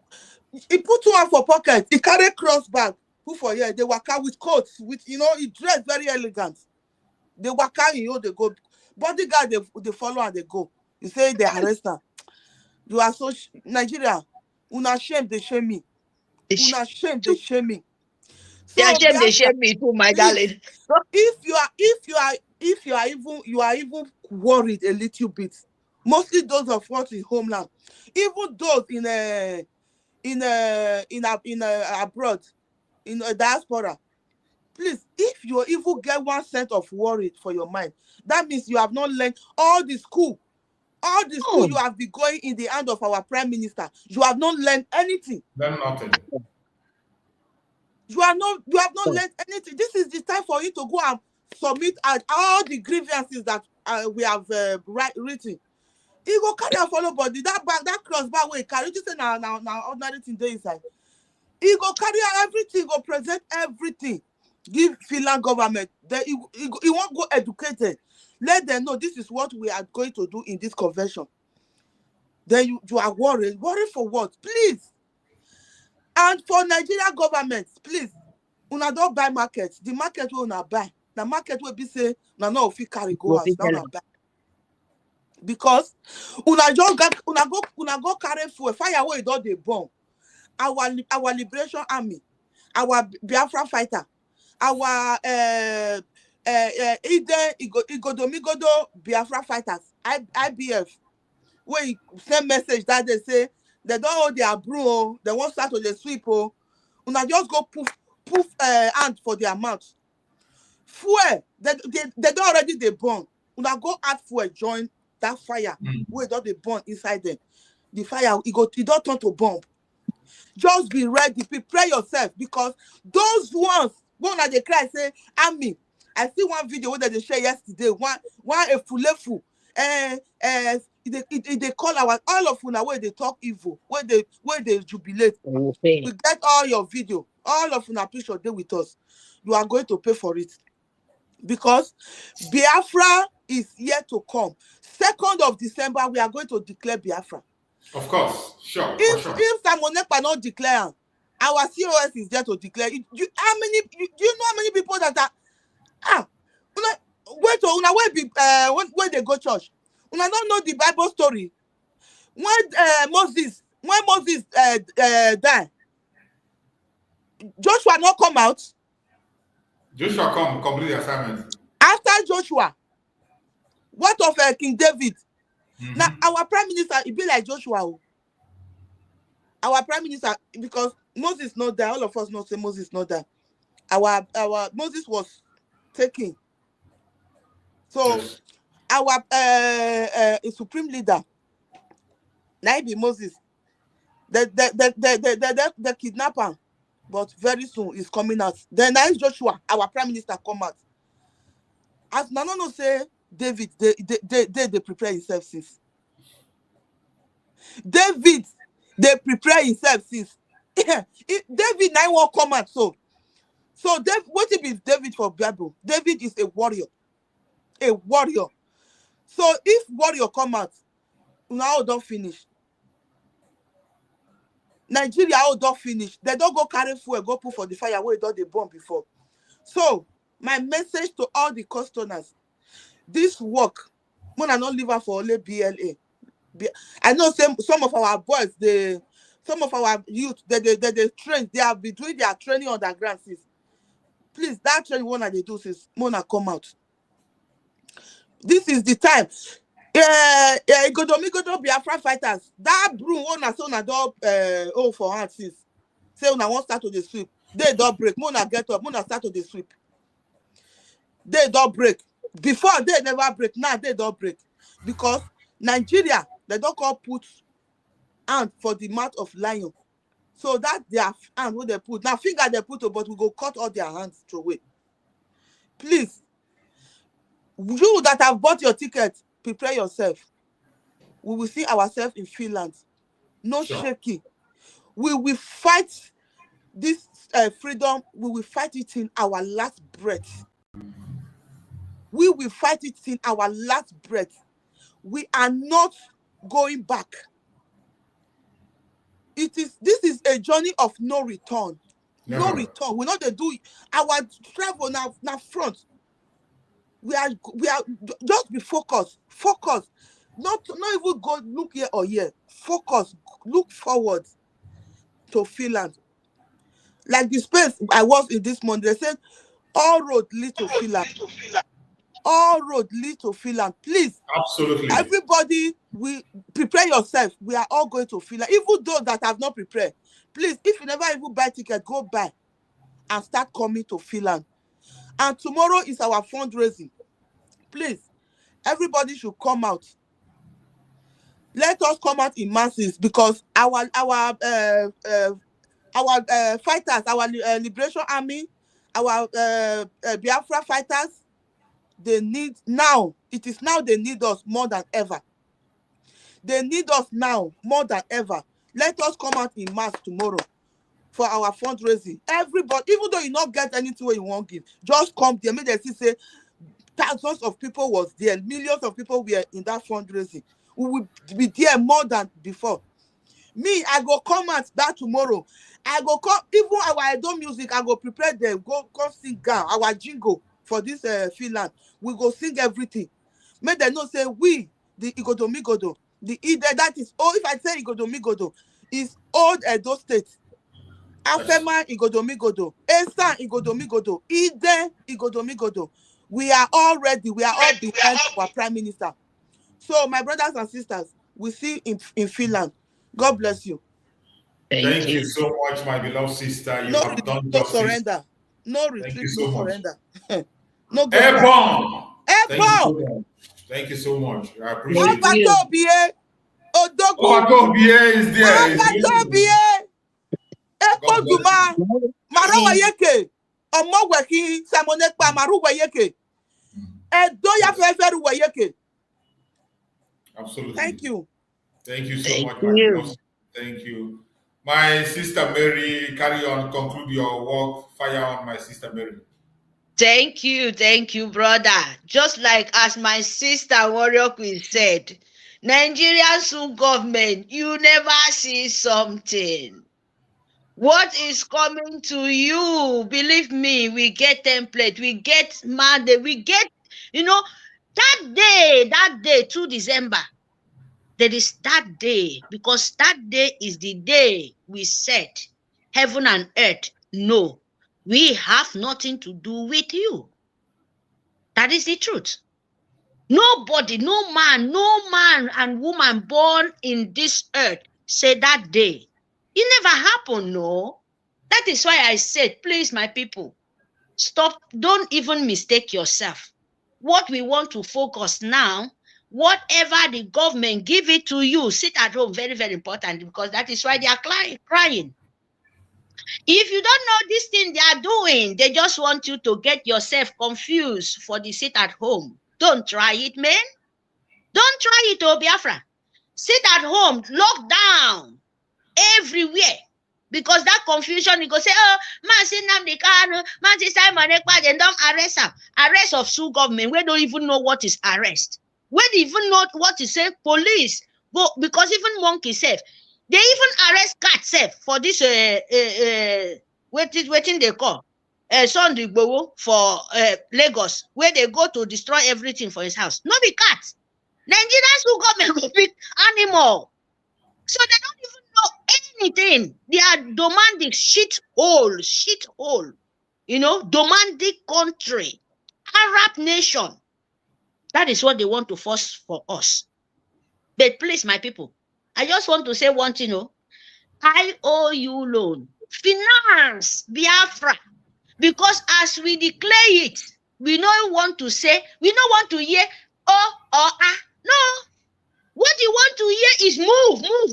put 2 for pocket. He carry cross bag. Who for here? They waka with coats. With he dress very elegant. They waka, they go. Bodyguard they follow and they go. You say they arrest her. You are so Nigeria. Una shame they shame me. Una shame they shame me. So they shame me too, my darling. If you are even worried a little bit, mostly those of us in homeland, even those in abroad, in a diaspora, please, if you even get 1 cent of worry for your mind, that means you have not learned all the school you have been going in the hand of our prime minister. You have not learned anything. Learn nothing. You have not learned anything. This is the time for you to go and submit all the grievances that we have written. He go carry and follow body. That bag, that cross bag where he carry, just say now ordinary thing there inside. He go carry everything, go present everything. Give Finland government. Then he won't go educated. Let them know this is what we are going to do in this convention. Then you are worried. Worried for what? Please. And for Nigeria government, please, una don't buy markets. The market will not buy. The market will be say, no, if you carry go house, not buy. Because una go carry fuel, fire away don't they bomb. Our liberation army, our Biafra fighter, our Igodomigodo Biafra fighters, IBF, where you send message that they say they don't hold their broom, they won't start with the sweep. Una just go poof hand for their mouth. Fuel, they don't already they burn. Una go add fuel, join that fire where don't they burn inside them. The fire, it don't turn to bomb. Just be ready, prepare yourself, because those ones, when they cry, say, Army. I see one video where they share yesterday, one a fulefu, they call all of una where they talk evil, where they jubilate. We get all your video, all of una picture there with us. You are going to pay for it, because Biafra is yet to come. 2nd of December, we are going to declare Biafra. Of course, sure. If Simon Ekpa not declare, our COS is there to declare. Do you know how many people that are when they go church? Una don't know the Bible story. When Moses died, Joshua not come out. Joshua complete the assignment. After Joshua, what of King David? Now our prime minister, it be like Joshua. Our prime minister, because Moses not there, all of us not say Moses not there. Our Moses was taken. So yes. Our supreme leader, now be Moses. The kidnapper, but very soon is coming out. Then now is Joshua, our prime minister, come out. As Nanono say, David, they prepare himself since. David, they prepare himself since. David now won't come out. So what if it's David for Bible? David is a warrior. A warrior. So if warrior come out, now don't finish. Nigeria don't finish. They don't go carry fuel, go put for the fire where they bomb before. So my message to all the customers, this work, when I don't leave her for only BLA. I know some of our boys, some of our youth, they train, they have been doing their training underground since. Please, that training one they do since Mona come out. This is the time. Igodomigodo Biafra fighters. That broom one as soon as for hand since. Say when I want start to the sweep. They don't break. Mona get up. Mona start to the sweep. They don't break. Before they never break. Now they don't break. Because Nigeria, they don't call put hand for the mouth of lion. So that their hand what they put. Now finger they put, but we go cut all their hands away. Please. You that have bought your ticket, prepare yourself. We will see ourselves in Finland. No shaking. We will fight this freedom. We will fight it in our last breath. We will fight it in our last breath. We are not going back. This is a journey of no return. No return. We're not going to do our travel now front. We are just be focused. Focus. Not even go look here or here. Focus. Look forward to Finland. Like the space I was in this morning, they said all road lead to Finland. All road lead to Finland. Please. Absolutely. Everybody, we prepare yourself. We are all going to Finland. Even those that have not prepared, please, if you never even buy ticket, go buy and start coming to Finland. And tomorrow is our fundraising. Please, everybody should come out. Let us come out in masses because our fighters, our Liberation Army, our Biafra fighters, they need now. It is now they need us more than ever. They need us now more than ever. Let us come out in mass tomorrow for our fundraising. Everybody, even though you not get anything where you won't give, just come there. Make them say thousands of people was there, millions of people were in that fundraising. We will be there more than before. Me, I go come out that tomorrow. I go come, even our Edo music, I go prepare them, go sing our jingle for this Finland. We go sing everything. Make them know say we, the Igodomigodo, the Ide, that is, if I say Igodomigodo, is old Edo State. Afema Igodomigodo, Esa Igodomigodo, Ide Igodomigodo. We are all ready. We are all behind our Prime Minister. So, my brothers and sisters, we see in Finland. God bless you. Thank you so much, my beloved sister. You have done no justice. Surrender. No retreat, no surrender. No go Airborne. Airborne. Thank you so much. I appreciate it. Obatobie is there. Obatobie. Ekoduma. Marawa yeke. Omogweki Simon Ekpa Maruwa yeke. Edoya feferu yeke. Absolutely. Thank you. Thank you so much, my beloved. Thank you. My sister Mary, carry on, conclude your work. Fire on, my sister Mary. Thank you, brother. Just like as my sister Warrior Queen said, Nigerian government, you never see something. What is coming to you? Believe me, we get template, we get mandate, we get, that day, 2 December. There is that day, because that day is the day we said, heaven and earth, no, we have nothing to do with you. That is the truth. Nobody, no man and woman born in this earth say that day. It never happened, no. That is why I said, please, my people, stop, don't even mistake yourself. What we want to focus now, whatever the government give it to you, sit at home, very, very important, because that is why they are crying. If you don't know this thing they are doing, they just want you to get yourself confused for the sit at home. Don't try it, man. Don't try it, Biafra. Sit at home, lock down everywhere. Because that confusion, you go say, Nnamdi Kanu, Simon Ekpa, they don't arrest him. Arrest of Sioux government, we don't even know what is arrest. We don't even know what is say police. Go, because even monkey self, they even arrest cat self for this waiting they call Sunday for Lagos, where they go to destroy everything for his house. Not the cat. Nigerian Sioux government go pick animal. So they don't even know anything. They are demanding shit hole. Demanding country, Arab nation. That is what they want to force for us. But please, my people, I just want to say one thing, IOU loan, finance Biafra, because as we declare it, we don't want to say, we don't want to hear, no. What you want to hear is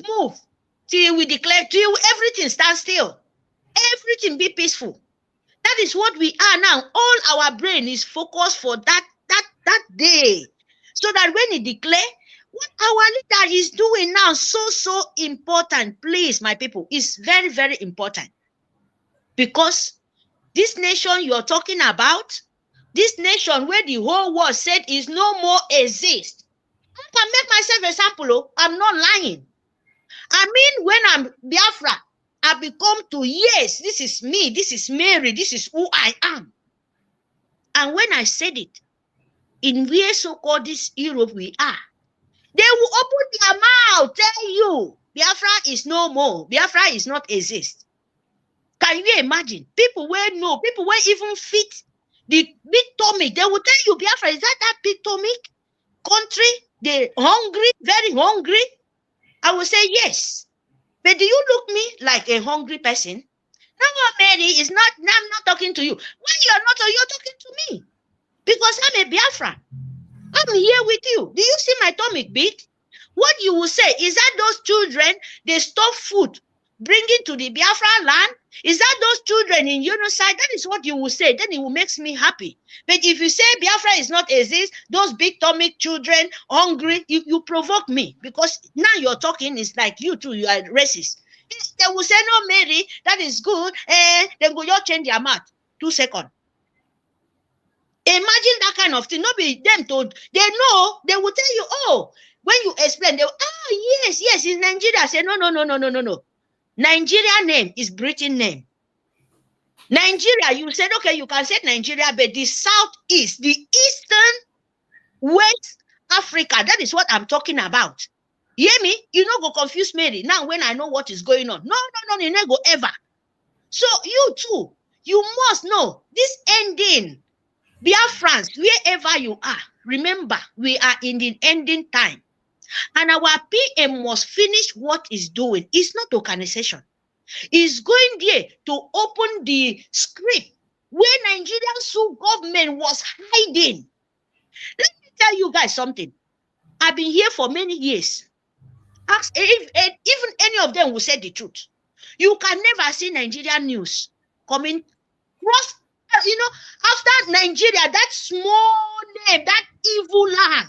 move. Till we declare, till everything stands still. Everything be peaceful. That is what we are now. All our brain is focused for that that day. So that when he declare, what our leader is doing now, so important, please, my people, is very, very important. Because this nation you're talking about, this nation where the whole world said is no more exist. I can make myself example. I'm not lying. I mean, when I'm Biafra, I become to, yes, this is me, this is Mary, this is who I am. And when I said it, in where so-called this Europe we are, they will open their mouth, tell you, Biafra is no more. Biafra is not exist. Can you imagine? People will know, people will even fit the big tummy. They will tell you, Biafra, is that big tummy country? They're hungry, very hungry. I will say yes. But do you look me like a hungry person? No, Mary, it's not, I'm not talking to you. When you're not, you're talking to me. Because I'm a Biafra. I'm here with you. Do you see my tummy beat? What you will say is that those children, they stop food, bring it to the Biafra land. Is that those children in genocide? That is what you will say. Then it will make me happy. But if you say Biafra is not exist, those big tummy children, hungry, you provoke me. Because now you're talking, it's like you too, you are racist. They will say, no, Mary, that is good. And then go, you change your mouth. 2 seconds. Imagine that kind of thing. Not be them told. They know. They will tell you, oh, when you explain, they will, yes, in Nigeria. I say, no. Nigeria name is Britain name. Nigeria, you said, okay, you can say Nigeria, but the southeast, the eastern West Africa, that is what I'm talking about. You hear me? You don't go confuse Mary. Now when I know what is going on. No, you never go ever. So you too, you must know this ending. Biafrans, wherever you are, remember, we are in the ending time. And our PM must finish what it's doing. It's not organization. It's going there to open the script where Nigerian Sioux government was hiding. Let me tell you guys something. I've been here for many years. Ask if even any of them will say the truth. You can never see Nigerian news coming cross. You know, after Nigeria, that small name, that evil land.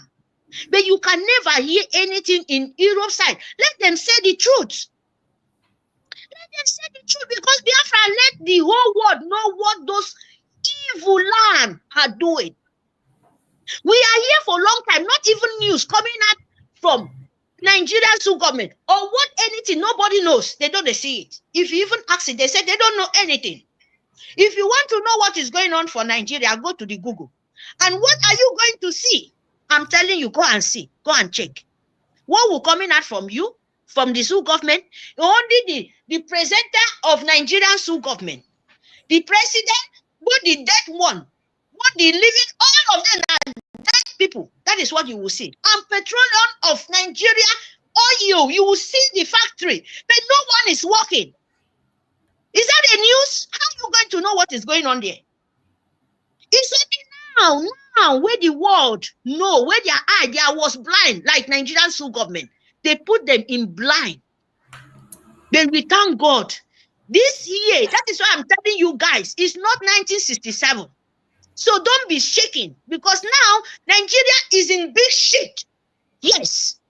But you can never hear anything in Europe side. Let them say the truth. Let them say the truth, because Biafra let the whole world know what those evil land are doing. We are here for a long time, not even news coming out from Nigerian Sioux government or what anything, nobody knows. They don't see it. If you even ask it, they say they don't know anything. If you want to know what is going on for Nigeria, go to the Google. And what are you going to see? I'm telling you, go and see, go and check. What will coming out from you, from the Sioux government? Only the presenter of Nigerian Sioux government, the president, both the dead one, both the living, all of them are dead people. That is what you will see. And petroleum of Nigeria, oil, you will see the factory, but no one is working. Is that a news? How are you going to know what is going on there? It's only now where the world know, where their eye, there was blind, like Nigerian Sioux government. They put them in blind. Then we thank God. This year, that is why I'm telling you guys, it's not 1967. So don't be shaking, because now Nigeria is in big shit. Yes,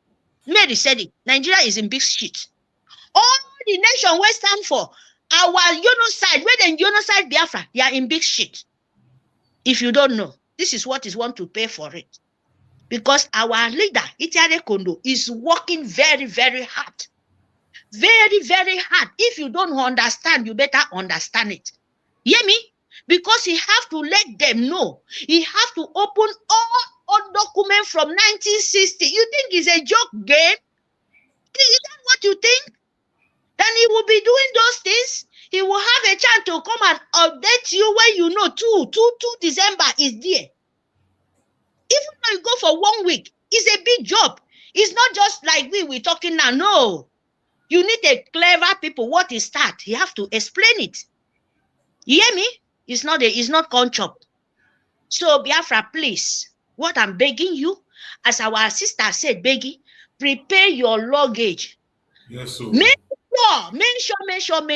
Mary said it. Nigeria is in big shit. All the nation we stand for our genocide, where the genocide Biafra, they are in big shit. If you don't know, this is what is want to pay for it. Because our leader, Itiare Kondo, is working very, very hard. Very, very hard. If you don't understand, you better understand it. Hear me? Because he have to let them know. He have to open all documents from 1960. You think it's a joke game? Is that what you think? Then he will be doing those things. He will have a chance to come and update you when you know 2 December is there. Even though you go for 1 week, it's a big job. It's not just like we're talking now. No. You need a clever people. What is that? You have to explain it. You hear me? It's not conchop. So Biafra, please, what I'm begging you, as our sister said, begging, prepare your luggage. Yes, sir. Make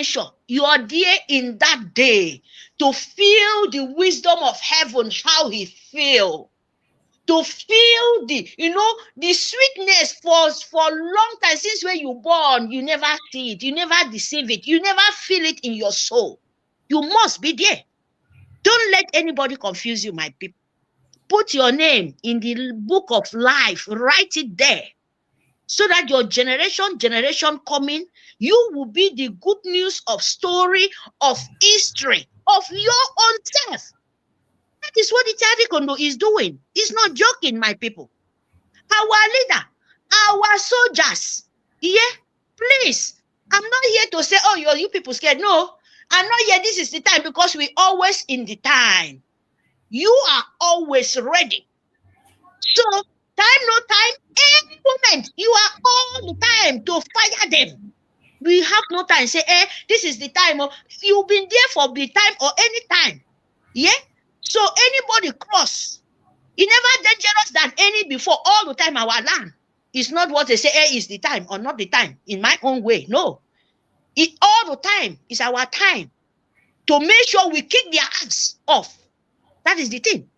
sure you are there in that day to feel the wisdom of heaven, how he feel. to feel the sweetness for long time since when you born. You never see it, you never deceive it, you never feel it in your soul. You must be there. Don't let anybody confuse you, my people. Put your name in the book of life, write it there, so that your generation coming, you will be the good news of story, of history, of your own self. That is what Ichari is doing. He's not joking, my people. Our leader, our soldiers, yeah, please. I'm not here to say, oh, you people scared. No, I'm not here. This is the time, because we always in the time. You are always ready. So, time, no time, any moment, you are all the time to fire them. We have no time. Say, this is the time. You've been there for the time or any time. Yeah? So, anybody cross, it's never dangerous than any before. All the time, our land is not what they say, is the time or not the time, in my own way. No. It all the time is our time to make sure we kick their ass off. That is the thing.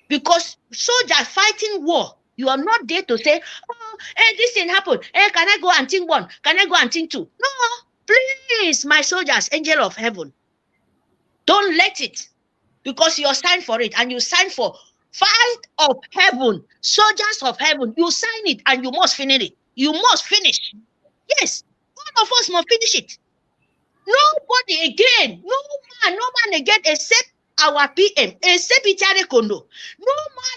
Because soldiers fighting war, you are not there to say, oh, this thing happened. Can I go and think one? Can I go and think two? No, please, my soldiers, angel of heaven, don't let it. Because you're signed for it, and you sign for fight of heaven, soldiers of heaven. You sign it, and you must finish it. You must finish. Yes, all of us must finish it. Nobody again, no man again, except our PM, except Ichari Kondo. No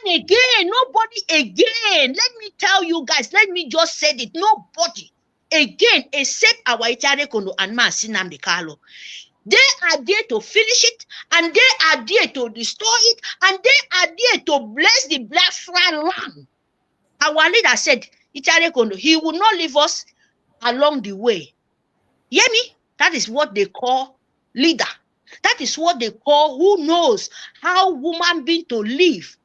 man again, nobody again. Let me tell you guys, let me just say it. Nobody again, except our Ichari Kondo and Masi Nnamdi Kanu. They are there to finish it, and they are there to destroy it, and they are there to bless the Biafra land. Our leader said, Ichari Kondo, he will not leave us along the way. Hear me? That is what they call leader. That is what they call who knows how woman being to live.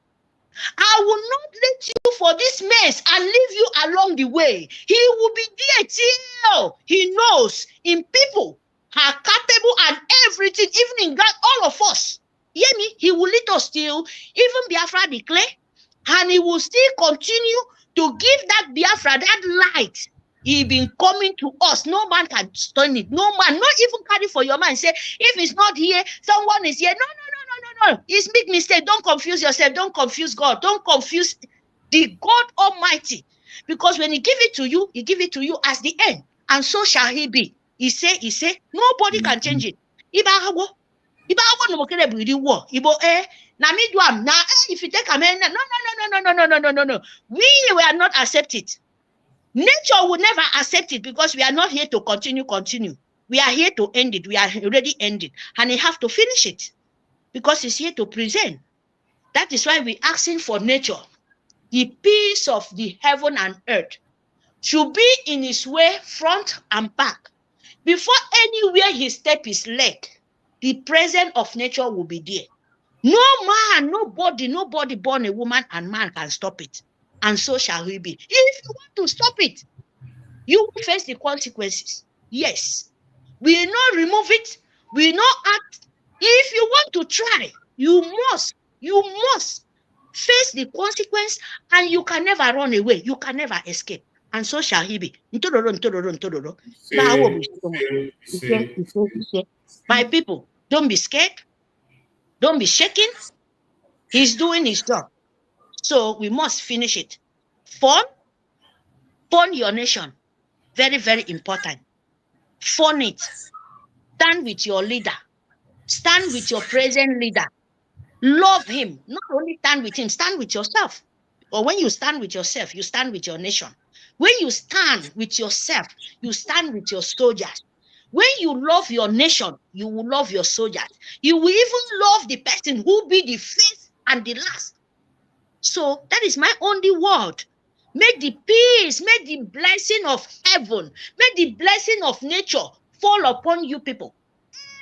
I will not let you for this mess and leave you along the way. He will be there till he knows in people are capable and everything, even in God, all of us. Hear me? He will lead us till even Biafra declare, and he will still continue to give that Biafra that light. He been coming to us. No man can stand it. No man, not even carry for your mind. Say, if it's not here, someone is here. No. It's big mistake. Don't confuse yourself. Don't confuse God. Don't confuse the God Almighty. Because when he give it to you, he give it to you as the end. And so shall he be. He say, nobody can change it. If you take a man, no. We will not accept it. Nature will never accept it, because we are not here to continue. We are here to end it. We are already ended. And they have to finish it, because it's here to present. That is why we're asking for nature. The peace of the heaven and earth should be in his way, front and back. Before anywhere his step is led, the presence of nature will be there. No man, nobody born a woman and man can stop it. And so shall we be. If you want to stop it, you will face the consequences. Yes. We will not remove it. We will not act. If you want to try, you must face the consequence, and you can never run away. You can never escape. And so shall he be. My people, don't be scared. Don't be shaken. He's doing his job. So we must finish it. Fund your nation. Very, very important. Fund it. Stand with your leader. Stand with your present leader. Love him. Not only stand with him, stand with yourself. Or when you stand with yourself, you stand with your nation. When you stand with yourself, you stand with your soldiers. When you love your nation, you will love your soldiers. You will even love the person who will be the first and the last. So that is my only word. Make the peace, make the blessing of heaven, make the blessing of nature fall upon you people.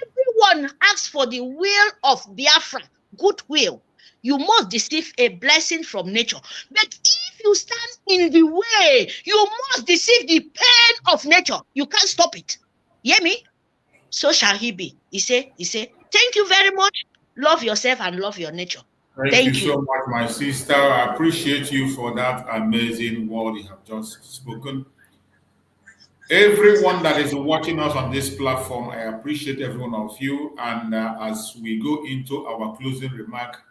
Everyone asks for the will of Biafra, goodwill. You must receive a blessing from nature. But if you stand in the way, you must receive the pain of nature. You can't stop it. Hear me? So shall he be. He say, thank you very much. Love yourself and love your nature. Thank you so much, my sister. I appreciate you for that amazing word you have just spoken. Everyone that is watching us on this platform, I appreciate every one of you. And as we go into our closing remark,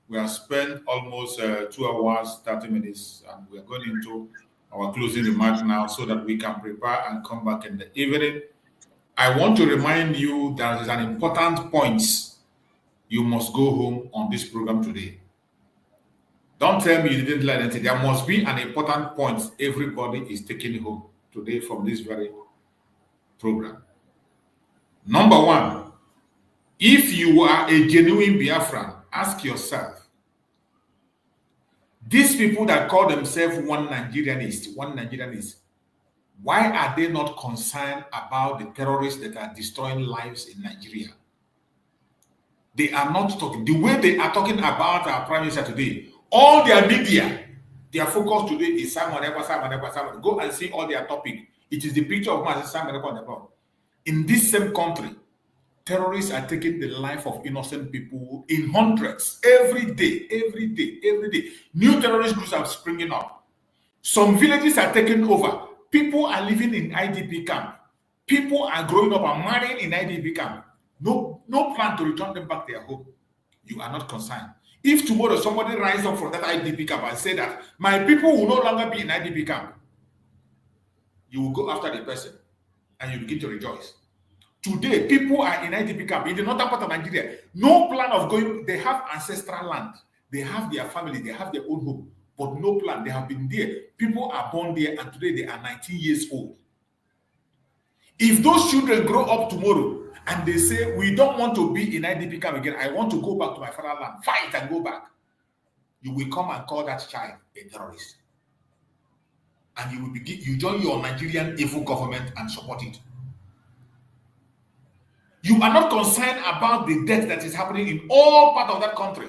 we have spent almost 2 hours, 30 minutes, and we are going into our closing remark now so that we can prepare and come back in the evening. I want to remind you that there is an important point you must go home on this program today. Don't tell me you didn't learn anything. There must be an important point everybody is taking home today from this very program. Number one, if you are a genuine Biafran, ask yourself, these people that call themselves one Nigerianist, why are they not concerned about the terrorists that are destroying lives in Nigeria? They are not talking. The way they are talking about our Prime Minister today, all their media, their focus today is Simon Ekpa. Go and see all their topic. It is the picture of Simon Ekpa on the front. In this same country, terrorists are taking the life of innocent people in hundreds every day. New terrorist groups are springing up. Some villages are taken over. People are living in IDP camp. People are growing up and marrying in IDP camp. No plan to return them back to their home. You are not concerned. If tomorrow somebody rises up from that IDP camp and say that my people will no longer be in IDP camp, you will go after the person and you begin to rejoice. Today, people are in IDP camp in the northern part of Nigeria. No plan of going. They have ancestral land. They have their family. They have their own home. But no plan. They have been there. People are born there and today they are 19 years old. If those children grow up tomorrow and they say, we don't want to be in IDP camp again, I want to go back to my fatherland, fight and go back, you will come and call that child a terrorist. And you will you join your Nigerian evil government and support it. You are not concerned about the death that is happening in all parts of that country.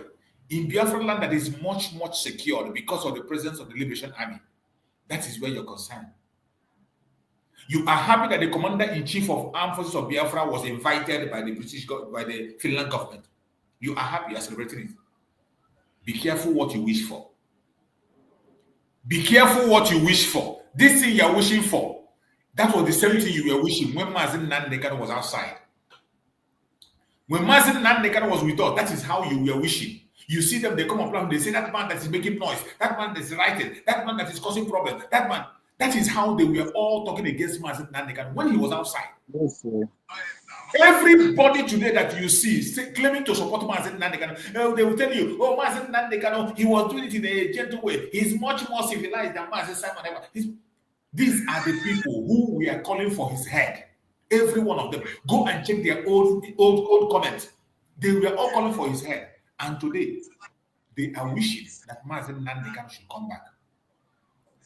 In Biafra land that is much secured because of the presence of the Liberation Army. That is where you're concerned. You are happy that the commander-in-chief of armed forces of Biafra was invited by the Finland government. You are happy, you are celebrating it. Be careful what you wish for. Be careful what you wish for. This thing you are wishing for, that was the same thing you were wishing when Mazin Nandekan was outside. When Mazin Nandekan was with us, that is how you were wishing. You see them, they come up and they say, that man that is making noise, that man that is writing, that man that is causing problems, that man. That is how they were all talking against Mazin Nandekan when he was outside. Yes, sir. Everybody today that you see claiming to support Mazin Nandekan, they will tell you, oh, Mazin Nandekan, he was doing it in a gentle way. He's much more civilized than Mazin Simon Ekpa. These are the people who we are calling for his head. Every one of them. Go and check their old comments. They were all calling for his head. And today, they are wishing that Mazin Nandekan should come back.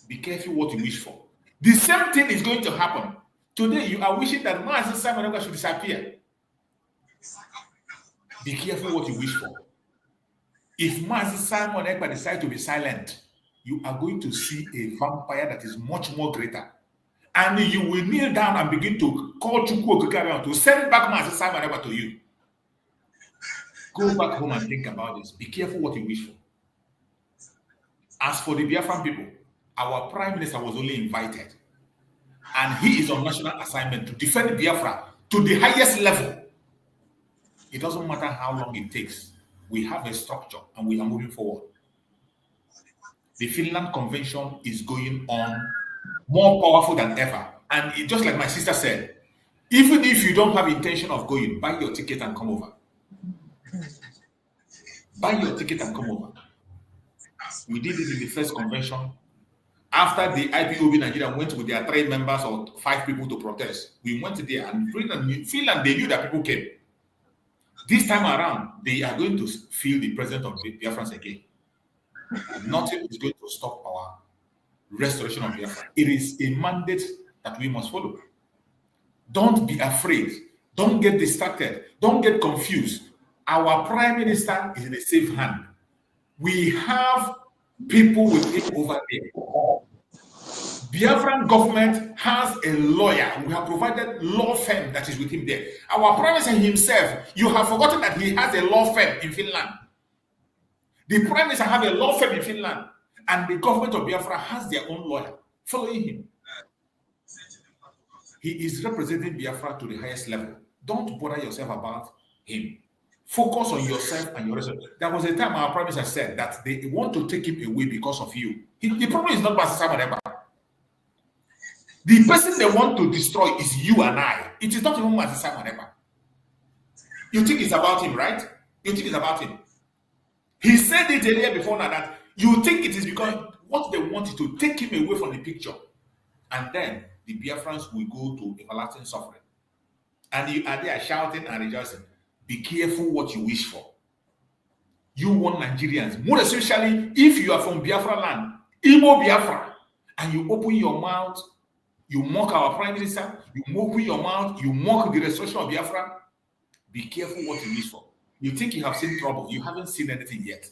Be careful what you wish for. The same thing is going to happen. Today, you are wishing that Mazin Simon Ekpa should disappear. Be careful what you wish for. If Mazin Simon Ekpa decides to be silent, you are going to see a vampire that is much more greater. And you will kneel down and begin to call Njoku to send back Mazin Simon Ekpa to you. Go back home and think about this. Be careful what you wish for. As for the Biafran people, our Prime Minister was only invited. And he is on national assignment to defend Biafra to the highest level. It doesn't matter how long it takes. We have a structure and we are moving forward. The Finland Convention is going on more powerful than ever. And just like my sister said, even if you don't have intention of going, buy your ticket and come over. Buy your ticket and come over. We did it in the first convention. After the IPOB Nigeria went with their 3 members or 5 people to protest, we went there and Finland, they knew that people came. This time around, they are going to feel the presence of the Biafrans again. Nothing is going to stop our restoration of Biafra. It is a mandate that we must follow. Don't be afraid. Don't get distracted. Don't get confused. Our Prime Minister is in a safe hand. We have people with him over there. Biafran government has a lawyer. We have provided law firm that is with him there. Our Prime Minister himself, you have forgotten that he has a law firm in Finland. The Prime Minister has a law firm in Finland, and the government of Biafra has their own lawyer following him. He is representing Biafra to the highest level. Don't bother yourself about him. Focus on yourself and your result. There was a time our Prime Minister said that they want to take him away because of you. The problem is not Pastor Simon Ekpa. The person they want to destroy is you and I. It is not even Pastor Simon Ekpa. You think it's about him, right? You think it's about him. He said it earlier before now that you think it is because what they want is to take him away from the picture. And then the Biafrans will go to everlasting suffering. And you are there shouting and rejoicing. Be careful what you wish for. You want Nigerians, more especially if you are from Biafra land, Igbo Biafra, and you open your mouth, you mock our Prime Minister, you open your mouth, you mock the restoration of Biafra. Be careful what you wish for. You think you have seen trouble, you haven't seen anything yet.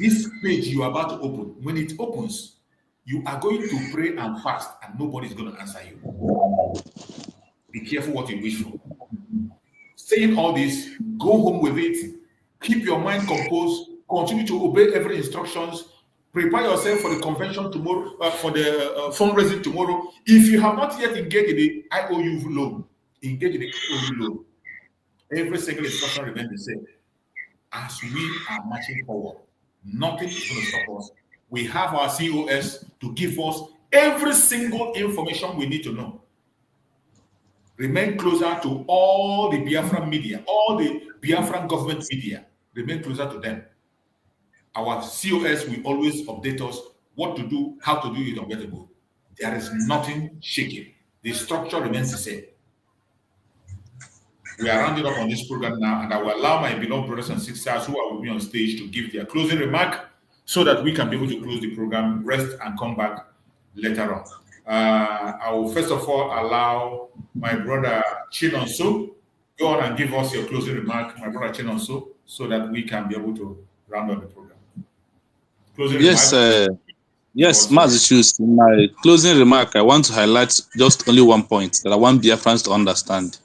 This page you are about to open, when it opens, you are going to pray and fast, and nobody is going to answer you. Be careful what you wish for. Saying all this, go home with it. Keep your mind composed. Continue to obey every instructions. Prepare yourself for the convention tomorrow, for the fundraising tomorrow. If you have not yet engaged in the IOU loan, engage in the IOU loan. Every single instruction remains the same. As we are marching forward, nothing is going to stop us. We have our COS to give us every single information we need to know. Remain closer to all the Biafran media, all the Biafran government media. Remain closer to them. Our COS will always update us what to do, how to do it, and where to go. There is nothing shaking. The structure remains the same. We are rounding up on this program now, and I will allow my beloved brothers and sisters who are with me on stage to give their closing remark so that we can be able to close the program, rest, and come back later on. I will first of all allow my brother Chinonso go on and give us your closing remark, my brother Chinonso, so that we can be able to round up the program. Closing remark. Yes, Mazichus, in my closing remark, I want to highlight just only one point that I want Biafrans to understand.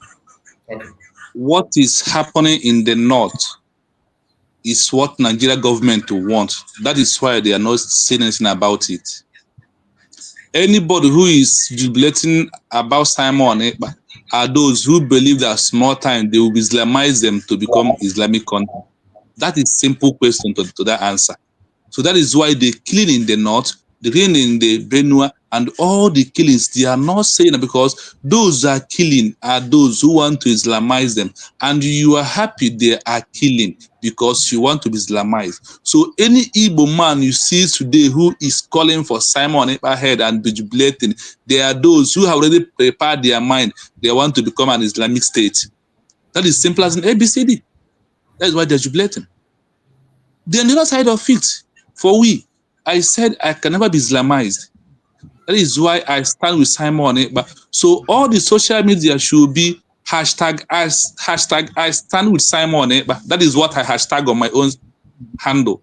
Okay. What is happening in the north is what Nigeria government want. That is why they are not saying anything about it. Anybody who is jubilating about Simon Ekpa are those who believe that small time they will Islamize them to become Islamic country. That is simple question to that answer. So that is why they killing in the north, they killing in the Benue, and all the killings, they are not saying it because those that are killing are those who want to Islamize them. And you are happy they are killing because you want to be Islamized. So any Igbo man you see today who is calling for Simon Ekpa head and be jubilating, they are those who have already prepared their mind. They want to become an Islamic state. That is simple as an ABCD. That is why they're jubilating. Then the other side of it, for we, I said I can never be Islamized. That is why I stand with Simon Ekpa. So all the social media should be hashtag I stand with Simon Ekpa. That is what I hashtag on my own handle.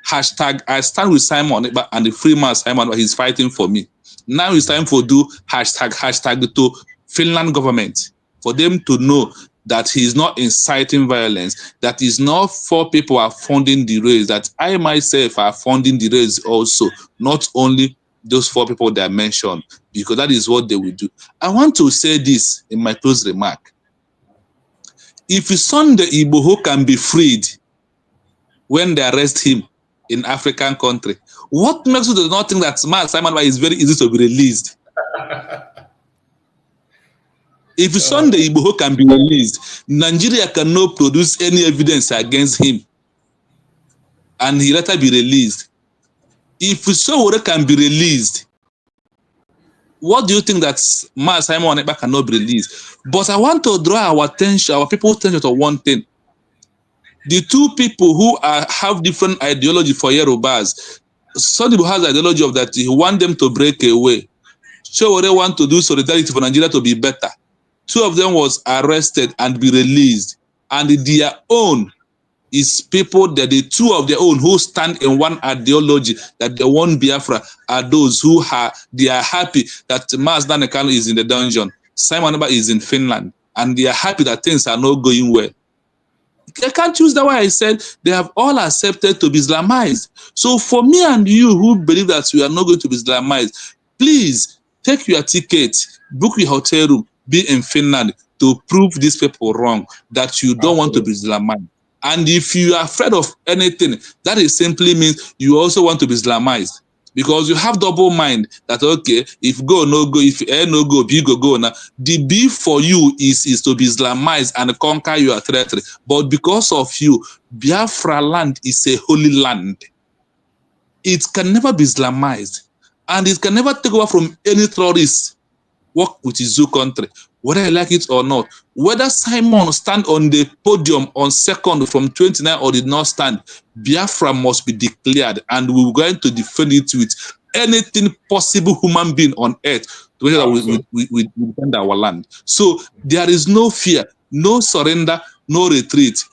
Hashtag I stand with Simon Ekpa and the free man Simon Ekpa, he's fighting for me. Now it's time for do hashtag to Finland government for them to know that he is not inciting violence, that is not 4 people are funding the race, that I myself are funding the race also, not only those 4 people that I mentioned, because that is what they will do. I want to say this in my close remark. If Sunday Igboho can be freed when they arrest him in African country, what makes you not think that Simon is very easy to be released? If Sunday Igboho can be released, Nigeria cannot produce any evidence against him, and he later be released. If Sowore can be released, what do you think that Simon Ekpa cannot be released? But I want to draw our people's attention to one thing. The 2 people who have different ideology for Yorubas, some people has the ideology of that he want them to break away. Sowore want to do solidarity for Nigeria to be better. 2 of them was arrested and be released, and their own is people that the 2 of their own who stand in one ideology that they want Biafra are those who they are happy that Mazda Nekano is in the dungeon, Simon Ekpa is in Finland, and they are happy that things are not going well. I can't use that way. I said they have all accepted to be Islamized. So for me and you who believe that we are not going to be Islamized, please take your ticket, book your hotel room, be in Finland to prove these people wrong, that you don't want to be Islamized. And if you are afraid of anything, that is simply means you also want to be Islamized. Because you have double mind that, okay, if go, no go, if A no go, B go now. The B for you is to be Islamized and conquer your territory. But because of you, Biafra land is a holy land. It can never be Islamized. And it can never take over from any terrorist. Work with his own country, whether I like it or not. Whether Simon stand on the podium on second from 29 or did not stand, Biafra must be declared, and we're going to defend it with anything possible human being on earth to make sure that we defend our land. So there is no fear, no surrender, no retreat.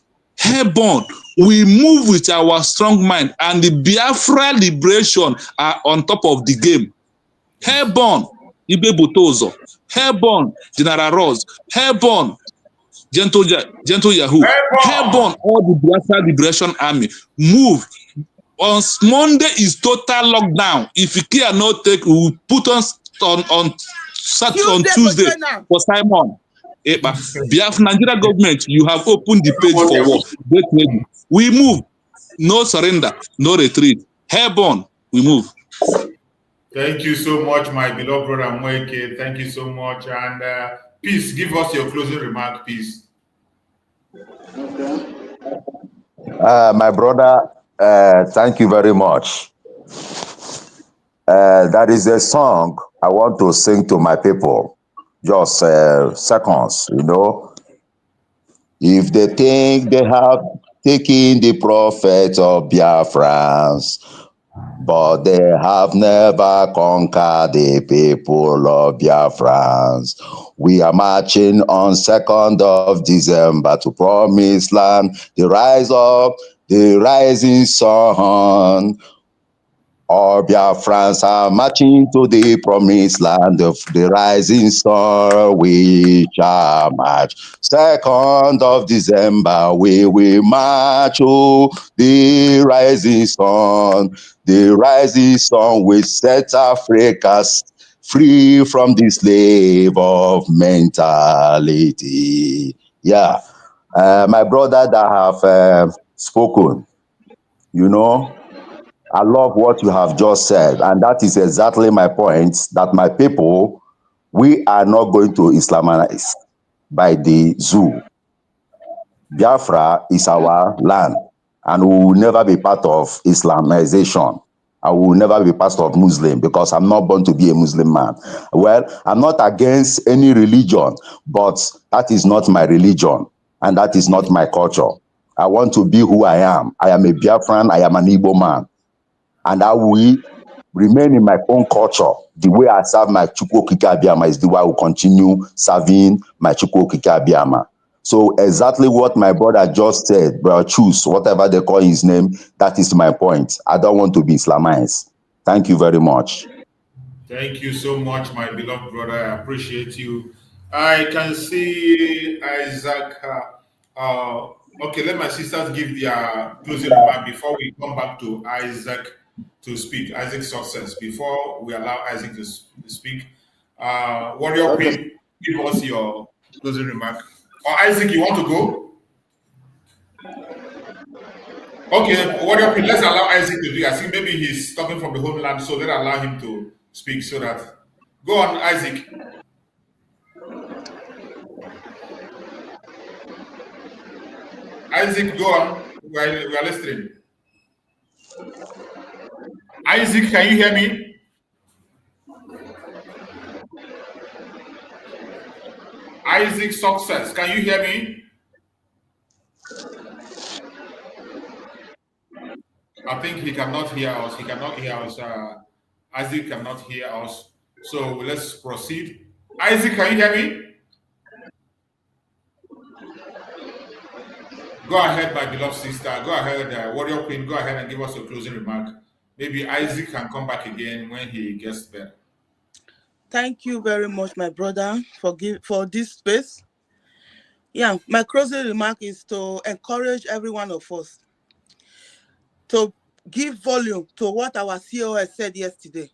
Airborne, we move with our strong mind, and the Biafra liberation are on top of the game. Airborne, Ibe Botozo, Airborne, General Ross, Airborne, Gentle Yahoo, Airborne, all the Biafra Liberation Army. Move. On Monday is total lockdown. If you cannot take, we will put on Tuesday for Simon. Biafra Nigeria government, you have opened the page for war. Get ready. We move. No surrender, no retreat. Airborne, we move. Thank you so much, my beloved brother Moeke. Thank you so much. And please give us your closing remark, please. My brother, thank you very much. That is a song I want to sing to my people. Just seconds, you know. If they think they have taken the prophet of Biafrans, but they have never conquered the people of Biafrans. We are marching on 2nd of December to promised land, the rising sun. All Biafrans are marching to the promised land of the rising sun. We shall march. 2nd of December, we will march to the rising sun. The rising sun will set Africa free from the slave of mentality. Yeah, my brother that have spoken, you know, I love what you have just said, and that is exactly my point, that my people, we are not going to Islamize by the zoo. Biafra is our land, and we will never be part of Islamization. I will never be part of Muslim, because I'm not born to be a Muslim man. Well, I'm not against any religion, but that is not my religion, and that is not my culture. I want to be who I am. I am a Biafran, I am an Igbo man. And I will remain in my own culture. The way I serve my Chukwu Okike Abiyama is the way I will continue serving my Chukwu Okike Abiyama. So exactly what my brother just said, brother Choose, whatever they call his name, that is my point. I don't want to be Islamized. Thank you very much. Thank you so much, my beloved brother. I appreciate you. I can see Isaac. Okay, let my sisters give their closing remark before we come back to Isaac to speak. Isaac's success. Before we allow Isaac to speak, Warrior Queen, give us your closing remark. Or Isaac, you want to go? Okay, Warrior Queen, let's allow Isaac to do. I think maybe he's talking from the homeland, so let's allow him to speak so that. Go on, Isaac. Isaac, go on. We are listening. Isaac, can you hear me? Isaac Success, can you hear me? I think he cannot hear us. He cannot hear us. Isaac cannot hear us. So let's proceed. Isaac, can you hear me? Go ahead, my beloved sister. Go ahead, Warrior Queen. Go ahead and give us a closing remark. Maybe Isaac can come back again when he gets better. Thank you very much, my brother, for this space. Yeah, my closing remark is to encourage every one of us to give volume to what our COS said yesterday.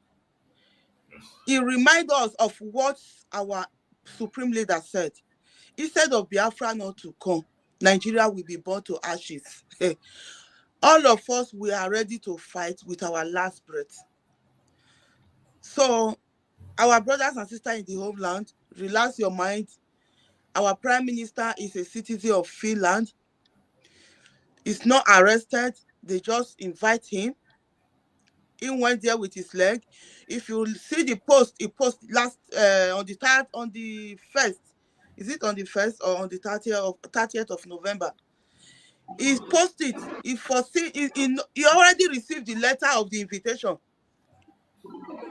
It reminds us of what our supreme leader said. Instead of Biafra not to come, Nigeria will be burned to ashes. All of us, we are ready to fight with our last breath. So, our brothers and sisters in the homeland, relax your mind. Our prime minister is a citizen of Finland. He's not arrested. They just invite him. He went there with his leg. If you see the post, he posted last on the 1st. Is it on the 1st or on the 30th of November? He posted. He already received the letter of the invitation.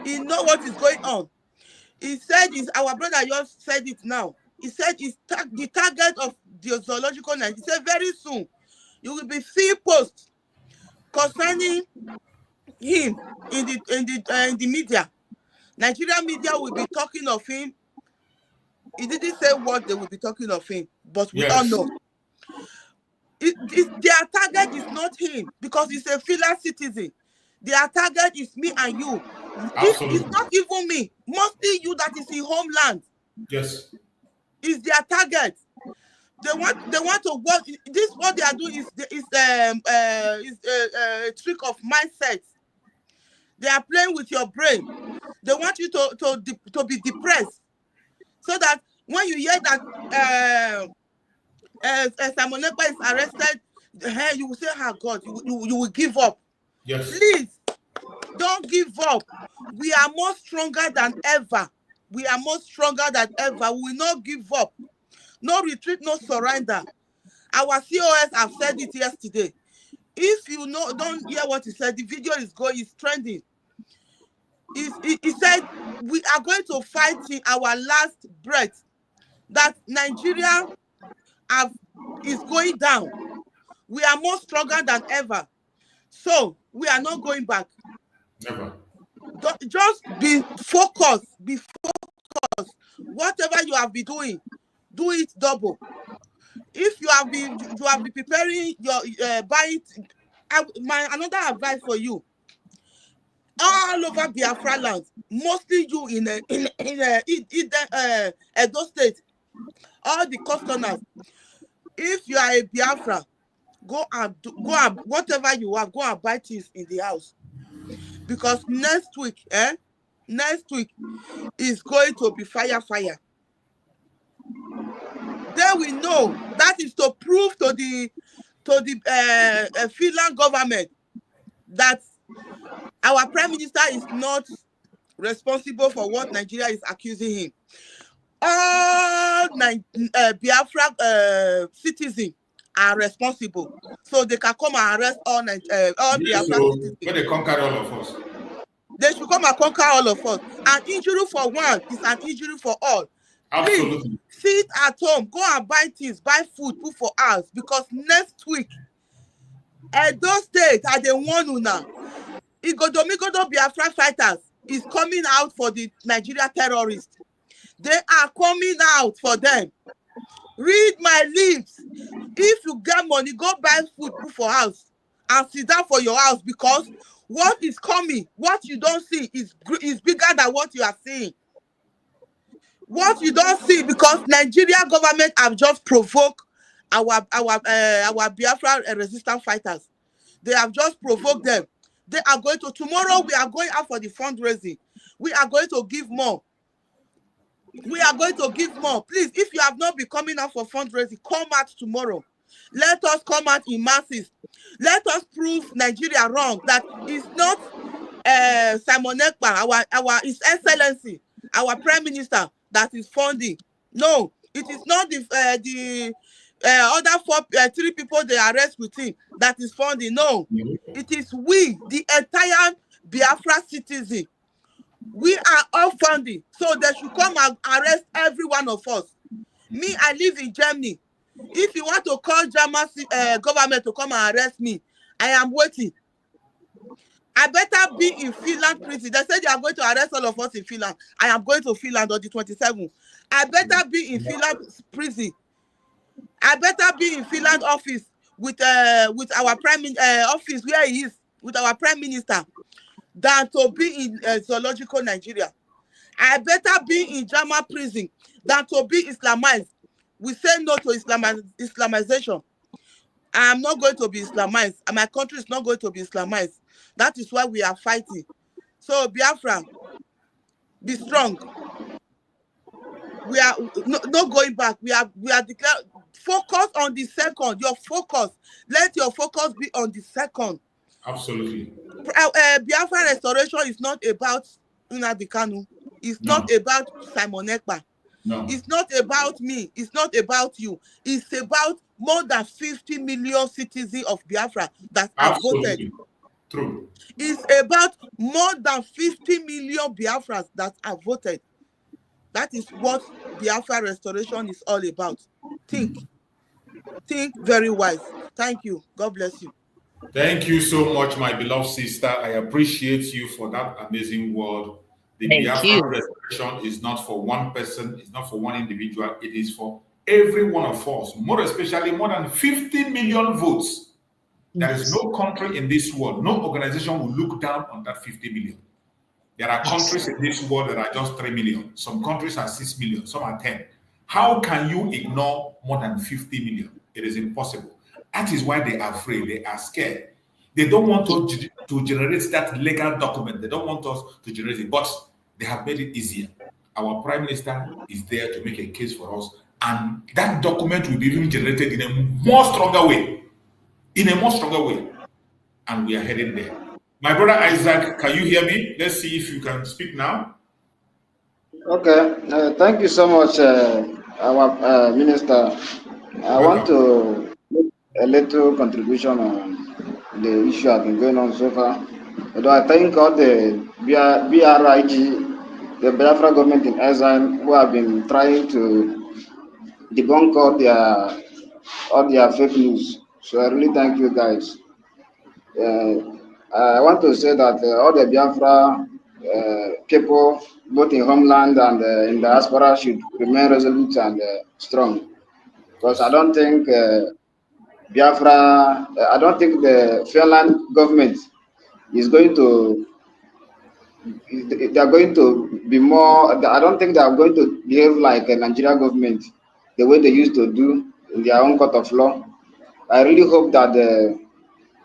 He know what is going on. He said, our brother just said it now. He said the target of the zoological night. He said very soon you will be seeing posts concerning him in the media. Nigerian media will be talking of him. He didn't say what they will be talking of him, but we all know. Their target is not him because he's a Finland citizen. Their target is me and you. It's not even me. Mostly you that is in homeland. Yes. Is their target. They want to work. This what they are doing is a trick of mindset. They are playing with your brain. They want you to be depressed, so that when you hear that Simon Ekpa is arrested, you will say, "Oh God," you will give up. Yes. Please don't give up. We are more stronger than ever. We are more stronger than ever. We will not give up. No retreat, no surrender. Our COS have said it yesterday. If you don't hear what he said, the video is trending. He said we are going to fight in our last breath. That Nigeria is going down. We are more stronger than ever. So we are not going back. Never. Just be focused. Be focused. Whatever you have been doing, do it double. If you have been preparing your buying, another advice for you. All over Biafra land, mostly you in Edo State, all the customers. If you are a Biafra, go and whatever you have, go and buy things in the house, because next week is going to be fire. Then we know that is to prove to the Finland government that our prime minister is not responsible for what Nigeria is accusing him. All Biafra citizens are responsible, so they can come and arrest all Biafra citizens. When they conquer all of us, they should come and conquer all of us. An injury for one is an injury for all. Absolutely. Please sit at home, go and buy things, buy food, put for us, because next week, Edo State, I dey warn you now, Igodomigodo Biafra fighters is coming out for the Nigeria terrorists. They are coming out for them. Read my lips. If you get money, go buy food, put for house, and sit down for your house, because what is coming, what you don't see, is bigger than what you are seeing. What you don't see, because Nigeria government have just provoked our Biafra resistance fighters. They have just provoked them. They are going to, tomorrow we are going out for the fundraising. We are going to give more. We are going to give more. Please, if you have not been coming out for fundraising, come out tomorrow. Let us come out in masses. Let us prove Nigeria wrong, that it's not Simon Ekpa, our His Excellency, our Prime Minister, that is funding. No, it is not the other 3 people they arrest with him that is funding. No, it is we, the entire Biafra citizen. We are all funding, so they should come and arrest every one of us. Me, I live in Germany. If you want to call German government to come and arrest me, I am waiting. I better be in Finland prison. They said they are going to arrest all of us in Finland. I am going to Finland on the 27th. I better be in Finland prison. I better be in Finland office with our office where he is with our prime minister than to be in zoological Nigeria. I better be in German prison than to be Islamized. We say no to Islamization. I am not going to be Islamized, and my country is not going to be Islamized. That is why we are fighting. So Biafra, be strong. We are not going back. We are declared. Focus on the second. Your focus. Let your focus be on the second. Absolutely. Biafra restoration is not about Nnamdi Kanu. It's not about Simon Ekpa. No. It's not about me. It's not about you. It's about more than 50 million citizens of Biafra that have voted. True. It's about more than 50 million Biafrans that have voted. That is what Biafra restoration is all about. Think very wise. Thank you. God bless you. Thank you so much, my beloved sister. I appreciate you for that amazing word. The Biafra restoration is not for one person, it's not for one individual, it is for every one of us, more especially more than 50 million votes. There is no country in this world, no organization will look down on that 50 million. There are countries in this world that are just 3 million. Some countries are 6 million, some are 10. How can you ignore more than 50 million? It is impossible. That is why they are afraid, they are scared. They don't want us to generate that legal document. They don't want us to generate it, but they have made it easier. Our Prime Minister is there to make a case for us, and that document will be even generated in a more stronger way. And we are heading there. My brother Isaac, can you hear me? Let's see if you can speak now. Okay, thank you so much, our minister. I want to make a little contribution on the issue that has been going on so far. Although I thank all the BRIG, the Biafra government in exile, who have been trying to debunk all their fake news. So I really thank you guys. I want to say that all the Biafra people, both in homeland and in diaspora, should remain resolute and strong. Because I don't think I don't think the Finland government is going to, they are going to be more, I don't think they are going to behave like a Nigeria government, the way they used to do in their own court of law. I really hope that the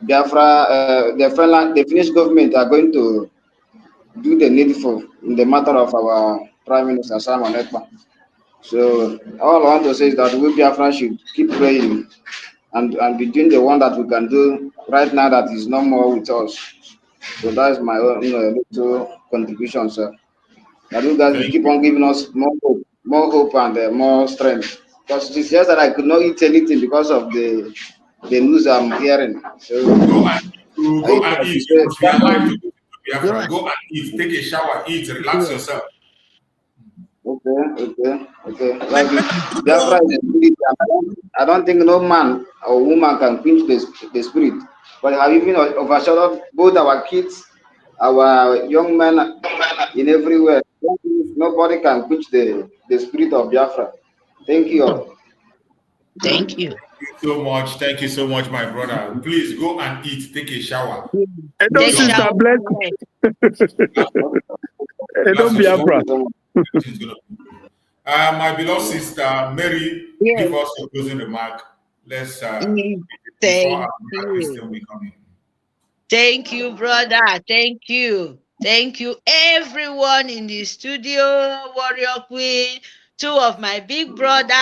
Biafra, the Finnish government are going to do the needful in the matter of our Prime Minister Simon Ekpa. So all I want to say is that we Biafra should keep praying and be doing the one that we can do right now that is no more with us. So that is my own little contribution, sir. That you guys will keep on giving us more hope and more strength. Because it's just that I could not eat anything because of the news I'm hearing. So go and eat. If you are alive to Biafra, go and eat, take a shower, eat, relax yourself. Okay. Like Biafra is a spirit. I don't think no man or woman can quench the spirit. But have even overshadowed both our kids, our young men in everywhere. Nobody can quench the spirit of Biafra. Thank you all. Thank you. Thank you so much, my brother. Please go and eat, take a shower. Don't sister bless. Don't Biafra. My beloved sister Mary, give us a closing remark. Let's Thank you. Thank you, brother. Thank you. Thank you, everyone in the studio, Warrior Queen, two of my big brother.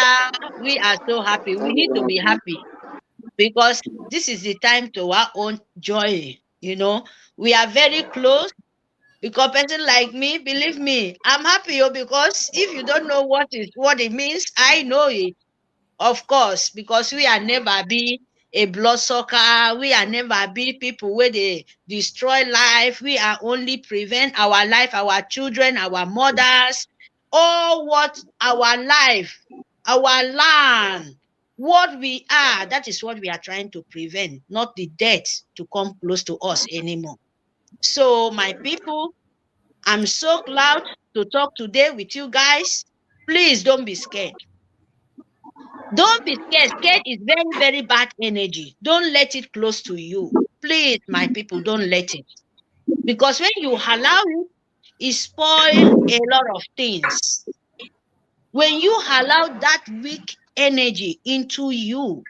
We are so happy. We need to be happy because this is the time to our own joy. You know, we are very close. Because person like me, believe me, I'm happy because if you don't know what it means, I know it. Of course, because we are never be a bloodsucker, we are never be people where they destroy life. We are only prevent our life, our children, our mothers, all what our life, our land, what we are, that is what we are trying to prevent, not the death to come close to us anymore. So my people, I'm so glad to talk today with you guys. Please don't be scared. Don't be scared. Scared is very, very bad energy. Don't let it close to you. Please, my people, don't let it. Because when you allow it spoil a lot of things. When you allow that weak energy into you,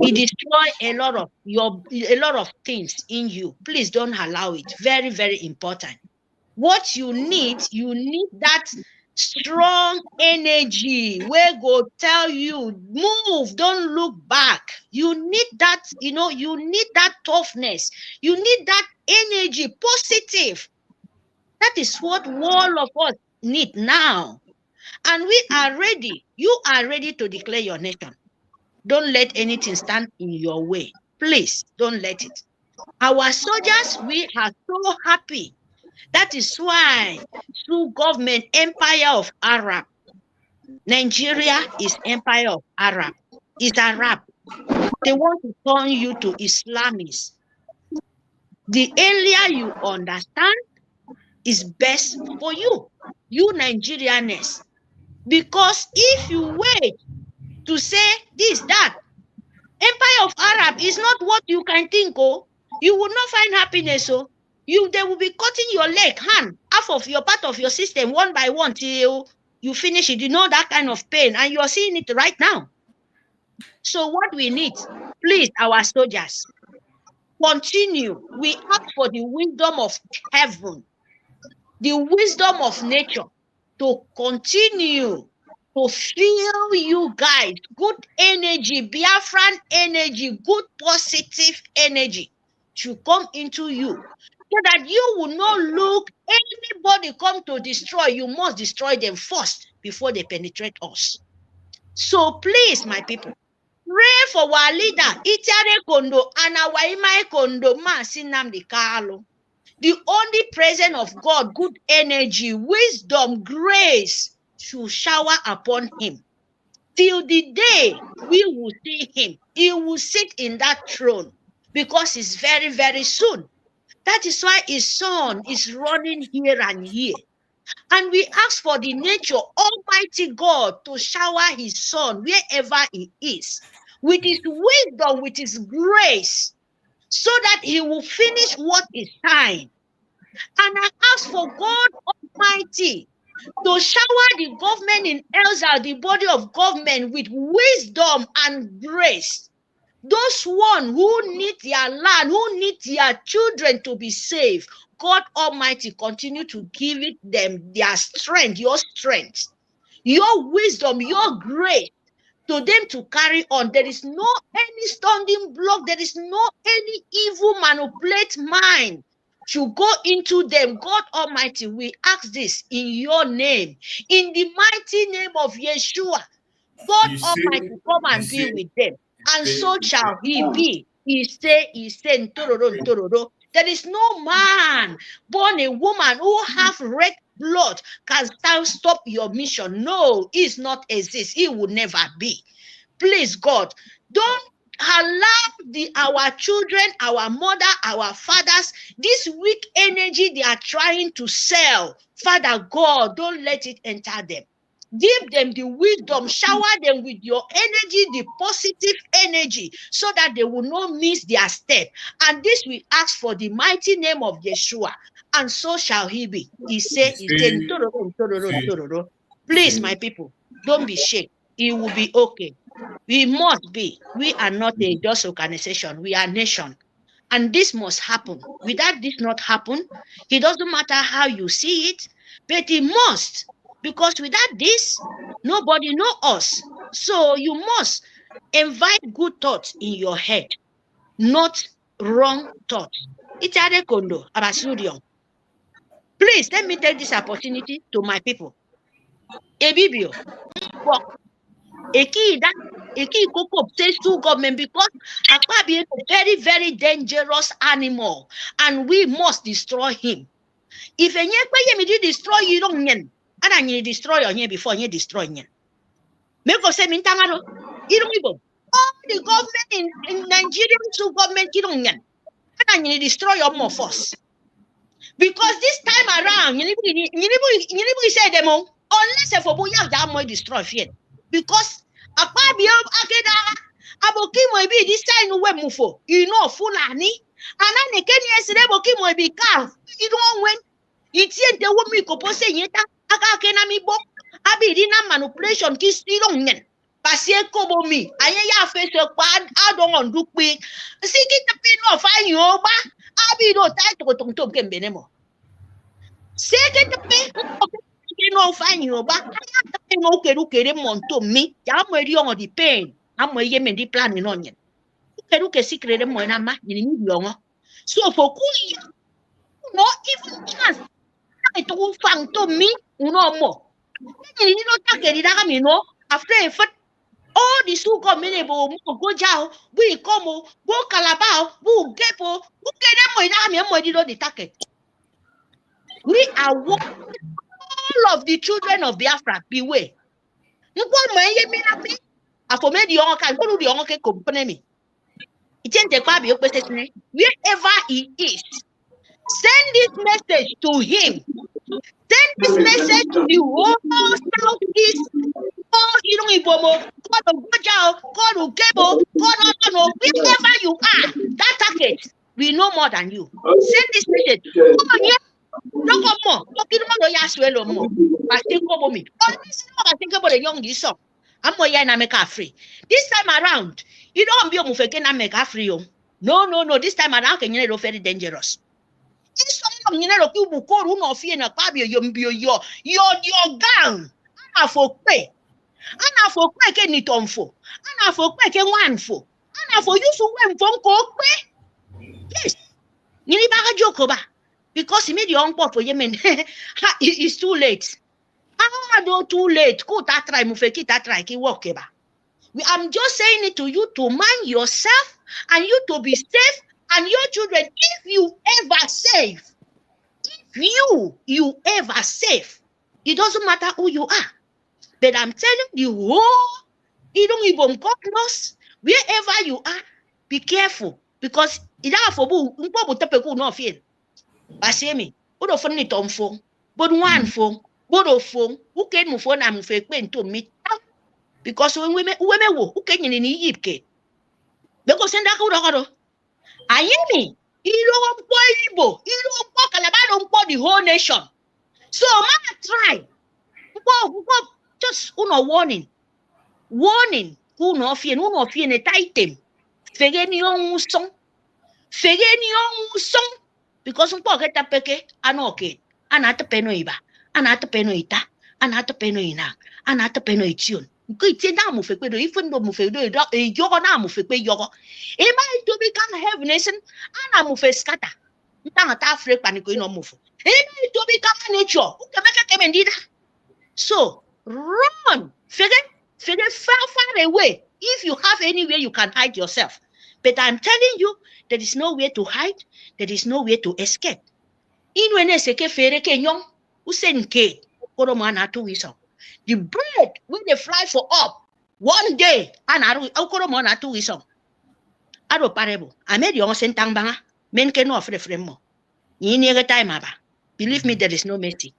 it destroys a lot of things in you. Please don't allow it. Very, very important. What you need that strong energy where go tell you move, don't look back. You need that, you need that toughness. You need that energy, positive. That is what all of us need now. And we are ready. You are ready to declare your nation. Don't let anything stand in your way. Please don't let it. Our soldiers, we are so happy. That is why through government, empire of Arab, Nigeria is empire of Arab. It's Arab. They want to turn you to Islamists. The earlier you understand is best for you, Nigerianness. Because if you wait to say this, that, empire of Arab is not what you can think. Oh, you will not find happiness. Oh, they will be cutting your leg, hand, half of your part of your system one by one till you finish it. You know that kind of pain, and you are seeing it right now. So what we need, please, our soldiers, continue. We ask for the wisdom of heaven, the wisdom of nature to continue to fill you guys good energy, Biafran energy, good positive energy to come into you so that you will not look anybody come to destroy. You must destroy them first before they penetrate us. So please, my people, pray for our leader, Itiare Kondo, and our Imai Kondo, Nnamdi Kanu. The only presence of God, good energy, wisdom, grace to shower upon him. Till the day we will see him, he will sit in that throne because it's very, very soon. That is why his son is running here and here. And we ask for the nature, Almighty God, to shower his son wherever he is, with his wisdom, with his grace, so that he will finish what is time. And I ask for God Almighty to shower the government in Elsa, the body of government, with wisdom and grace. Those one who need their land, who need their children to be saved, God Almighty continue to give it them their strength, your wisdom, your grace to them to carry on. There is no any stumbling block. There is no any evil manipulate mind to go into them. God Almighty, we ask this in your name, in the mighty name of Yeshua. God Almighty, come and be with them, and so shall he be. He say, Ntororo. There is no man born a woman who have red blood can stop your mission. No, it's not exist. It will never be. Please, God, don't allow our children, our mother, our fathers, this weak energy they are trying to sell. Father God, don't let it enter them. Give them the wisdom, shower them with your energy, the positive energy, so that they will not miss their step. And this we ask for the mighty name of Yeshua, and so shall he be. He said, please, my people, don't be shaken. It will be okay. We must be. We are not a just organization. We are a nation. And this must happen. Without this not happen, it doesn't matter how you see it, but it must. Because without this, nobody knows us. So you must invite good thoughts in your head, not wrong thoughts. Itare Kondo, Abasurion. Please, let me take this opportunity to my people. Ebibio, Eki Koko says to government because Ekpa is a very, very dangerous animal and we must destroy him. If a Ekpa destroy you don't yen, and I need destroy your here before you destroy yen. Make us say Mintangano, you don't even. All the government in Nigeria to government you don't yen, and I need destroy your more force. Because this time around, you say them unless if you have that more destroy fear. Because Akpabio akeda aboki mo bi this time we mufo. You know Fulani. Anane Kenya esere boki mo bi calf. You don't win. Itie de wo mi ko pose yeta aka kena mi bo. Abi di na manipulation ki don't men. Pasie kobo mi. Aye ya face kwad adon on du pe. Siki te pe no fa yo ba. Abi do tai to tong kembe mo. Siki te pe no fa yo ba. No kere monto mi. Ya mo ri on di pain. Amo ye men di plan mi no nyen. Keru si krede mo na ma ni ni yongo. So for cool no even chance. I to fang to me no more. Ni no take di daga mi no after a fat all the school communable go jao we come go calabao bu gepo bu kede mo na mi mo di do di take. We are all of the children of Biafra beware. Nko mo ye mi na pe afome di yongo kan ko di yongo ke company mi. Wherever he is, send this message to him. Send this message to the whole southeast. Wherever you are, that target, we know more than you. Send this message. No more. This time around, you don't be a make free. No. This time around, you're very dangerous. Your gang. Ana for ke ni tomfo. Ana for ke wanfo. Ana for you so when phone call. Yes. Ni baga jokoba. Because he made your uncle for Yemen. It's too late. Too late. Go that try mufeki that try ki walk eba. I'm just saying it to you to mind yourself and you to be safe and your children. If you ever safe, you ever safe, it doesn't matter who you are. But I'm telling you, you don't even God knows wherever you are. Be careful because it for no fear. Basemi, what of funny tomfo, but one phone, what of phone, who came move on and fake to meet. Because when women who can in Egypt, because in that I hear me. You don't the whole nation. So man try. Just warning. Warning. Who no fear ne tighten. Fegeni on song. Because get a peke, anoke, anata penoiba, anata penoita, anata penoina, anata penoition. Good namu fekwe, even though mufedo, a yoga namu fekwe yoga. It might to become heaviness and amufe scatter. Tangata freak panico no move. It might to become nature. Who can make a came so run, figure far away. If you have anywhere you can hide yourself. But I'm telling you, there is nowhere to hide, there is nowhere to escape. In when I say fere ke young, who send K, Koromana to whistle. The bird when they fly for up one day, and I Koromana to whistle. I don't parable. I made your sentang banga, men can offer frame more. You near time, Abba. Believe me, there is no mercy.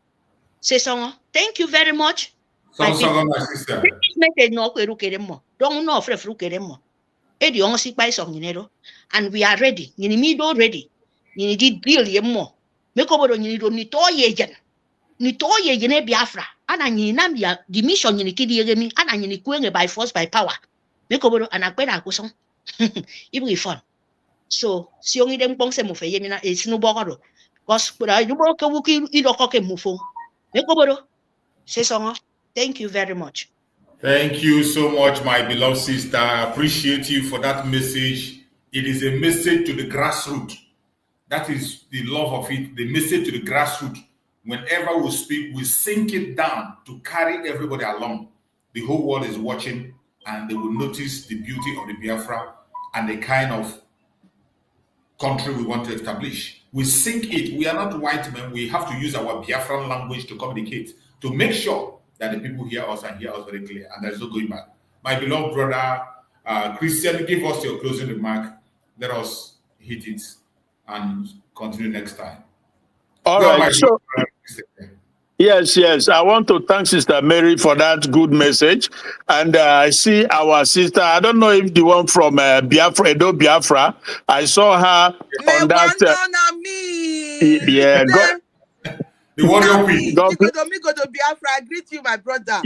Say song, thank you very much. My sister. Don't know if you and we are ready. You ready. You need deal ye more. Make over on you need to ye Nitoye Biafra. And I nam the mission you kid ye me and I need by force by power. Make over and I quit a cushion. It will be fun. So, see only them bongs and move it's no bogger. Because I do work a wookie, you don't cock a mufo. Make over. Say song. Thank you very much. Thank you so much, my beloved sister. I appreciate you for that message. It is a message to the grassroots. That is the love of it, the message to the grassroots. Whenever we speak, we sink it down to carry everybody along. The whole world is watching and they will notice the beauty of the Biafra and the kind of country we want to establish. We sink it. We are not white men. We have to use our Biafran language to communicate, to make sure that the people hear us and hear us very clear, and there is no going back. My beloved brother, Christian, give us your closing remark. Let us hit it and continue next time. All right. So, Yes. I want to thank Sister Mary for that good message. And I see our sister, I don't know if the one from Biafra, Edo Biafra, I saw her on that. Yeah, God, The warrior queen. Go to Biafra. I greet you, my brother.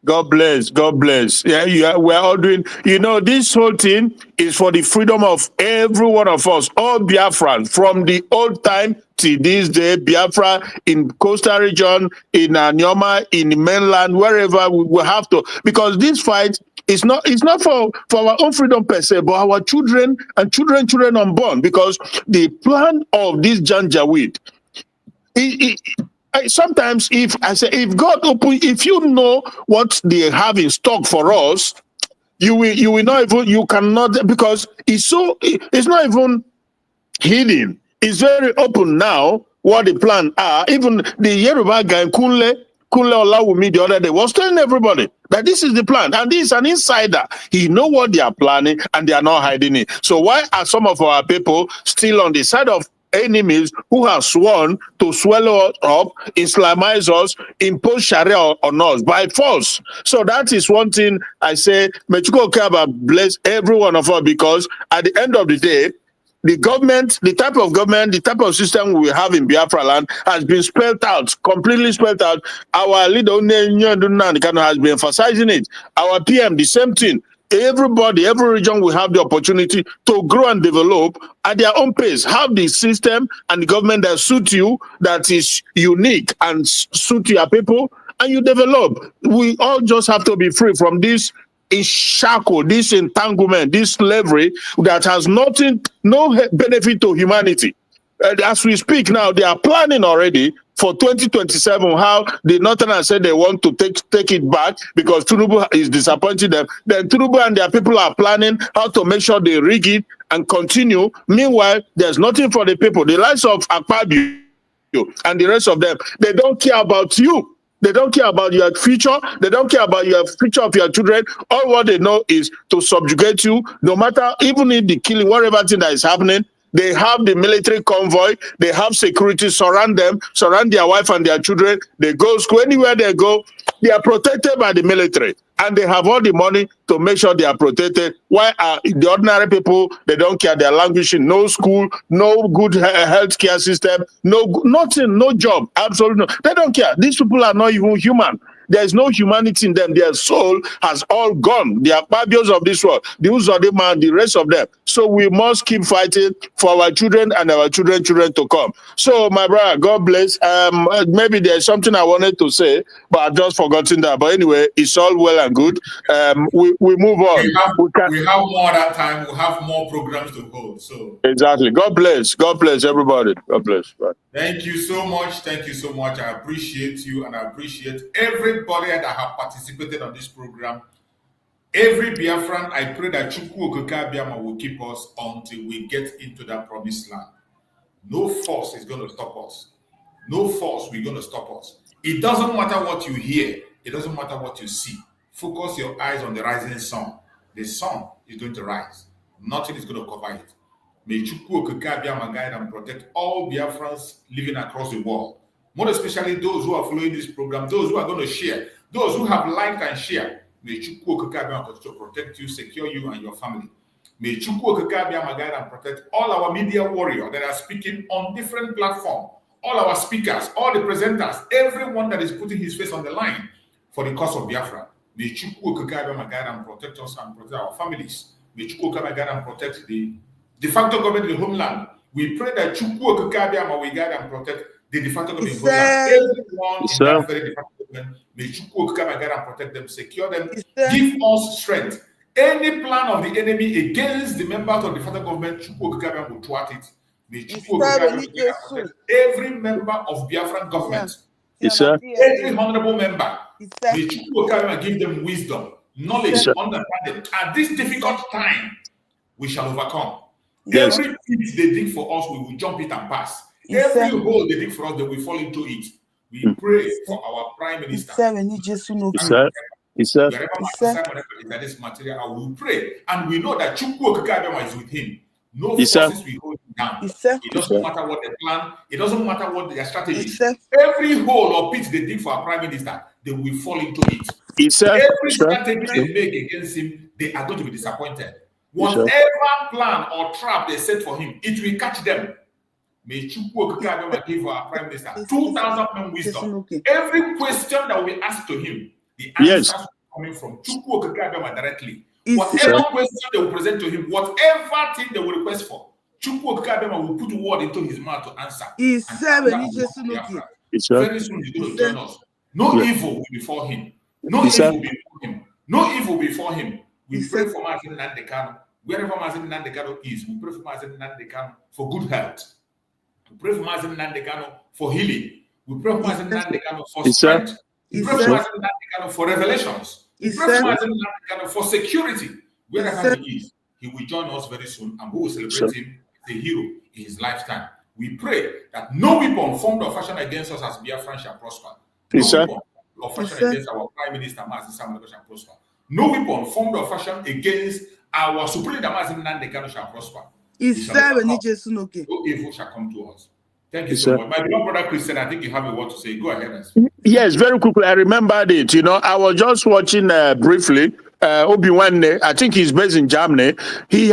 God bless. God bless. Yeah, we're all doing, this whole thing is for the freedom of every one of us, all Biafrans, from the old time to this day, Biafra in coastal region, in Nyoma, in the mainland, wherever we will have to, because this fight is not for our own freedom per se, but our children and children unborn, because the plan of this Janjaweed, sometimes if God open, if you know what they have in stock for us, you will not even, you cannot, because it's not even hidden. It's very open now what the plan are. Even the Yoruba guy Kunle Olawumi the other day was telling everybody that this is the plan, and this is an insider. He know what they are planning, and they are not hiding it. So why are some of our people still on the side of enemies who have sworn to swallow us up, Islamize us, impose Sharia on us by force? So that is one thing I say. Mechuko Kaba bless every one of us, because at the end of the day, the government, the type of system we have in Biafra land has been spelled out, completely spelled out. Our leader has been emphasizing it. Our PM, the same thing. Everybody, every region will have the opportunity to grow and develop at their own pace. Have the system and the government that suit you, that is unique and suit your people, and you develop. We all just have to be free from this shackle, this entanglement, this slavery that has no benefit to humanity. As we speak now, they are planning already for 2027 how the Northerners said they want to take it back because Tinubu is disappointing them. Then Tinubu and their people are planning how to make sure they rig it and continue. Meanwhile, there's nothing for the people. The likes of Akpabio and the rest of them, they don't care about you. They don't care about your future. They don't care about your future of your children. All what they know is to subjugate you, no matter, even in the killing, whatever thing that is happening. They have the military convoy. They have security surround them, surround their wife and their children. They go school. Anywhere they go, they are protected by the military. And they have all the money to make sure they are protected. Why are the ordinary people, they don't care, they're languishing, no school, no good health care system, nothing, no job, absolutely no. They don't care. These people are not even human. There is no humanity in them. Their soul has all gone. They are babies of this world. The Uzodema and the rest of them. So we must keep fighting for our children and our children to come. So my brother, God bless. Maybe there's something I wanted to say, but I've just forgotten that. But anyway, it's all well and good. We move on. We have more that time. We have more programs to hold. So exactly. God bless. God bless everybody. God bless. Bye. Thank you so much. Thank you so much. I appreciate you, and I appreciate everybody that have participated on this program. Every Biafran, I pray that Chukwu Okike Abiyama will keep us until we get into that promised land. No force is going to stop us. No force will going to stop us. It doesn't matter what you hear. It doesn't matter what you see. Focus your eyes on the rising sun. The sun is going to rise. Nothing is going to cover it. May Chukwu Okike Abiyama guide and protect all Biafrans living across the world. More especially those who are following this program, those who are going to share, those who have liked and share. May Chukwu Okike Abiyama to protect you, secure you and your family. May Chukwu Okike Abiyama guide and protect all our media warriors that are speaking on different platforms, all our speakers, all the presenters, everyone that is putting his face on the line for the cause of Biafra. May Chukwu Okike Abiyama guide and protect us and protect our families. May Chukwu Okike Abiyama guide and protect the de facto government in the homeland. We pray that Chukwu Okike Abiyama will guide and protect the de facto government in the homeland. Everyone in that very de facto government, may Chukwu Okike Abiyama guide and protect them, secure them, give us strength. Any plan of the enemy against the members of the federal government, Chukwu Okike Abiyama will thwart it. May Chukwu Okike Abiyama protect every member of Biafran government. Every honorable member. May Chukwu Okike Abiyama give them wisdom, knowledge, understanding. At this difficult time, we shall overcome. Yes. Every pit they dig for us, we will jump it and pass. Every hole they dig for us, they will fall into it. We pray for our Prime Minister. Wherever this material, I will pray. And we know that Chukwu Okike Abiyama is with him. No forces will hold him down. It doesn't matter what they plan. It doesn't matter what their strategy is. Every hole or pit they dig for our prime minister, they will fall into it. Every strategy they make against him, they are going to be disappointed. Whatever plan or trap they set for him, it will catch them. May Chukwu Okikabema give our prime minister 2,000 men wisdom. Every question that we ask to him, the answers coming from Chukwu Okikabema directly. Whatever question they will present to him, whatever thing they will request for, Chukwu Okikabema will put word into his mouth to answer. Very soon he's going to join us. No evil will befall him. No evil will befall him. No evil before him. We pray for Mazin Nandekano. Wherever Mazin Nandekano is, we pray for Mazin Nandekano for good health. We pray for Mazin Nandekano for healing. We pray for Mazin Nandekano for strength. We pray for Mazin Nandekano for revelations. We pray for Mazin Nandekano for security. Wherever he is, he will join us very soon and we will celebrate him as a hero in his lifetime. We pray that no weapon formed or fashioned against us as Biafrans shall prosper. No weapon or fashioned against our Prime Minister Mazin Samuel shall prosper. No weapon formed or fashioned against our Supreme Leader Mazin Nandekano shall prosper. No evil shall come to us. Thank you so much. My beloved brother Christian, I think you have a word to say. Go ahead and speak. Yes, very quickly. I remembered it. You know, I was just watching briefly. Obi-Wan, I think he's based in Germany. He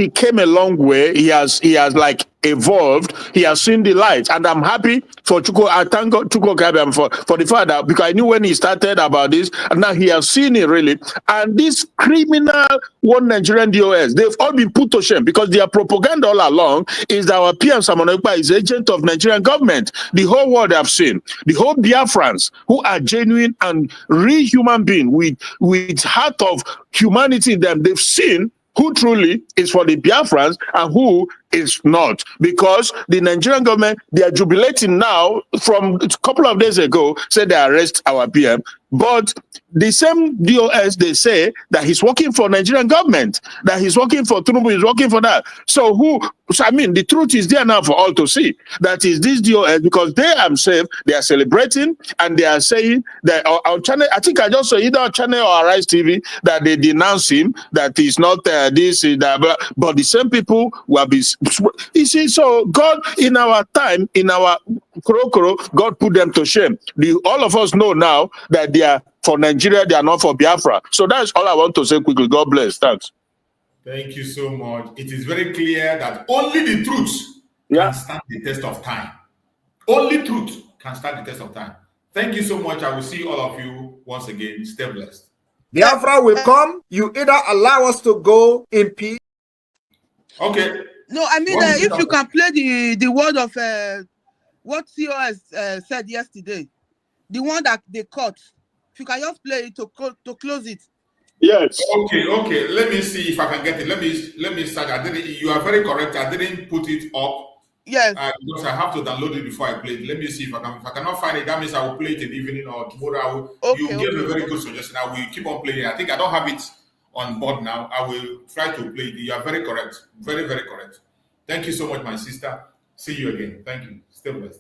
came a long way. He has like evolved. He has seen the light, and I'm happy for Chukwu. I thank God Chukwu Okikabema for the fact that, because I knew when he started about this, and now he has seen it really. And this criminal one Nigerian DOS, they've all been put to shame because their propaganda all along is that our PM Samuel Ekpa is agent of Nigerian government. The whole world have seen. The whole Biafrans who are genuine and real human being with heart of humanity in them, they've seen who truly is for the Biafrans and who is not. Because the Nigerian government, they are jubilating now from a couple of days ago, said they arrest our PM. But the same DOS, they say that he's working for Nigerian government, that he's working for Tinubu, he's working for that. So I mean, the truth is there now for all to see. That is this DOS, because they themselves, they are celebrating and they are saying that our channel, I think I just saw either our channel or Arise TV, that they denounce him, that he's not this, that, but the same people will be. You see, so God, in our time, in our Korokoro, God put them to shame. All of us know now that they are for Nigeria, they are not for Biafra. So that's all I want to say quickly. God bless. Thanks. Thank you so much. It is very clear that only the truth can stand the test of time. Only truth can stand the test of time. Thank you so much. I will see all of you once again. Stay blessed. Biafra will come. You either allow us to go in peace. Okay. No, I mean, if you can play the word of what COS said yesterday, the one that they caught, if you can just play it to close it. Yes. Okay. Let me see if I can get it. Let me start. You are very correct. I didn't put it up. Yes. Because I have to download it before I play it. Let me see if I can. If I cannot find it, that means I will play it in the evening or tomorrow. You gave a very good suggestion. I will keep on playing. I think I don't have it on board now. I will try to play it. You are very correct. Very, very correct. Thank you so much, my sister. See you again. Thank you. Stay blessed.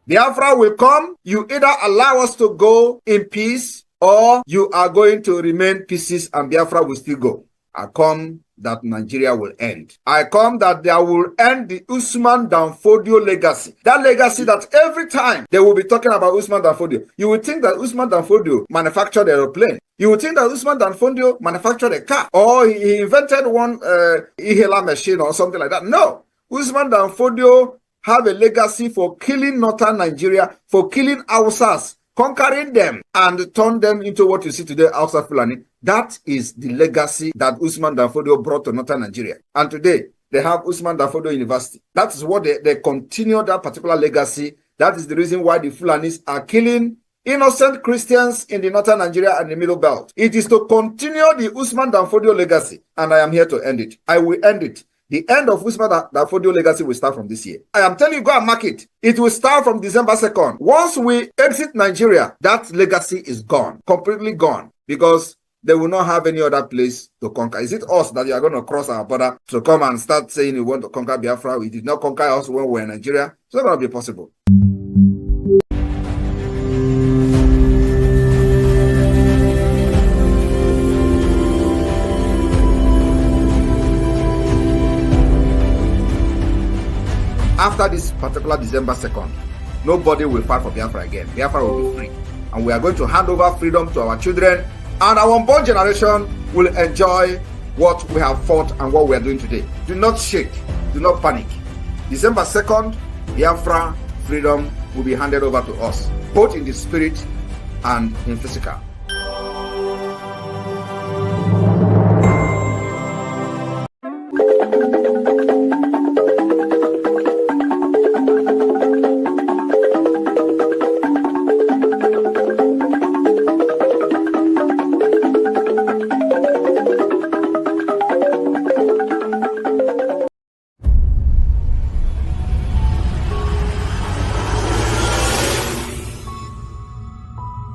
Biafra will come. You either allow us to go in peace or you are going to remain pieces and Biafra will still go. I come that Nigeria will end. I come that there will end the Usman Danfodio legacy. That legacy that every time they will be talking about Usman Danfodio, you would think that Usman Danfodio manufactured an aeroplane. You would think that Usman Danfodio manufactured a car or he invented one Ihela machine or something like that. No. Usman Danfodio have a legacy for killing northern Nigeria, for killing Hausas, conquering them and turn them into what you see today, Hausa Fulani. That is the legacy that Usman Danfodio brought to northern Nigeria. And today, they have Usman Danfodio University. That is what they continue that particular legacy. That is the reason why the Fulanis are killing innocent Christians in the northern Nigeria and the middle belt. It is to continue the Usman Danfodio legacy. And I am here to end it. I will end it. The end of Usman Danfodio legacy will start from this year. I am telling you, go and mark it. It will start from December 2nd. Once we exit Nigeria, that legacy is gone, completely gone, because they will not have any other place to conquer. Is it us that you are going to cross our border to come and start saying you want to conquer Biafra? We did not conquer us when we were in Nigeria. It's not going to be possible. after this particular December 2nd, nobody will fight for Biafra again. Biafra will be free. And we are going to hand over freedom to our children, and our unborn generation will enjoy what we have fought and what we are doing today. Do not shake. Do not panic. December 2nd, Biafra freedom will be handed over to us, both in the spirit and in physical.